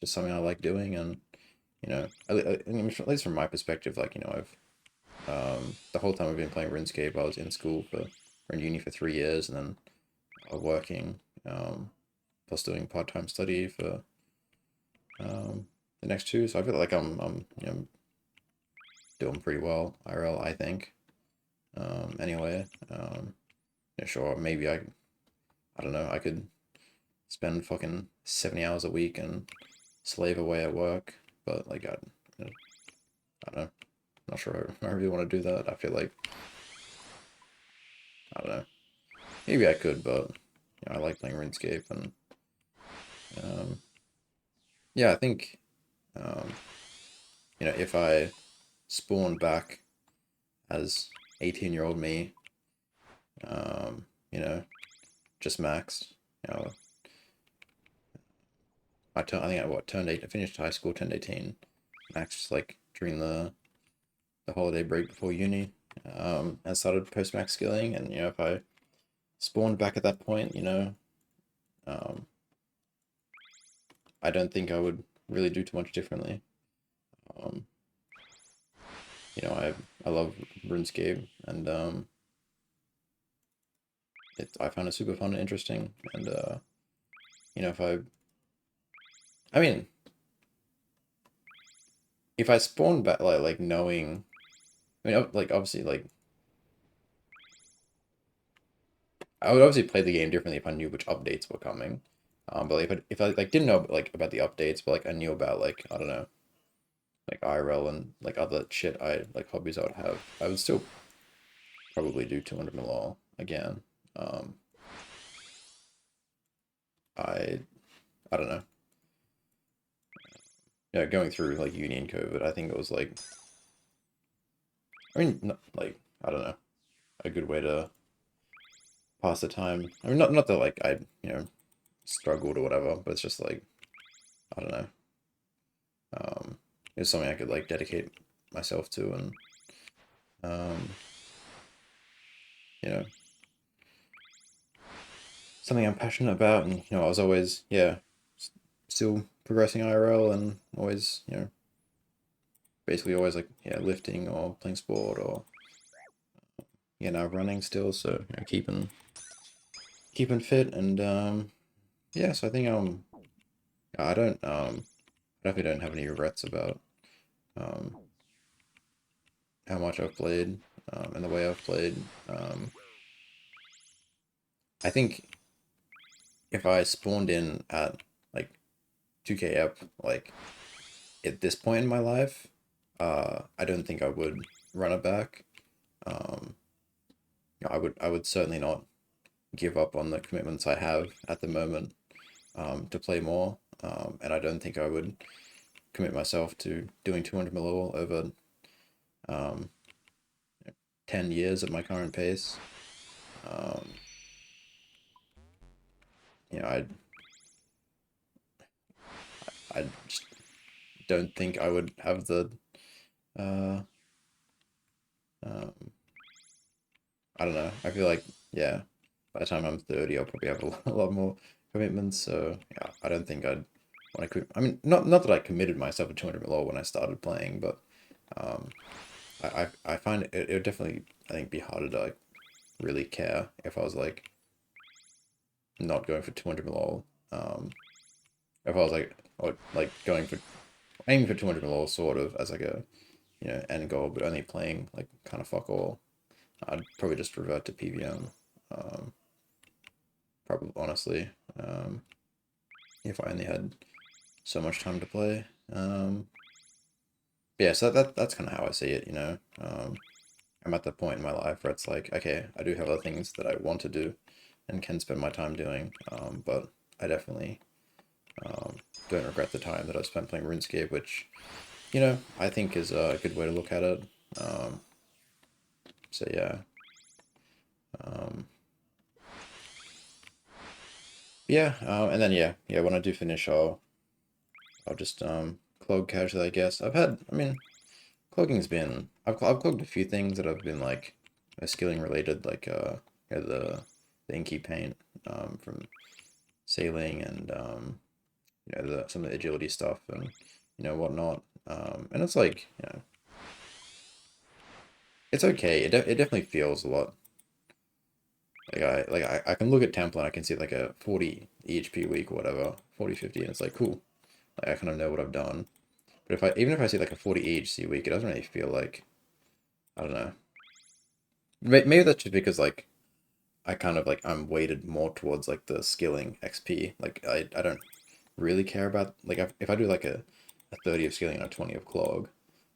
just something I like doing, and at least from my perspective, like I've the whole time I've been playing RuneScape, I was in school for or in uni for 3 years, and then working, plus doing part-time study for the next two. So I feel like I'm doing pretty well IRL, I think. Anyway, yeah, sure, maybe I don't know, I could spend fucking 70 hours a week and slave away at work, but like I don't know, not sure I really want to do that. I feel like I don't know, maybe I could, but I like playing RuneScape, and um, yeah, I think um, if I spawned back as 18-year-old me, um, you know, just maxed. I think I turned 8. I finished high school, turned 18, maxed like during the holiday break before uni, and started post max skilling. And if I spawned back at that point, um, I don't think I would really do too much differently. Um, I love RuneScape, and I found it super fun and interesting. And if I mean, if I spawned back like knowing, I mean, like obviously like I would obviously play the game differently if I knew which updates were coming. But if I like didn't know like about the updates, but like I knew about like I don't know, like IRL and like other shit like hobbies I would have, I would still probably do 200 mil again. Um, I I don't know. going through like uni and COVID, I think it was like, I mean, not, like, I don't know, a good way to pass the time. I mean, not that like I, struggled or whatever, but it's just like, I don't know. It was something I could like dedicate myself to, and um, you know, something I'm passionate about, and I was always, still progressing IRL, and always, basically always like, lifting or playing sport or now running still, so keeping fit, and so I think I don't I definitely don't have any regrets about um how much I've played, and the way I've played. I think if I spawned in at like 2k up, like at this point in my life, I don't think I would run it back. Um, I would certainly not give up on the commitments I have at the moment, to play more. And I don't think I would commit myself to doing 200 mil over um, 10 years at my current pace. Um, I just don't think I would have the uh, um, I don't know. I feel like, yeah, by the time I'm 30, I'll probably have a lot more commitments. So yeah, I don't think I'd want to quit. I mean, not that I committed myself to 200 mil when I started playing, but um, I find it would definitely, I think, be harder to like really care if I was like not going for 200 mil. If I was like, or like going for aiming for 200 mil sort of as like a end goal, but only playing like kind of fuck all. I'd probably just revert to PVM. Um, Probably honestly, um, if I only had so much time to play. Yeah, so that's kind of how I see it. I'm at the point in my life where it's like, okay, I do have other things that I want to do and can spend my time doing. But I definitely um, don't regret the time that I spent playing RuneScape, which I think is a good way to look at it. Um, so yeah. Um, and then when I do finish, I'll just clog casually, I guess. I mean, clogging's been I've clogged a few things that have been like skilling related, like the inky paint from sailing, and some of the agility stuff, and whatnot. And it's like, it's okay. It definitely feels a lot I can look at template and I can see like a 40 EHP week or whatever, 40 50, and it's like cool. Like I kind of know what I've done. But even if I see like a 40 EHC week, it doesn't really feel like, I don't know. Maybe that's just because like I kind of like I'm weighted more towards like the skilling XP. Like I don't really care about like if I do like a 30 of skilling and a 20 of clog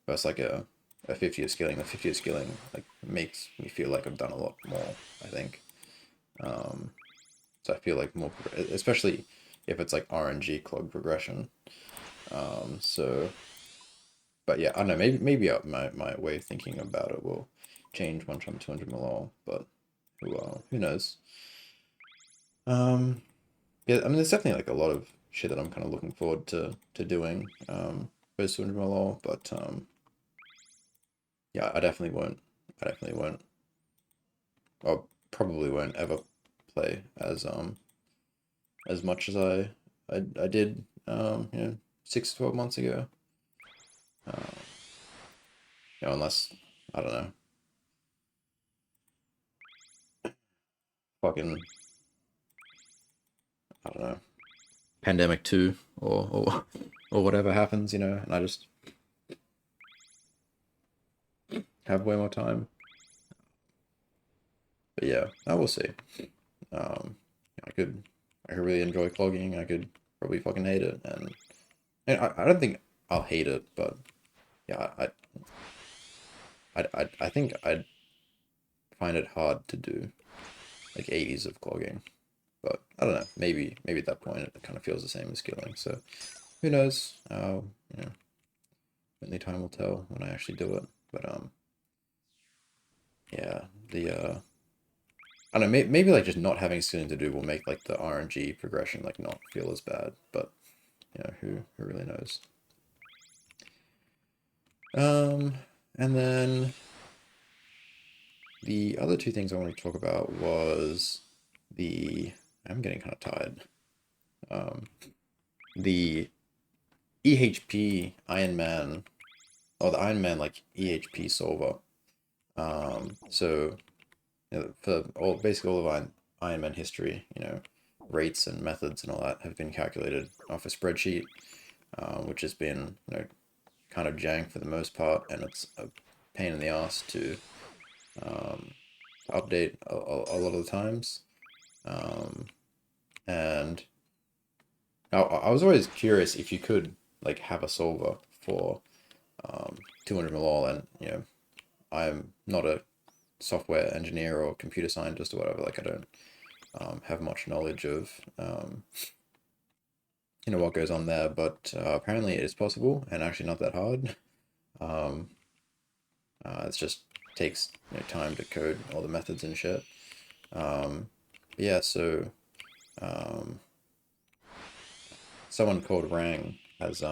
versus like a 50 of skilling. The 50 of skilling like makes me feel like I've done a lot more, I think. Um, so I feel like more, especially if it's like RNG clog progression. So, but yeah, I don't know. Maybe my way of thinking about it will change once I'm 200 mil, but who knows? Um, yeah, I mean, there's definitely like a lot of shit that I'm kind of looking forward to doing post 200 mil, but yeah, I definitely won't. I definitely won't. Or probably won't ever play as much as I did 6 to 12 months ago. Um, unless I don't know, fucking I don't know, pandemic two or whatever happens, and I just have way more time. But yeah, I will see. Um, I could I could really enjoy clogging. I could probably fucking hate it, and I don't think I'll hate it, but yeah, I think I'd find it hard to do like 80s of clogging. But I don't know. Maybe at that point it kind of feels the same as skilling. So who knows? You know, only time will tell when I actually do it. But yeah, the I don't know, maybe like just not having something to do will make like the RNG progression like not feel as bad. But you know, who really knows? Um, and then the other two things I wanted to talk about was the I'm getting kind of tired. Um, the EHP Iron Man or the Iron Man like EHP solver. So you know, for all basically all of Iron Man history, you know, rates and methods and all that have been calculated off a spreadsheet, which has been you know kind of jank for the most part, and it's a pain in the ass to um, update a lot of the times. Um, and I was always curious if you could like have a solver for 200 mil all, and you know I'm not a software engineer or computer scientist or whatever. Like I don't have much knowledge of you know what goes on there, but apparently it is possible and actually not that hard. Um, it's just takes you know time to code all the methods and shit. Yeah, so um, someone called Rang has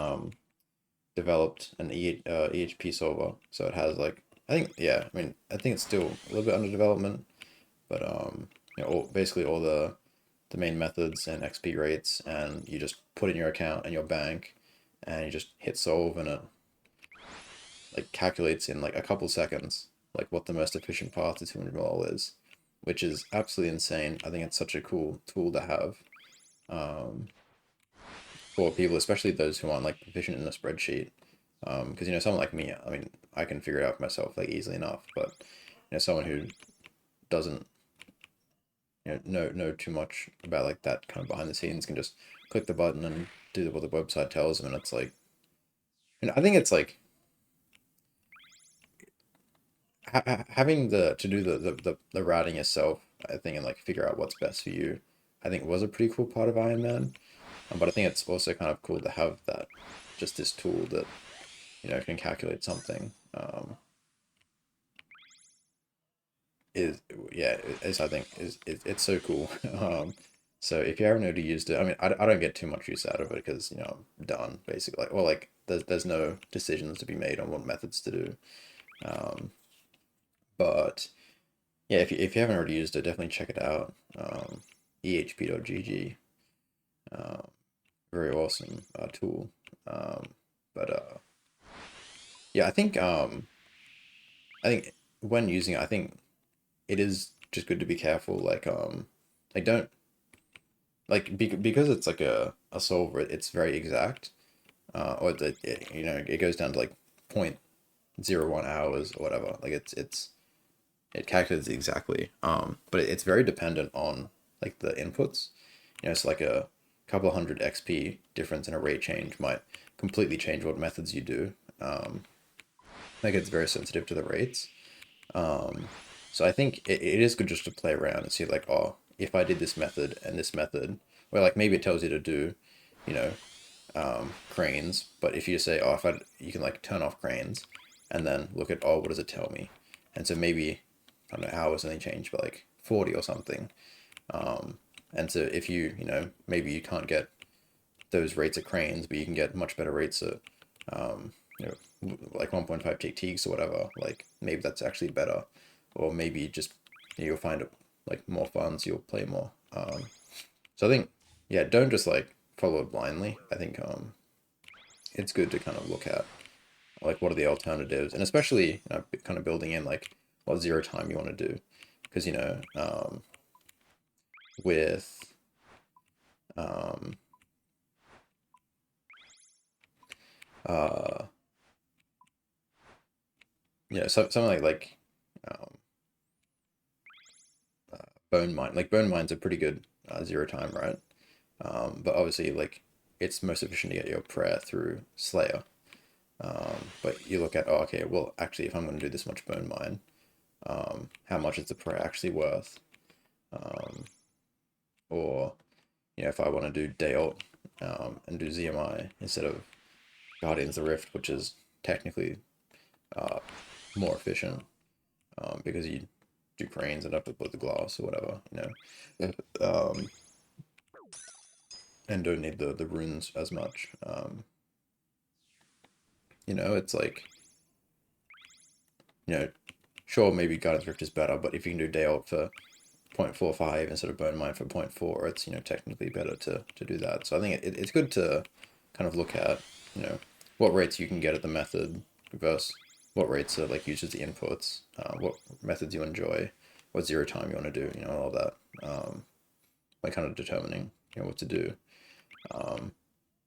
developed an EHP solver, so it has like I think yeah, I mean I think it's still a little bit under development, but you know basically all the main methods and XP rates, and you just put in your account and your bank, and you just hit solve, and it like calculates in like a couple seconds like what the most efficient path to 200 mil is, which is absolutely insane. I think it's such a cool tool to have um, for people, especially those who aren't like proficient in a spreadsheet. Because you know someone like me, I mean, I can figure it out myself like easily enough, but you know someone who doesn't know too much about like that kind of behind the scenes can just click the button and do what the website tells them, and it's like, and I think it's like having to do the routing yourself, I think, and like figure out what's best for you, I think was a pretty cool part of Iron Man. But I think it's also kind of cool to have that, just this tool that you know can calculate something. Is yeah, is I think is it's so cool. So if you haven't already used it, I mean, I don't get too much use out of it because you know I'm done basically. Like, well, like there's no decisions to be made on what methods to do. Um, but yeah, if you haven't already used it, definitely check it out. EHP.gg, um, very awesome tool. Um, but yeah, I think when using it, I think it is just good to be careful. Like don't like because it's like a solver, it's very exact. Or you know it goes down to like 0.01 hours or whatever. Like it calculates exactly. But it's very dependent on like the inputs. You know, it's like a couple hundred XP difference in a rate change might completely change what methods you do. Like it's very sensitive to the rates. Um, so I think it is good just to play around and see like, oh, if I did this method and this method, well, like maybe it tells you to do, you know, cranes, but if you say, oh, if I, you can like turn off cranes and then look at, oh, what does it tell me? And so maybe, I don't know, hours only change by like 40 or something. Um, and so if you know, maybe you can't get those rates of cranes, but you can get much better rates of, you know, like 1.5 tick teaks or whatever. Like maybe that's actually better, or maybe just you'll find it like more fun, so you'll play more. So I think, yeah, don't just like follow it blindly. I think it's good to kind of look at like what are the alternatives, and especially you know, kind of building in like what zero time you want to do, because you know with um, uh, you know something um, bone mine, like bone mines are pretty good zero time, right? But obviously like it's most efficient to get your prayer through Slayer. But you look at, oh, okay, well, actually, if I'm going to do this much bone mine, how much is the prayer actually worth? Um, or, you know, if I want to do day ult, and do ZMI instead of Guardians of the Rift, which is technically uh, more efficient because you do cranes and have to put the glass or whatever, you know, and don't need the runes as much. You know, it's like, you know, sure, maybe Guardians Rift is better, but if you can do day ult for 0.45 instead of bone mine for 0.4, it's, you know, technically better to do that. So I think it's good to kind of look at, you know, what rates you can get at the method versus what rates are like used as the inputs, what methods you enjoy, what zero time you want to do, you know, all that. By kind of determining, you know, what to do. And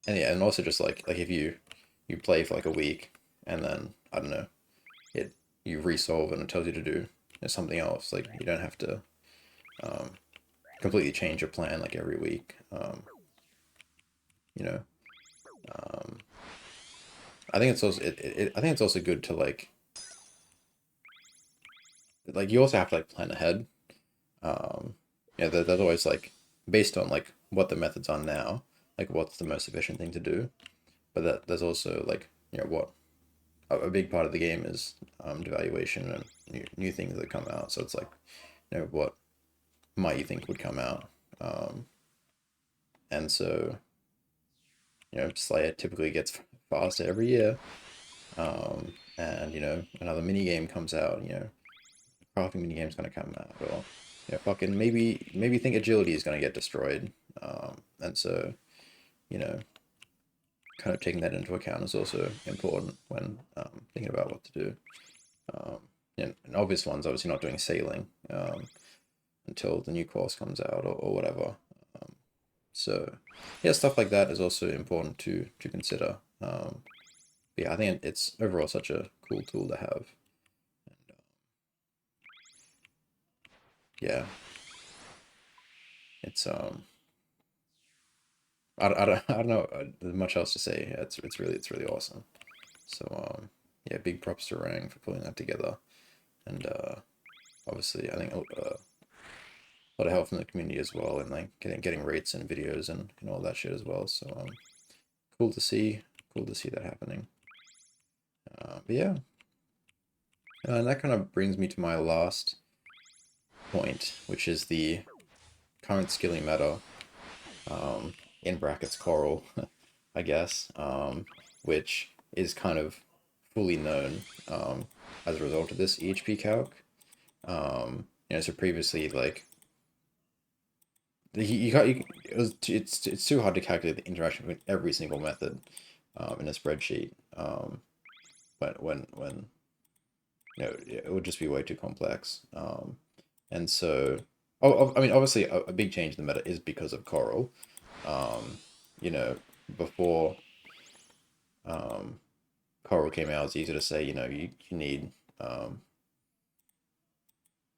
yeah, and also just like if you play for like a week and then I don't know, it you resolve and it tells you to do, you know, something else. Like you don't have to um, completely change your plan like every week. You know, um, I think it's also I think it's also good to like you also have to like plan ahead. Yeah, there's always like based on like what the methods are now, like what's the most efficient thing to do. But that there's also like, you know, what a big part of the game is devaluation and new things that come out. So it's like, you know, what might you think would come out? Um, and so, you know, Slayer typically gets faster every year. And, you know, another mini game comes out, you know, crafting mini game's gonna come out, or, you know, fucking maybe think agility is gonna get destroyed. And so, you know, kind of taking that into account is also important when thinking about what to do. Um, and obvious ones, obviously not doing sailing until the new course comes out or whatever. Um, so yeah, stuff like that is also important to consider. Yeah, I think it's overall such a cool tool to have. And, yeah, it's I don't know much else to say. Yeah, it's really awesome. So yeah, big props to Rang for pulling that together, and obviously I think a lot of help from the community as well, and like getting rates and videos and all that shit as well. So cool to see, cool to see that happening. But yeah, and that kind of brings me to my last point, which is the current skilling meta, in brackets coral, I guess, which is kind of fully known as a result of this EHP calc. You know, so previously, like you got it's too hard to calculate the interaction between every single method in a spreadsheet. When you know it would just be way too complex. And so, I mean, obviously, a big change in the meta is because of Coral. Um, you know, before um, Coral came out, it's easy to say, you know, you need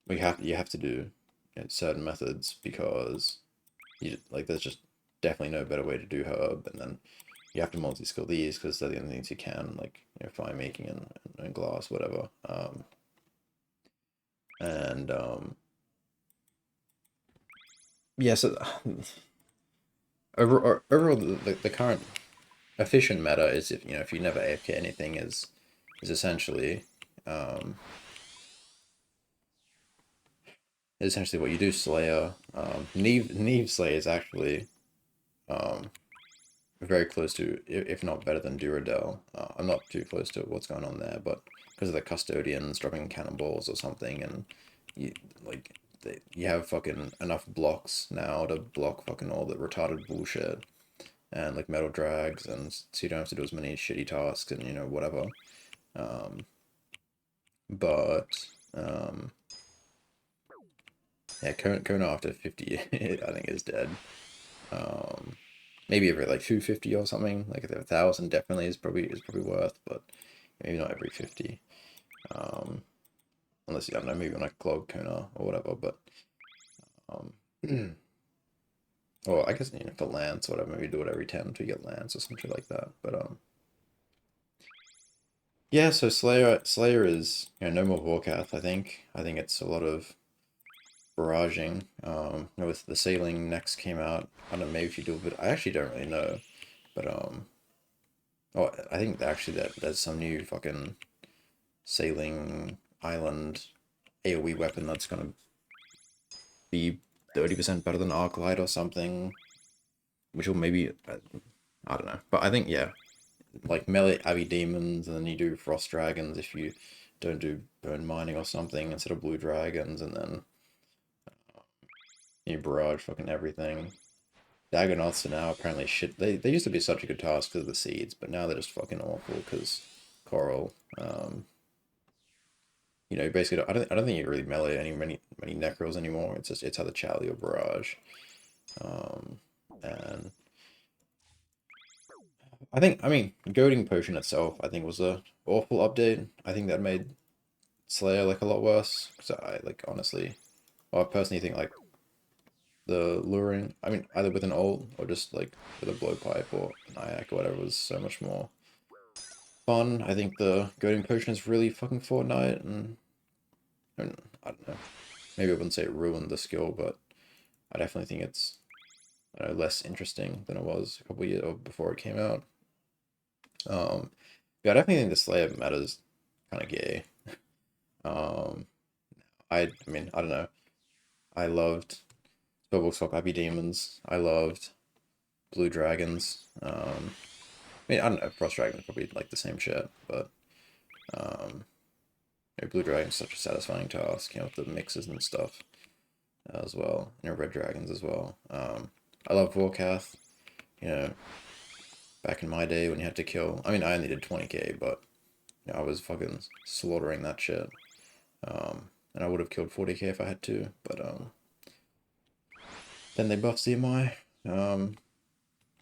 you have to do, you know, certain methods because you like there's just definitely no better way to do herb, and then you have to multi-skill these because they're the only things you can, like, you know, fire making and glass, whatever. And yeah, so overall the current efficient meta is if, you know, if you never AFK anything is essentially um, what you do. Slayer, Neve Slayer is actually um, very close to, if not better than Duradel. I'm not too close to what's going on there, but because of the custodians dropping cannonballs or something, and you like you have fucking enough blocks now to block fucking all the retarded bullshit and like metal drags, and so you don't have to do as many shitty tasks and, you know, whatever. Um, but um, yeah, Kona after 50, I think is dead. Um, maybe every like 250 or something. Like 1,000 definitely is probably worth, but maybe not every 50. Um, unless you, I don't know, maybe on like Clog Kona or whatever. But um, or I guess, you know, for Lance or whatever, maybe do it every 10 until you get Lance or something like that. But yeah. So Slayer is, you know, no more Vorkath. I think it's a lot of barraging. With the sailing next came out. I don't know, maybe if you do a bit. I actually don't really know, but oh, I think actually that there's some new fucking sailing island AoE weapon that's gonna be 30% better than Arc Light or something, which will maybe I don't know, but I think yeah, like melee Abbey Demons, and then you do Frost Dragons if you don't do Burn Mining or something instead of Blue Dragons, and then you barrage fucking everything. Dagonauts are now apparently shit. They used to be such a good task because of the seeds, but now they're just fucking awful because Coral. You know, basically, I don't think you really melee many Necros anymore. It's just it's either Charlie or Barrage. And I mean, Goading Potion itself, I think was a awful update. I think that made Slayer like a lot worse. Because I like honestly, well, I personally think like the luring. I mean, either with an ult or just like with a blowpipe or an IAC or whatever was so much more fun. I think the Goading Potion is really fucking Fortnite, and I don't know. Maybe I wouldn't say it ruined the skill, but I definitely think it's less interesting than it was a couple years before it came out. Yeah, I definitely think the Slayer meta is kind of gay. Um, I mean, I don't know. I loved Bubble Swap Happy Demons. I loved Blue Dragons. I mean, I don't know. Frost Dragons probably like the same shit, but um, Blue Dragon's such a satisfying task, with the mixes and stuff as well, and Red Dragons as well. I love Vorkath. You know, back in my day when you had to kill. I mean, I only did 20k, but I was fucking slaughtering that shit. And I would have killed 40k if I had to, but then they buffed CMI.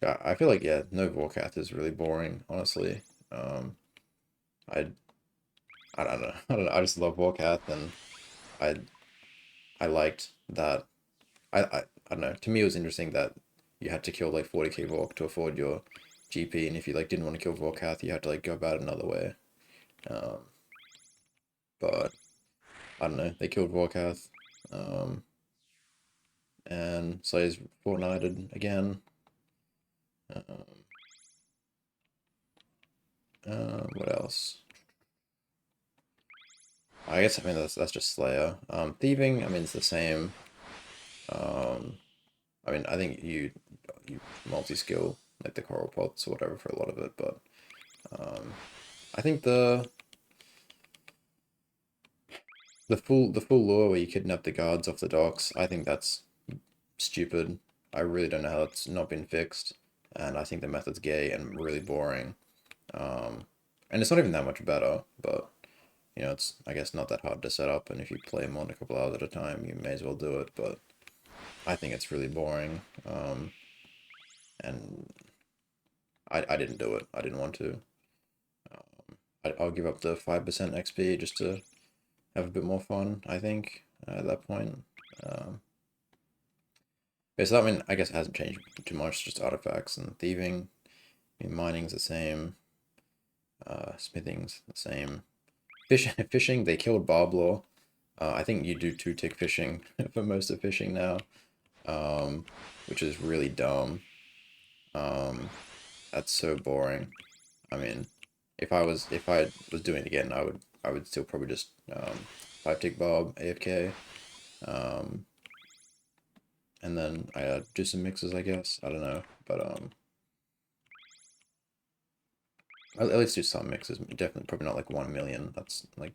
I feel like yeah, no Vorkath is really boring, honestly. I I don't know. I don't know. I just love Vorkath, and I I liked that. I don't know. To me, it was interesting that you had to kill like 40k Vork to afford your GP, and if you like didn't want to kill Vorkath, you had to like go about it another way. Um, but I don't know. They killed Vorkath, um, and Slayer's Fortnited again. Um, what else? I guess I mean that's just Slayer. Thieving, I mean it's the same. Um, I mean I think you multi-skill like the coral pots or whatever for a lot of it, but um, I think the full lure where you kidnap the guards off the docks, I think that's stupid. I really don't know how it's not been fixed, and I think the method's gay and really boring. Um, and it's not even that much better, but it's I guess not that hard to set up, and if you play them on a couple hours at a time, you may as well do it. But I think it's really boring, and I didn't do it. I didn't want to. I'll give up the 5% XP just to have a bit more fun. I think at that point. Um, yeah, so that mean I guess it hasn't changed too much. Just artifacts and thieving. I mean, mining's the same. Smithing's the same. Fishing, they killed Barblaw. I think you do two-tick fishing for most of fishing now, which is really dumb. That's so boring. I mean, if I was doing it again, I would still probably just 5-tick Bob AFK, um, and then I do some mixes, I guess. I don't know, but at least do some mixes. Definitely, probably not like 1 million. That's like,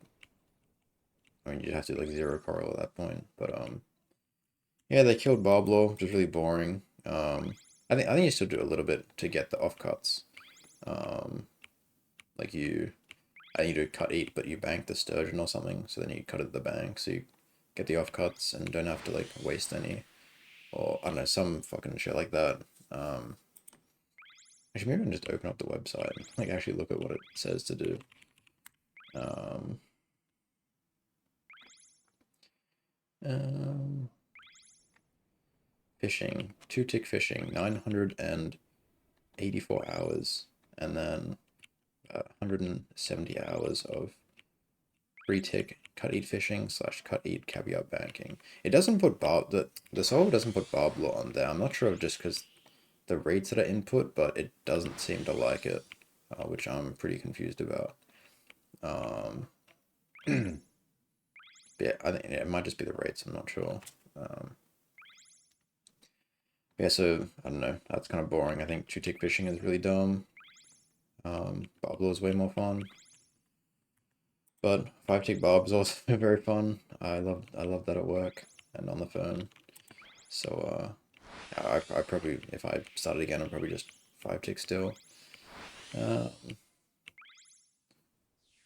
I mean, you'd have to do like zero coral at that point. But yeah, they killed Barblaw, which is really boring. I think you still do a little bit to get the offcuts. Um, like I think you do cut eat, but you bank the sturgeon or something. So then you cut it at the bank, so you get the offcuts and don't have to like waste any, or I don't know, some fucking shit like that. Actually, maybe I can just open up the website and like actually look at what it says to do. Um, um, Fishing, two-tick fishing, 984 hours, and then 170 hours of three-tick cut eat fishing slash cut eat caviar banking. It doesn't put the solver doesn't put barb lore on there. I'm not sure if just because the rates that are input, but it doesn't seem to like it, which I'm pretty confused about. Yeah, I think it might just be the rates. I'm not sure. Yeah, so I don't know. That's kind of boring. I think two-tick fishing is really dumb. Barb lore is way more fun. But five-tick barb is also very fun. I love that at work and on the phone. So I probably, if I started again, I'd probably just five-tick still. Um,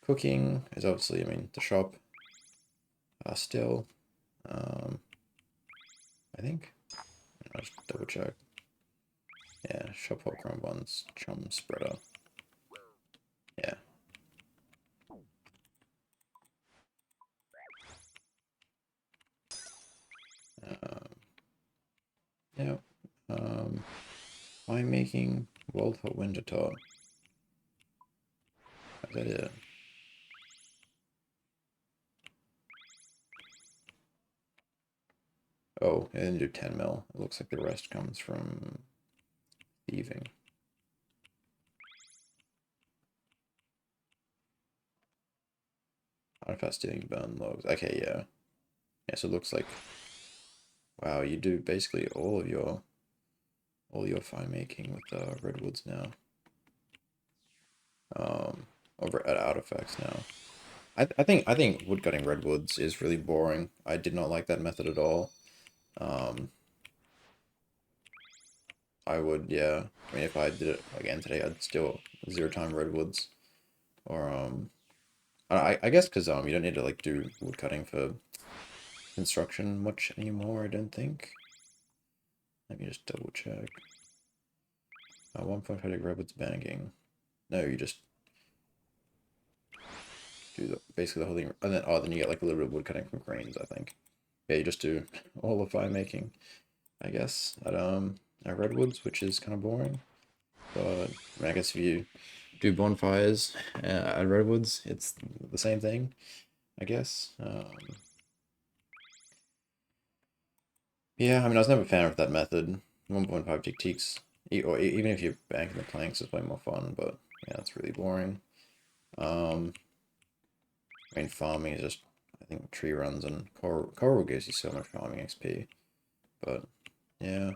Cooking is obviously, I mean, the shop still. I think. I'll just double check. Yeah, shop hop crumb buns, chum spreader. Yeah. Um, yeah. Wine making, world hot winter top. Is that it? Oh, it didn't do 10 mil. It looks like the rest comes from thieving. Artifact stealing, burn logs. Okay, yeah. Yeah, so it looks like, wow, you do basically all your fire making with redwoods now. Over at artifacts now. I think woodcutting redwoods is really boring. I did not like that method at all. I would, yeah. I mean, if I did it again today, I'd still zero time redwoods. Or I guess because you don't need to like do woodcutting for construction much anymore. I don't think. Let me just double check. 1.5 redwoods banking. No, you just do basically the whole thing, and then you get like a little bit of woodcutting from cranes. I think. Yeah, you just do all the fire making, I guess, at redwoods, which is kind of boring. But I mean, I guess if you do bonfires at redwoods, it's the same thing, I guess. Yeah, I mean, I was never a fan of that method. 1.5 tick-ticks, or even if you're banking the planks, it's way more fun, but yeah, it's really boring. I mean, farming is just, I think, tree runs and coral gives you so much farming XP, but yeah.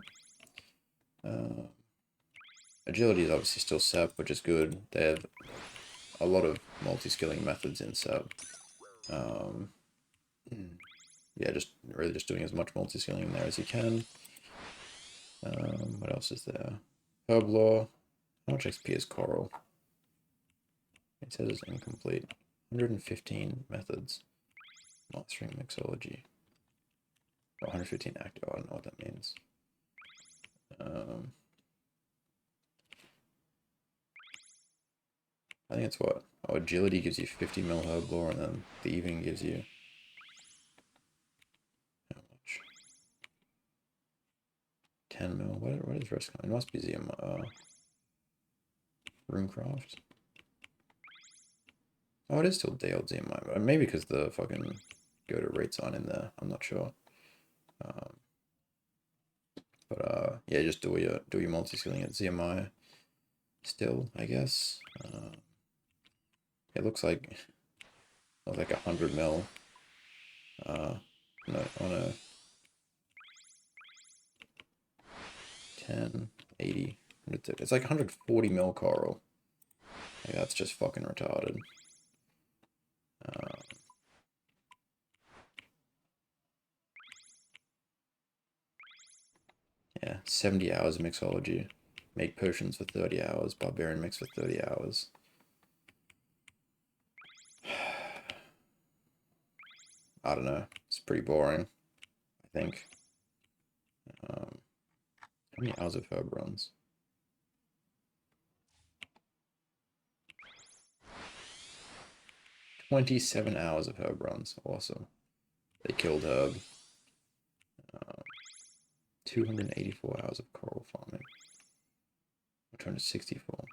Agility is obviously still SEP, which is good. They have a lot of multi-skilling methods in SEP. Yeah, just really just doing as much multi-skilling in there as you can. What else is there? Herb lore. How much XP is coral? It says it's incomplete. 115 methods. Mastering mixology. Oh, 115 active. I don't know what that means. I think it's what? Oh, agility gives you 50 mil herb lore, and then thieving gives you how much? 10 mil. What is rest? It must be Runecraft. Oh, it is still day old ZMI, but maybe because the fucking go to rates aren't in there. I'm not sure. But yeah, just do your multi-skilling at ZMI still, I guess. It looks like 100 mil. No, on a 10, 80, 100, it's like 140 mil coral. Like, that's just fucking retarded. Yeah, 70 hours of mixology. Make potions for 30 hours. Barbarian mix for 30 hours. I don't know. It's pretty boring, I think. How many hours of herb runs? 27 hours of herb runs. Awesome. They killed herb. 284 hours of coral farming. 264.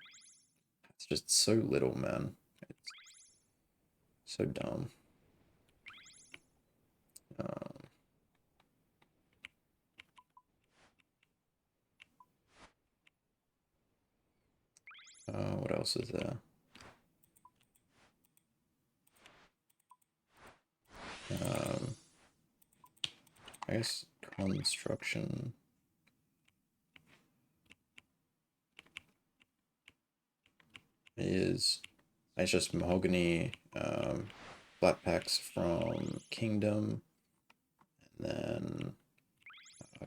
It's just so little, man. It's so dumb. What else is there? I guess construction is, it's just mahogany, flat packs from Kingdom, and then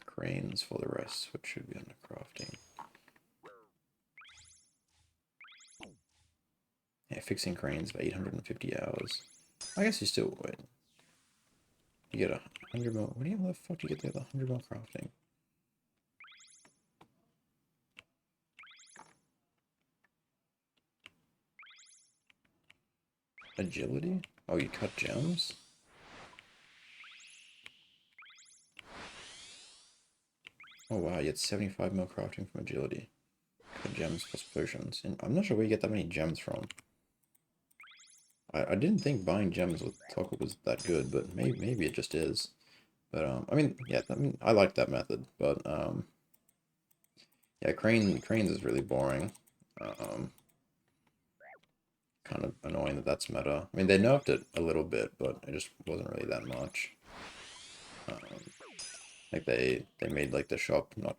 cranes for the rest, which should be under crafting. Yeah, fixing cranes for 850 hours. I guess you still wait. You get 100 mil. What the fuck do you get the other 100 mil crafting? Agility? Oh, you cut gems? Oh wow, you get 75 mil crafting from agility. Cut gems plus potions. And I'm not sure where you get that many gems from. I didn't think buying gems with Taco was that good, but maybe it just is. But I mean, yeah, I mean, I like that method, but yeah, cranes is really boring. Um, Kind of annoying that that's meta. I mean, they nerfed it a little bit, but it just wasn't really that much. Um, like they made like the shop not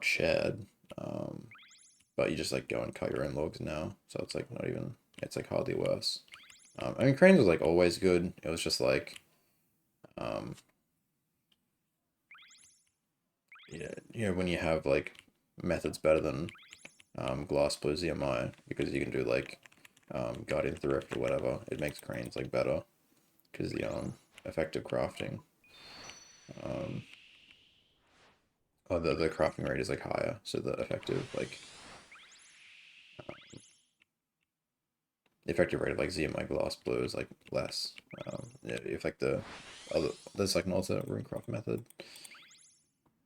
shared, but you just like go and cut your own logs now, so it's like not even, it's like hardly worse. I mean, cranes was like always good. It was just like um, yeah, when you have like methods better than glass blue ZMI, because you can do like Guardian Thrift or whatever, it makes cranes like better because the effective crafting. Um, oh, the crafting rate is like higher, so the effective rate of like ZMI glass blue is like less. Yeah, if like the other, there's like an alternate runecraft method,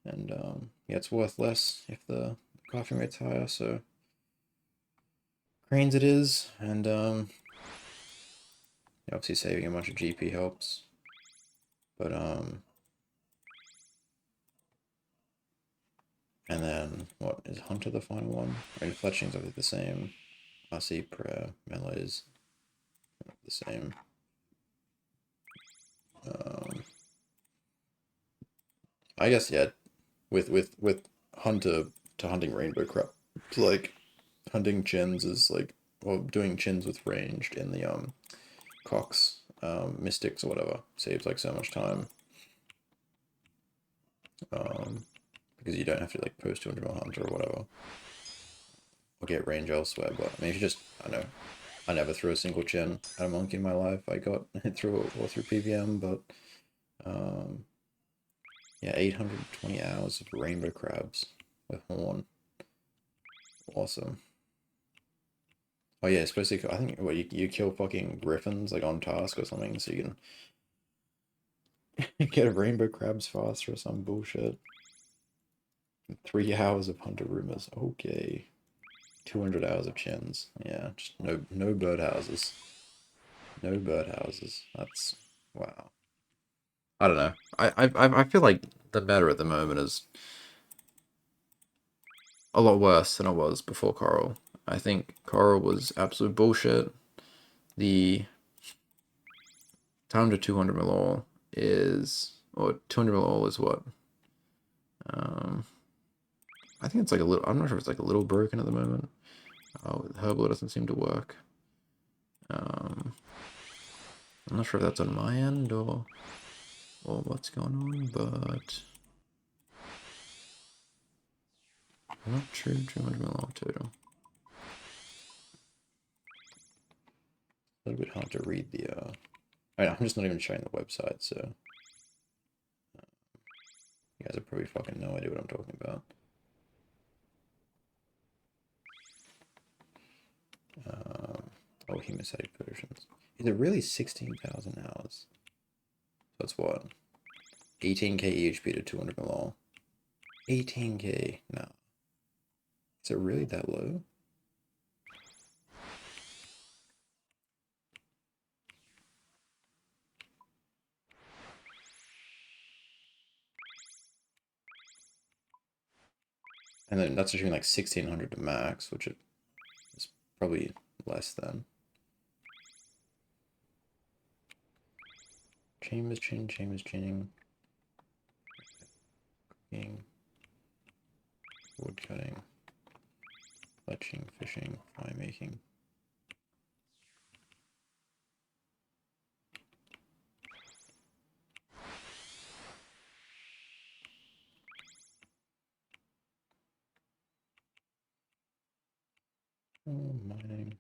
and yeah, it's worth less if the crafting rate's higher. So cranes it is, and obviously saving a bunch of GP helps, but and then what is Hunter the final one? I mean, fletching's obviously the same. RC prayer melee's the same. Um, I guess yeah, with hunter to hunting rainbow crab, so like hunting chins is like, or doing chins with ranged in the Cox mystics or whatever saves like so much time, because you don't have to like post 200 mil hunter or whatever or get range elsewhere. But I mean, if you just, I know, I never threw a single chin at a monkey in my life. I got hit through or through PVM, but um yeah, 820 hours of rainbow crabs with horn, awesome. Oh yeah, especially I think what you kill fucking griffins like on task or something, so you can get a rainbow crabs faster or some bullshit. 3 hours of hunter rumors. Okay. 200 hours of chins. Yeah, just no birdhouses. No birdhouses. That's wow. I don't know. I feel like the meta at the moment is a lot worse than it was before Coral. I think Coral was absolute bullshit. The time to 200 mil all is, or 200 mil all is what? Um, I think it's like a little, I'm not sure if it's like a little broken at the moment. Oh, Herbal doesn't seem to work. Um, I'm not sure if that's on my end or what's going on, but I'm not sure 200 mil all total. A little bit hard to read the, I'm just not even showing the website, so you guys have probably fucking no idea what I'm talking about. Oh, hemocyte potions. Is it really 16,000 hours? That's what? 18k EHP to 200 mil. 18k? No. Is it really that low? And then that's assuming like 1600 to max, which is probably less than. Chambers chin, chambers chinning, cooking, wood cutting, fletching, fishing, fly making. Oh, mining.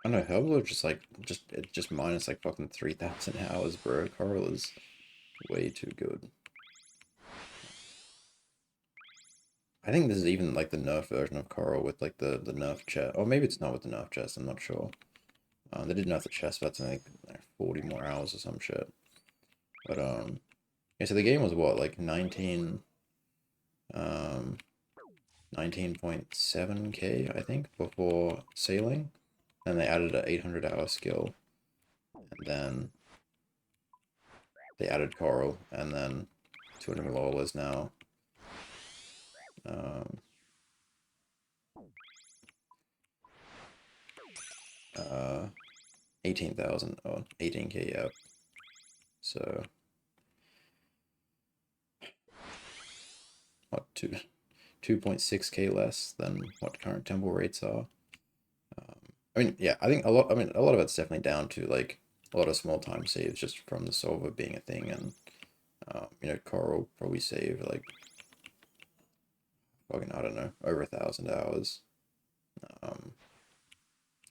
I don't know, Hellblade just like it's just minus like fucking 3,000 hours, bro. Coral is way too good. I think this is even like the nerf version of Coral with like the nerf chest. Or maybe it's not with the nerf chest, I'm not sure. They did nerf the chest, but that's like 40 more hours or some shit. But yeah, so the game was what, like 19.7k I think before sailing. And they added an 800-hour skill. And then they added Coral, and then 200 lol is now um, 18,000 or 18k, yeah. So what, 2.6k less than what current temple rates are. I mean, yeah, I think a lot. I mean, a lot of it's definitely down to like a lot of small time saves just from the solver being a thing, and you know, Coral probably saved like fucking, I don't know, over 1,000 hours. Um,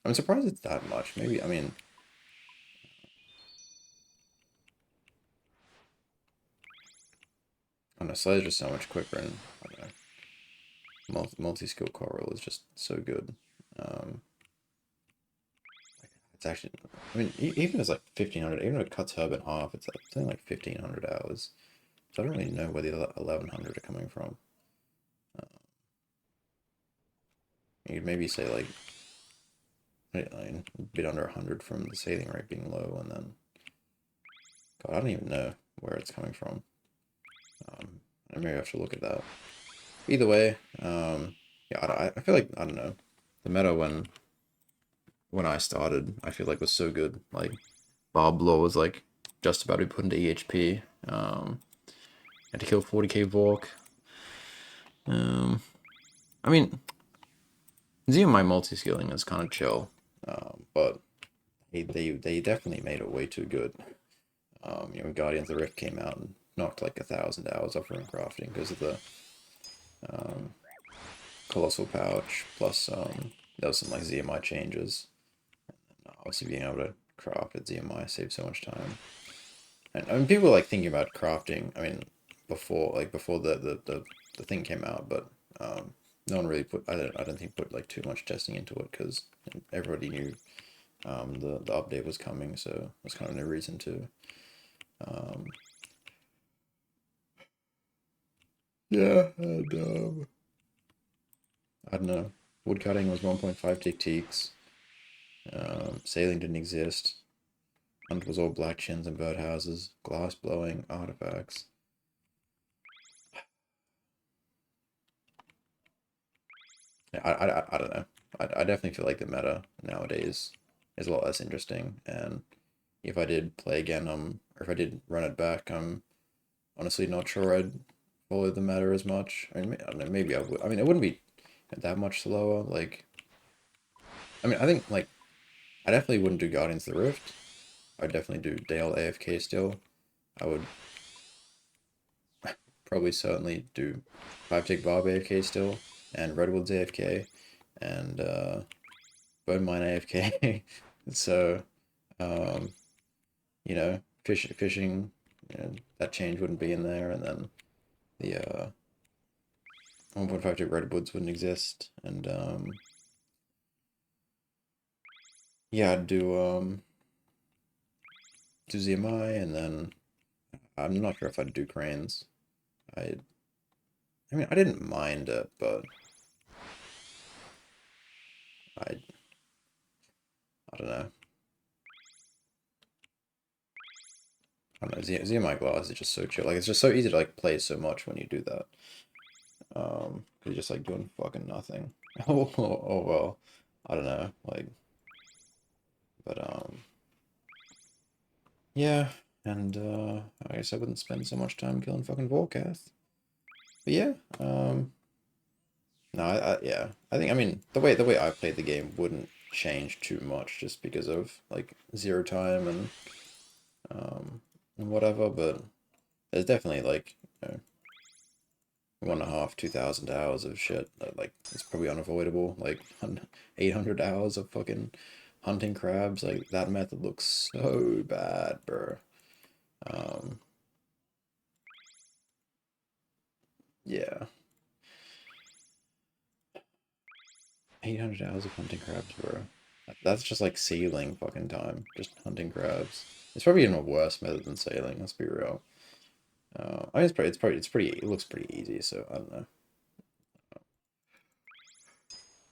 I'm surprised it's that much. Maybe, I mean, I don't know, Slay's just so much quicker, and I don't know, multi-skill Coral is just so good. Um, it's actually, I mean, even if it's like 1,500, even if it cuts Herb in half, it's like something like 1,500 hours. So I don't really know where the 1,100 are coming from. Uh, you could maybe say like a bit under 100 from the sailing rate being low, and then God, I don't even know where it's coming from. I maybe have to look at that. Either way, yeah, I feel like I don't know, the meta when I started, I feel like was so good. Like Bob Law was like just about to be put into EHP. Had to kill 40k Vork. Um, I mean, ZMI multi-skilling is kind of chill, but they definitely made it way too good. You know, Guardians of the Rift came out and knocked like 1,000 hours off rune crafting because of the um, Colossal Pouch, plus there was some like ZMI changes. Obviously being able to craft at ZMI saves so much time. And I mean, people were, like thinking about crafting, I mean, before the thing came out, but no one really I don't think put like too much testing into it because everybody knew the update was coming, so there's kind of no reason to. Um, yeah, and I don't know. Woodcutting was 1.5 tick teaks. Sailing didn't exist. Hunt was all black chins and birdhouses. Glass blowing, artifacts. Yeah, I don't know. I definitely feel like the meta nowadays is a lot less interesting. And if I did play again, or if I did run it back, I'm honestly not sure I'd follow the meta as much. I mean, I don't know. Maybe I would. I mean, it wouldn't be that much slower. Like, I mean, I think like I definitely wouldn't do Guardians of the Rift. I'd definitely do Dale AFK still. I would probably certainly do 5 tick Bob AFK still, and Redwood's AFK, and Bone Mine AFK. So, um, you know, fishing, you know, that change wouldn't be in there, and then the 1.5 tick Redwoods wouldn't exist, and yeah, I'd do ZMI, and then I'm not sure if I'd do cranes. I mean, I didn't mind it, but I, I don't know. I don't know. ZMI Glass is just so chill. Like, it's just so easy to like play so much when you do that. 'Cause you're just like doing fucking nothing. Oh well, I don't know. Like, but yeah. And I guess I wouldn't spend so much time killing fucking Volcath. But yeah, no, yeah, I think, I mean, the way I played the game wouldn't change too much just because of like zero time um and whatever. But there's definitely like, you know, 1.5, 2,000 hours of shit that like it's probably unavoidable. Like 800 hours of fucking hunting crabs. Like that method looks so bad, bro. Um, yeah, 800 hours of hunting crabs, bro. That's just like sailing fucking time, just hunting crabs. It's probably even a worse method than sailing. Let's be real. I mean, it's pretty. It looks pretty easy, so I don't know.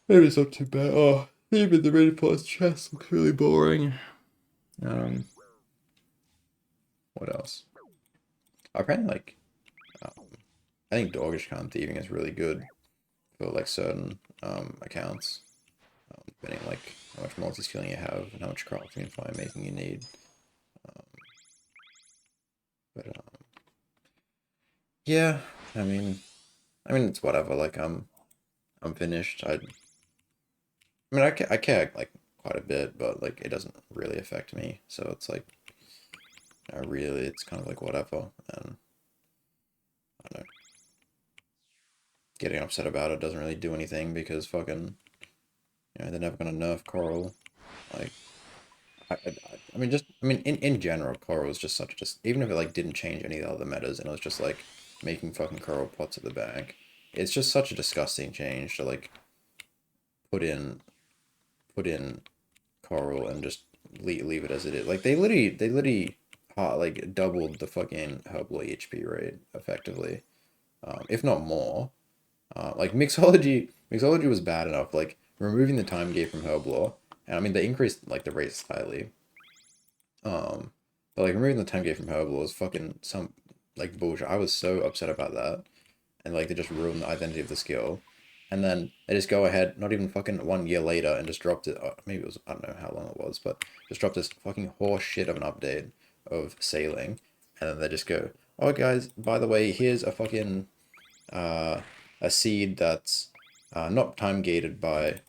Maybe it's not too bad. Oh, even the Raid Plus chest looks really boring. Um, what else? Apparently, like, um, I think Doggish Khan thieving is really good for like certain accounts, depending on like how much multi-skilling you have and how much crafting and fire making you need. Um, but yeah, I mean, it's whatever. Like, I'm finished. I mean, I care like quite a bit, but like it doesn't really affect me. So it's like, really, it's kind of like whatever. And I don't know, getting upset about it doesn't really do anything because fucking, they're never gonna nerf Coral. Like, I mean, in general, Coral was just such just, even if it like didn't change any of the other metas and it was just like making fucking Coral pots at the back, it's just such a disgusting change to like put in put in Coral and just leave it as it is. Like they literally like doubled the fucking herbal HP rate effectively, if not more. Like mixology was bad enough. Like removing the time gate from Herblore, and I mean they increased like the rate slightly. Um, but like removing the time gate from Herblore was fucking some like bullshit. I was so upset about that, and like they just ruined the identity of the skill. And then they just go ahead, not even fucking 1 year later, and just dropped it. Maybe it was, I don't know how long it was, but just dropped this fucking horse shit of an update of sailing, and then they just go, "Oh guys, by the way, here's a fucking uh, a seed that's not time gated by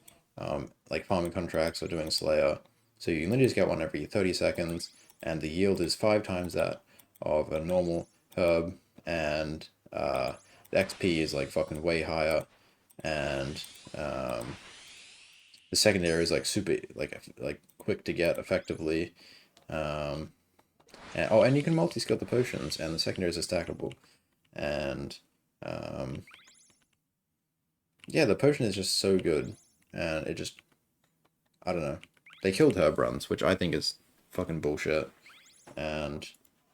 like farming contracts or doing Slayer. So you can literally just get one every 30 seconds, and the yield is 5 times that of a normal herb, and the XP is like fucking way higher, and um, the secondary is like super like quick to get effectively. Um, and you can multi-skill the potions, and the secondaries are stackable, and um, yeah, the potion is just so good, and it just, I don't know. They killed herb runs, which I think is fucking bullshit, and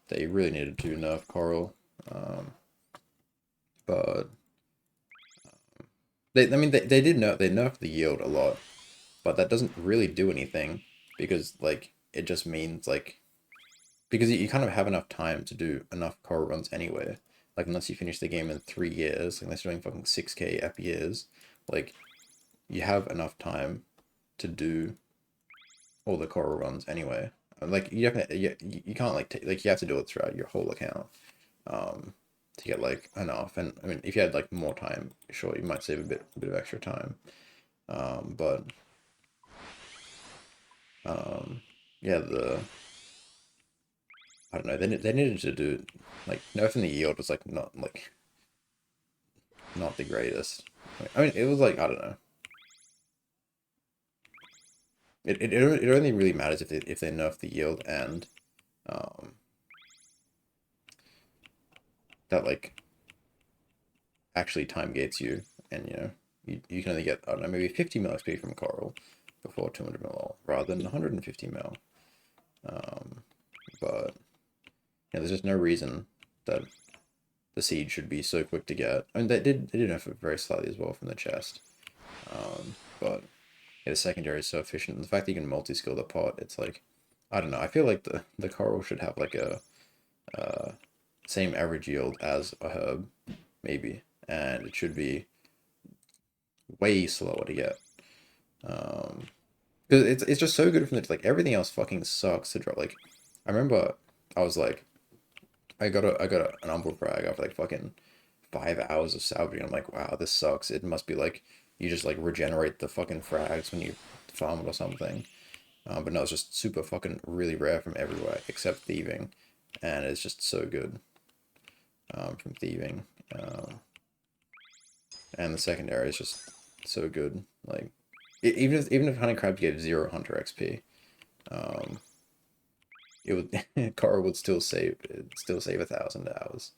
they really needed to nerf Coral. Um, but I mean, they did they nerfed the yield a lot, but that doesn't really do anything because like it just means like because you kind of have enough time to do enough Coral runs anyway. Like unless you finish the game in 3 years, unless you're doing fucking 6K ep years, like you have enough time to do all the Coral runs anyway. Like you can't like like you have to do it throughout your whole account um to get like enough. And I mean if you had like more time, sure you might save a bit of extra time. But yeah, I don't know, they needed to do like nerfing the yield was like not the greatest. I mean it was like I don't know. It only really matters if they nerf the yield and um that like actually time gates you, and you can only get, I don't know, maybe 50 mil XP from Coral before 200 mil rather than 150 mil. But there's just no reason that the seed should be so quick to get. I mean, they did nerf it very slightly as well from the chest. But yeah, the secondary is so efficient. And the fact that you can multi-skill the pot, it's like, I don't know. I feel like the coral should have like a same average yield as a herb, maybe, and it should be way slower to get. Because it's just so good from the like everything else fucking sucks to drop. Like, I remember I was like, I got an umbral frag after like fucking 5 hours of salvaging. I'm like, wow, this sucks. It must be like you just like regenerate the fucking frags when you farm it or something. But no, it's just super fucking really rare from everywhere except thieving, and it's just so good from thieving. And the secondary is just so good. Like even if hunting crabs gave 0 hunter XP, um, it would Kara would still save 1,000 hours,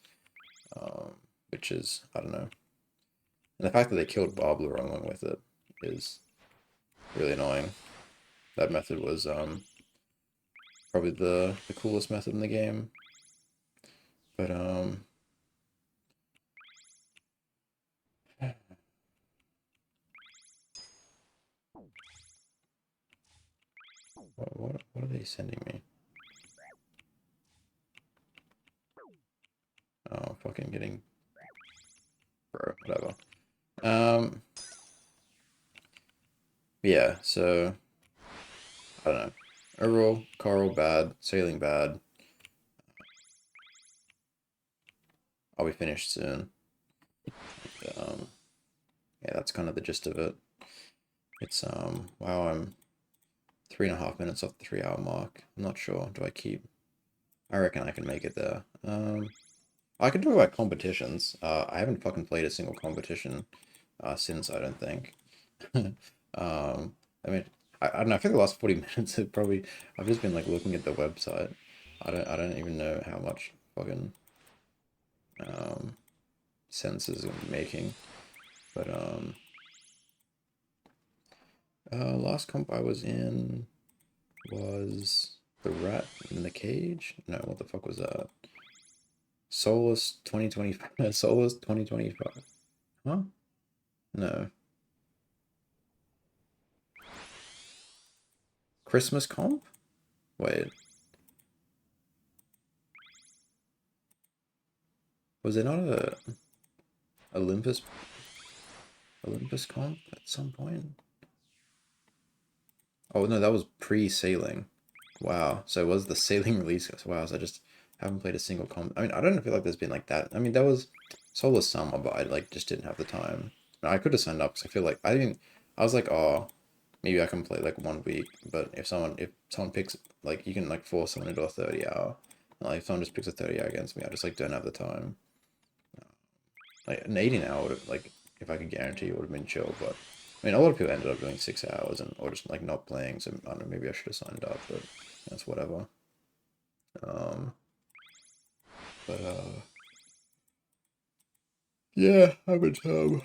which is I don't know. And the fact that they killed Barbler along with it is really annoying. That method was probably the coolest method in the game, but what are they sending me? Oh, fucking getting bro, whatever. Yeah, so I don't know. Overall, coral bad, sailing bad. I'll be finished soon. Um, yeah, that's kind of the gist of it. It's wow, I'm 3.5 minutes off the 3 hour mark. I'm not sure. Do I keep? I reckon I can make it there. I can talk about competitions. I haven't fucking played a single competition since, I don't think. I mean, I don't know. I think the last 40 minutes have probably I've just been like looking at the website. I don't even know how much fucking um sense is making. But last comp I was in was the rat in the cage. No, what the fuck was that? Solus 2025. Solus 2025. Huh? No. Christmas comp? Wait. Was it not a Olympus comp at some point? Oh no, that was pre-sailing. Wow. So it was the sailing release. Wow, so I just haven't played a single comp. I mean, I don't feel like there's been like that. I mean, that was Solar Summer, but I like just didn't have the time. I could have signed up because I feel like I didn't. I was like, oh, maybe I can play like 1 week. But if someone picks like you can like force someone into a 30 hour. And, like if someone just picks a 30 hour against me, I just like don't have the time. Like an 18 hour would have, like if I could guarantee it would have been chill, but I mean a lot of people ended up doing 6 hours and or just like not playing, so I don't know, maybe I should have signed up, but that's whatever. Um but yeah, I just don't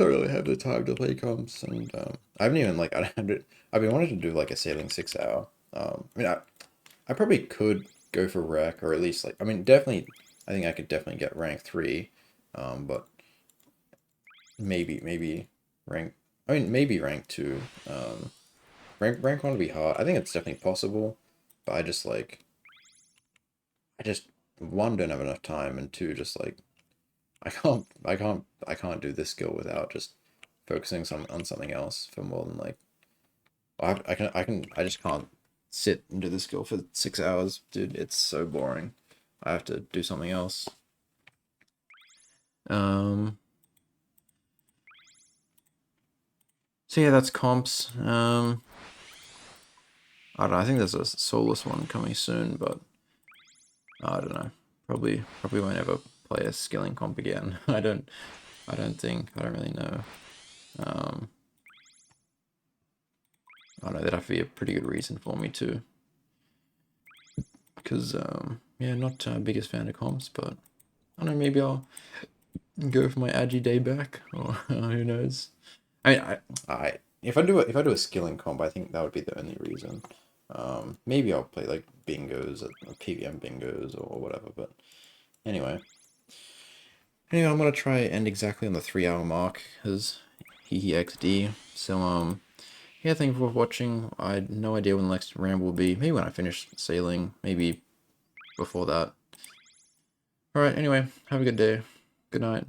really have the time to play comps and I haven't even like I've been wanting to do like a sailing 6 hour. I mean I probably could go for rec or at least like I mean definitely I think I could definitely get rank 3. But maybe rank. I mean, maybe rank 2. Rank 1 would be hard. I think it's definitely possible, but I just like I just one don't have enough time, and two just like I can't do this skill without just focusing on something else for more than like I just can't sit and do this skill for 6 hours, dude. It's so boring. I have to do something else. Um. So yeah, that's comps. I don't know, I think there's a soulless one coming soon, but I don't know. Probably won't ever play a skilling comp again. I don't think. I don't really know. Um, I don't know, that'd have to be a pretty good reason for me to. Because yeah, not biggest fan of comps, but I don't know, maybe I'll go for my Agi day back, or who knows. I mean, I if I do a skilling comp, I think that would be the only reason. Maybe I'll play like bingos, PVM bingos or whatever. But anyway, Anyway, I'm gonna try end exactly on the 3 hour mark, because hee XD. So, yeah, thank you for watching. I had no idea when the next ramble will be. Maybe when I finish sailing, maybe before that. Alright, anyway, have a good day. Good night.